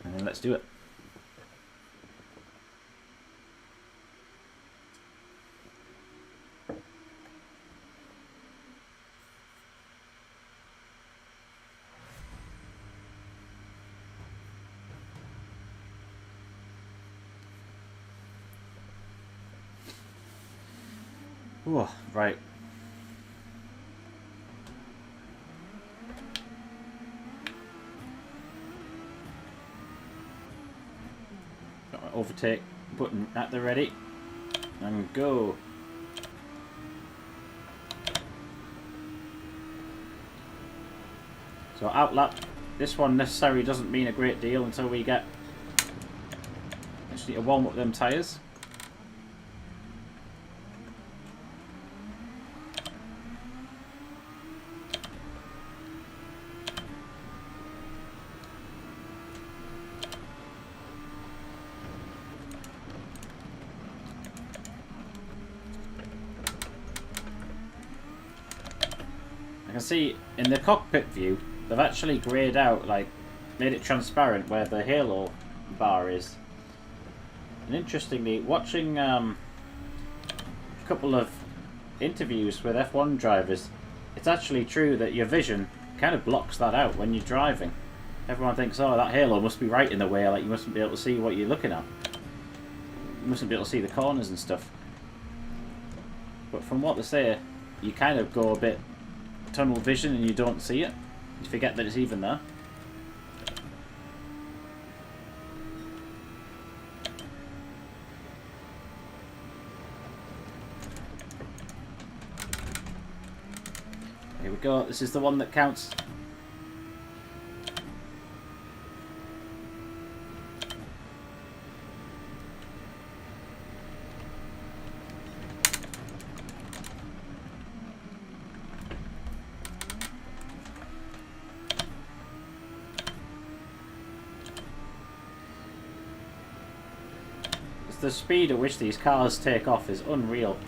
And then let's do it. Oh, right. Got my overtake button at the ready. And go. So So outlap, this one necessarily doesn't mean a great deal until we get... Just need to warm up them tyres. I can see in the cockpit view they've actually greyed out, like made it transparent where the halo bar is. And interestingly, watching a couple of interviews with F1 drivers, it's actually true that your vision kind of blocks that out when you're driving. Everyone thinks, oh, that halo must be right in the way, like you mustn't be able to see what you're looking at. You mustn't be able to see the corners and stuff. But from what they say, you kind of go a bit tunnel vision and you don't see it. You forget that it's even there. Here we go, this is the one that counts. The speed at which these cars take off is unreal.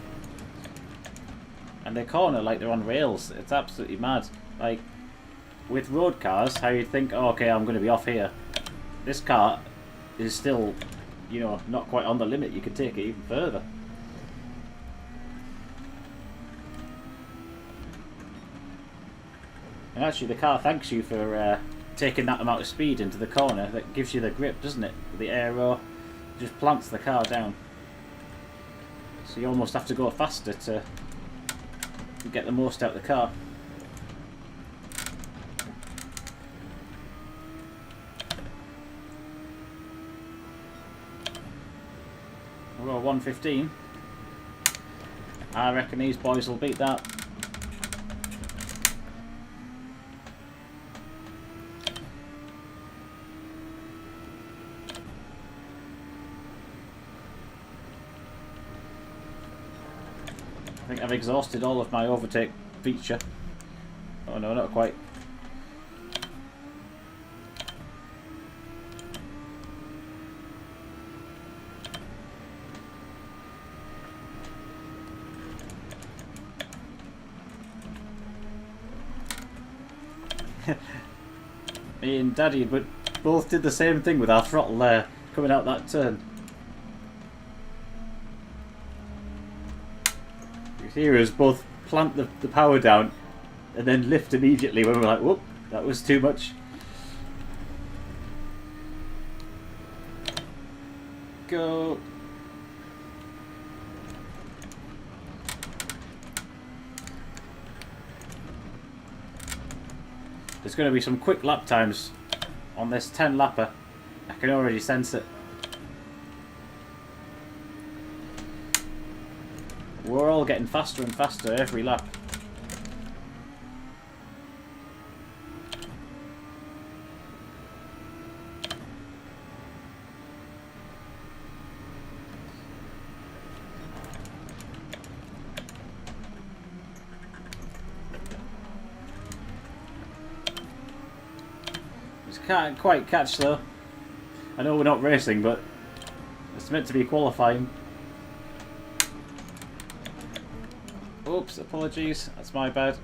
And they corner like they're on rails. It's absolutely mad. Like, with road cars, how you'd think, oh, okay, I'm going to be off here. This car is still, you know, not quite on the limit. You can take it even further. And actually, the car thanks you for taking that amount of speed into the corner. That gives you the grip, doesn't it? The aero just plants the car down. So you almost have to go faster to get the most out of the car. We're 115. I reckon these boys will beat that. I think I've exhausted all of my overtake feature. Oh no, not quite. Me and Daddy both did the same thing with our throttle there, coming out that turn. Here is both plant the power down and then lift immediately when we're like, whoop, that was too much. Go. There's going to be some quick lap times on this 10 lapper. I can already sense it. We're all getting faster and faster every lap. Just can't quite catch though. I know we're not racing, but it's meant to be qualifying. Oops, apologies, that's my bad.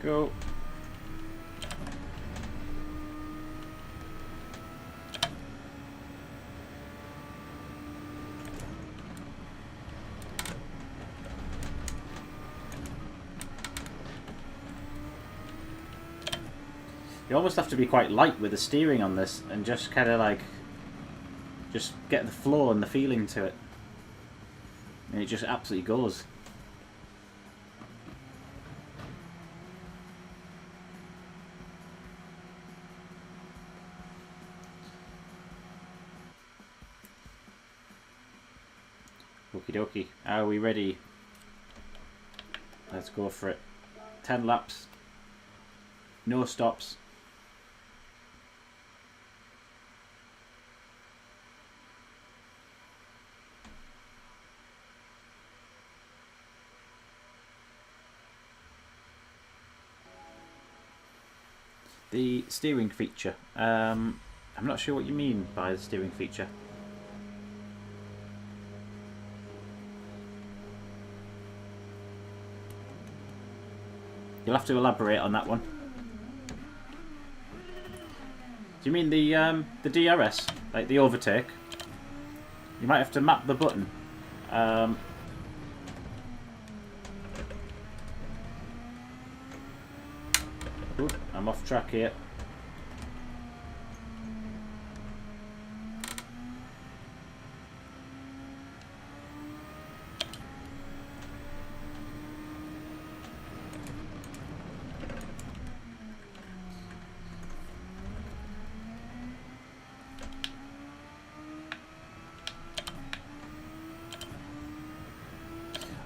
Go. You almost have to be quite light with the steering on this and just kind of like just get the flow and the feeling to it, and it just absolutely goes. Okie dokie. Are we ready? Let's go for it. 10 laps. No stops. The steering feature. I'm not sure what you mean by the steering feature. You'll have to elaborate on that one. Do you mean the DRS, like the overtake? You might have to map the button. Ooh, I'm off track here.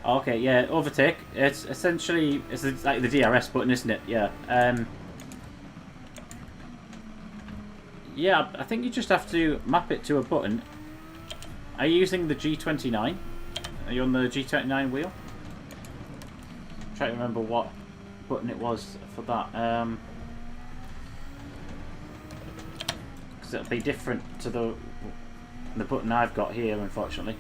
Okay, yeah, overtake. It's essentially like the DRS button, isn't it? Yeah. Yeah, I think you just have to map it to a button. Are you using the G29? Are you on the G29 wheel? I'm trying to remember what button it was for that. Because it'll be different to the button I've got here, unfortunately.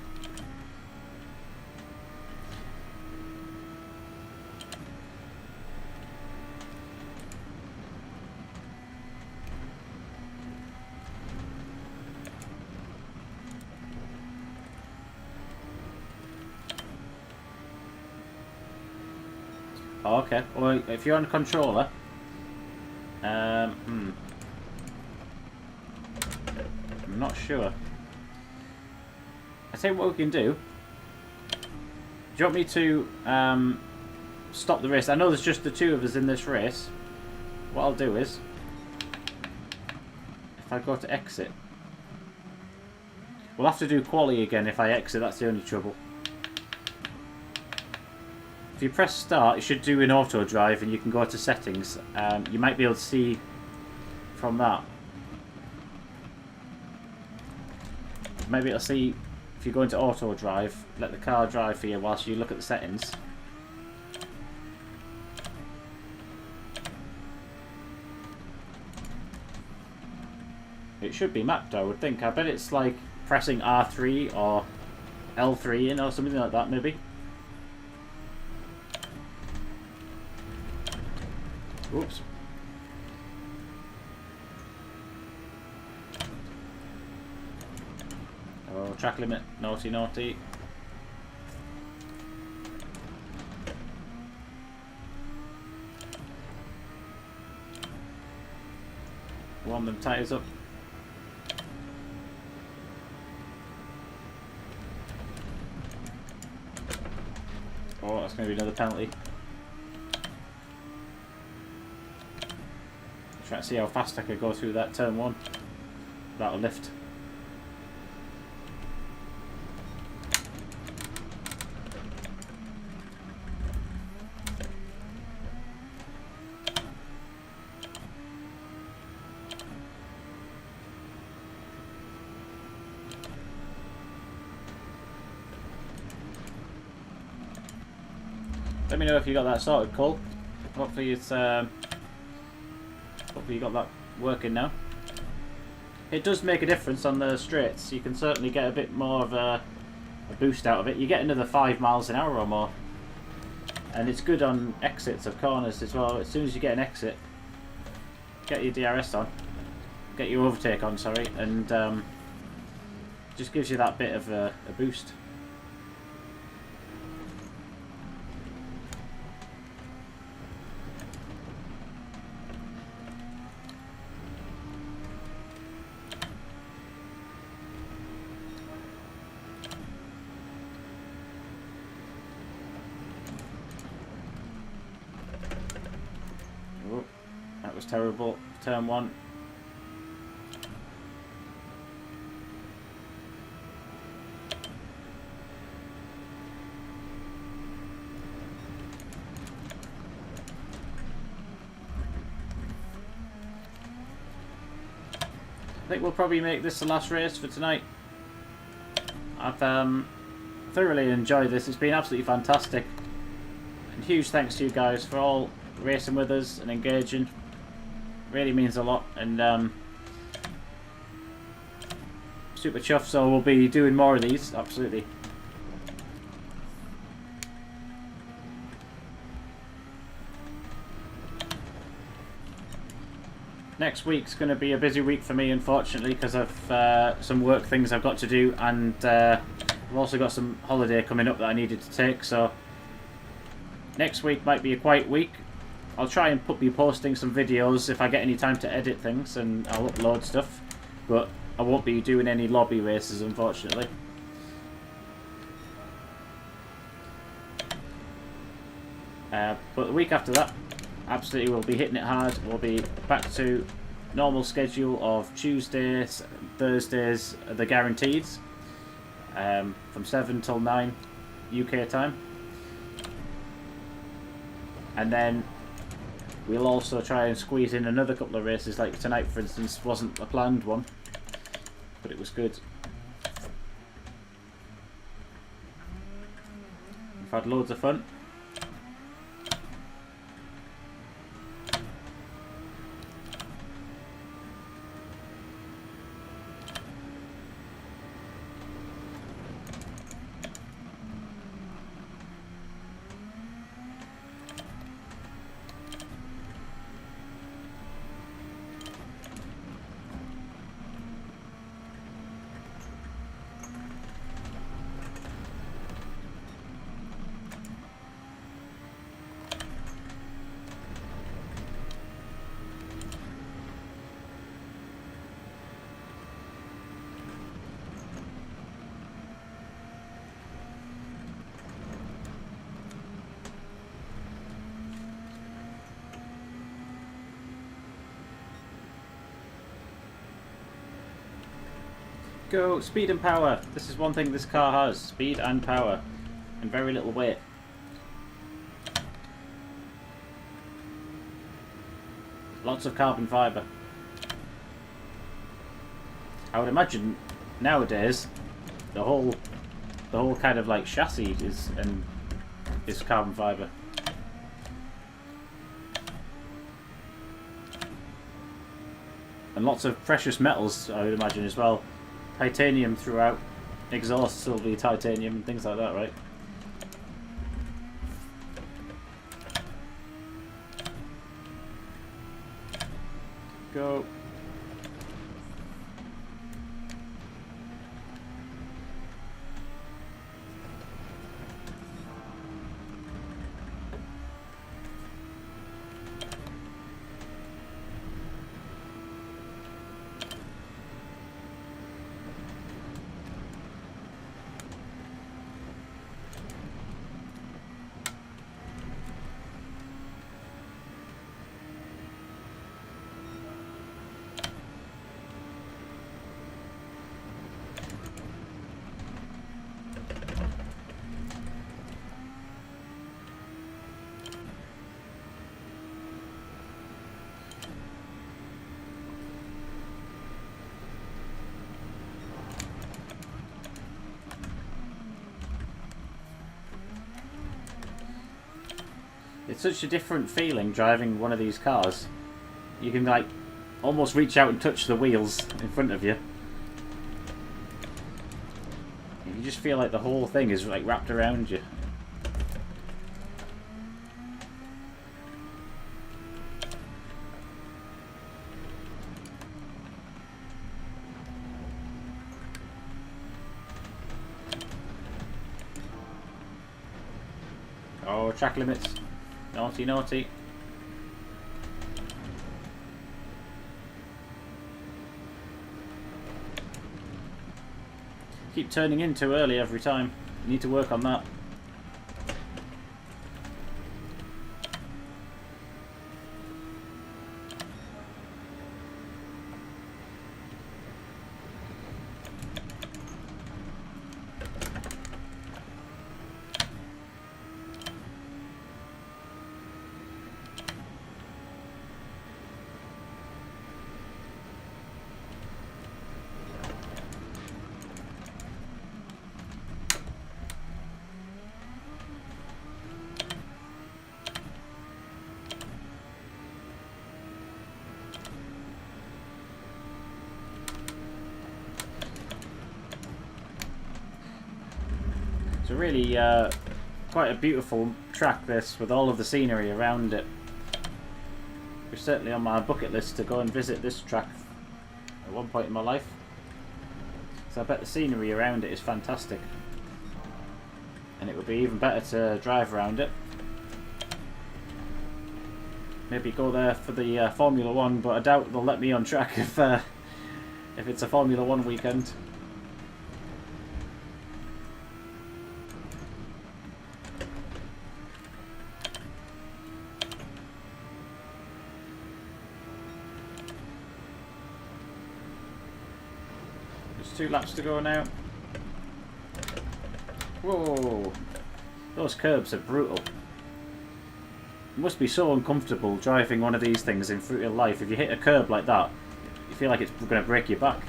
Oh, okay. Well, if you're on a controller, I'm not sure. I tell you what we can do. Do you want me to stop the race? I know there's just the two of us in this race. What I'll do is, if I go to exit, we'll have to do quali again if I exit. That's the only trouble. If you press start, it should do an auto drive and you can go to settings. You might be able to see from that. Maybe it'll see if you go into auto drive, let the car drive for you whilst you look at the settings. It should be mapped, I would think. I bet it's like pressing R3 or L3 in or something like that, maybe. Oops. Oh, track limit. Naughty, naughty. Warm them tyres up. Oh, that's going to be another penalty. Try to see how fast I could go through that turn one. That'll lift. Let me know if you got that sorted, Cole. Hopefully it's hopefully you got that working now. It does make a difference on the straights. You can certainly get a bit more of a boost out of it. You get another 5 miles an hour or more. And it's good on exits of corners as well. As soon as you get an exit, get your DRS on. Get your overtake on, sorry. And just gives you that bit of a boost. That was terrible. Turn one. I think we'll probably make this the last race for tonight. I've thoroughly enjoyed this. It's been absolutely fantastic. And huge thanks to you guys for all racing with us and engaging. Really means a lot. And super chuffed, so we'll be doing more of these, absolutely. Next week's going to be a busy week for me, unfortunately, because of some work things I've got to do, and I've also got some holiday coming up that I needed to take, so next week might be a quiet week. I'll try and be posting some videos if I get any time to edit things, and I'll upload stuff, but I won't be doing any lobby races, unfortunately. But the week after that, absolutely, we'll be hitting it hard. We'll be back to normal schedule of Tuesdays, Thursdays, the guaranteeds, from 7 till 9 UK time. And then we'll also try and squeeze in another couple of races, like tonight, for instance, wasn't a planned one, but it was good. We've had loads of fun. Go, speed and power. This is one thing this car has. Speed and power. And very little weight. Lots of carbon fibre. I would imagine nowadays the whole kind of like chassis is carbon fibre. And lots of precious metals, I would imagine, as well. Titanium throughout. Exhausts will be titanium and things like that, right? Go. It's such a different feeling driving one of these cars. You can like almost reach out and touch the wheels in front of you. You just feel like the whole thing is like wrapped around you. Oh, track limits. Naughty, naughty. Keep turning in too early every time. You need to work on that. It's a really quite a beautiful track, this, with all of the scenery around it. It's certainly on my bucket list to go and visit this track at one point in my life. So I bet the scenery around it is fantastic. And it would be even better to drive around it. Maybe go there for the Formula 1, but I doubt they'll let me on track if it's a Formula 1 weekend. There's 2 laps to go now. Whoa! Those curbs are brutal. It must be so uncomfortable driving one of these things in real life. If you hit a curb like that, you feel like it's going to break your back.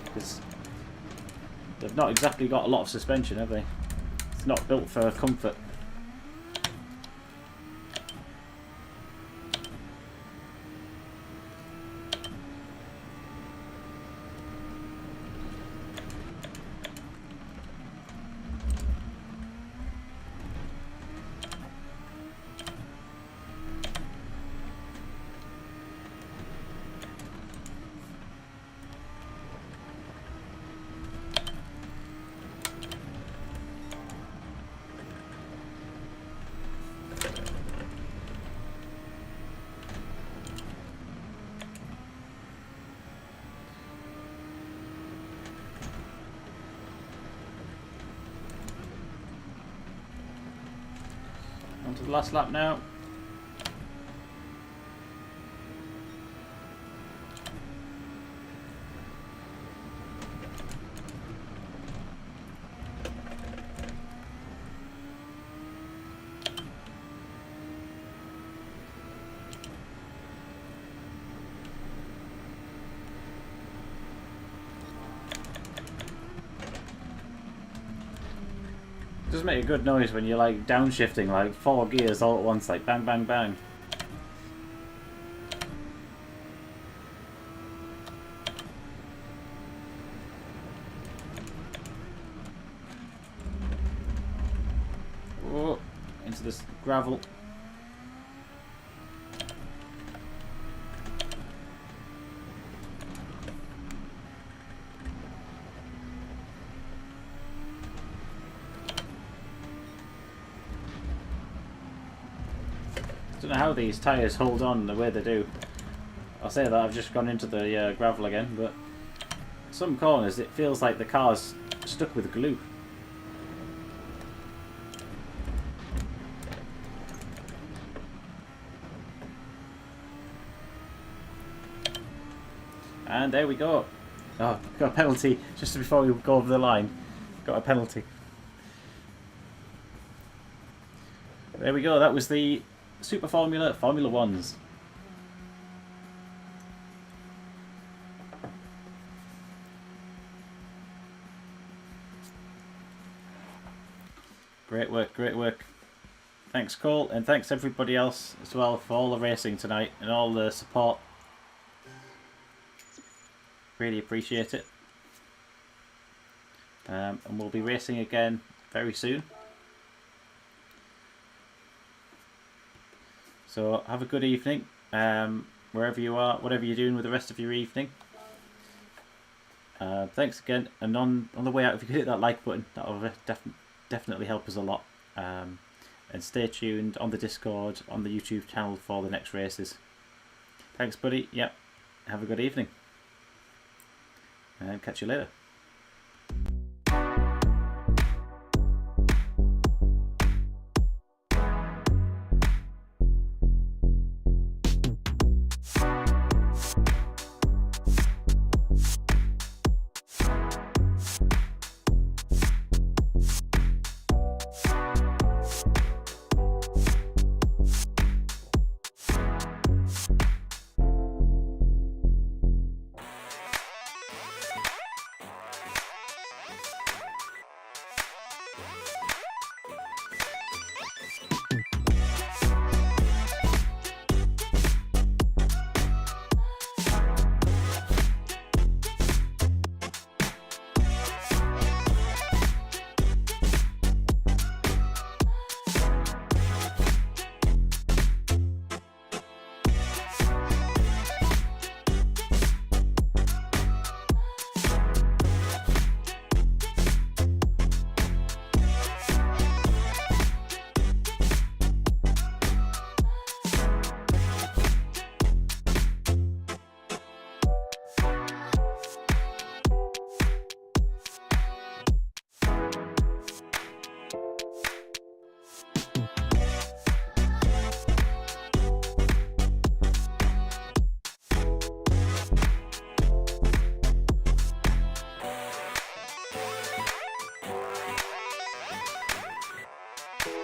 Because they've not exactly got a lot of suspension, have they? It's not built for comfort. On to the last lap now. It does make a good noise when you're like downshifting like 4 gears all at once, like bang bang bang. Whoa, into this gravel. I don't know how these tyres hold on the way they do. I'll say that I've just gone into the gravel again, but some corners it feels like the car's stuck with glue. And there we go. Oh, got a penalty just before we go over the line. Got a penalty. There we go, that was the Super Formula 1s. Great work, great work. Thanks Cole, and thanks everybody else as well for all the racing tonight and all the support. Really appreciate it. And we'll be racing again very soon. So have a good evening, wherever you are, whatever you're doing with the rest of your evening. Thanks again, and on the way out, if you could hit that like button, that will definitely help us a lot. And stay tuned on the Discord, on the YouTube channel for the next races. Thanks buddy, yep, have a good evening, and catch you later.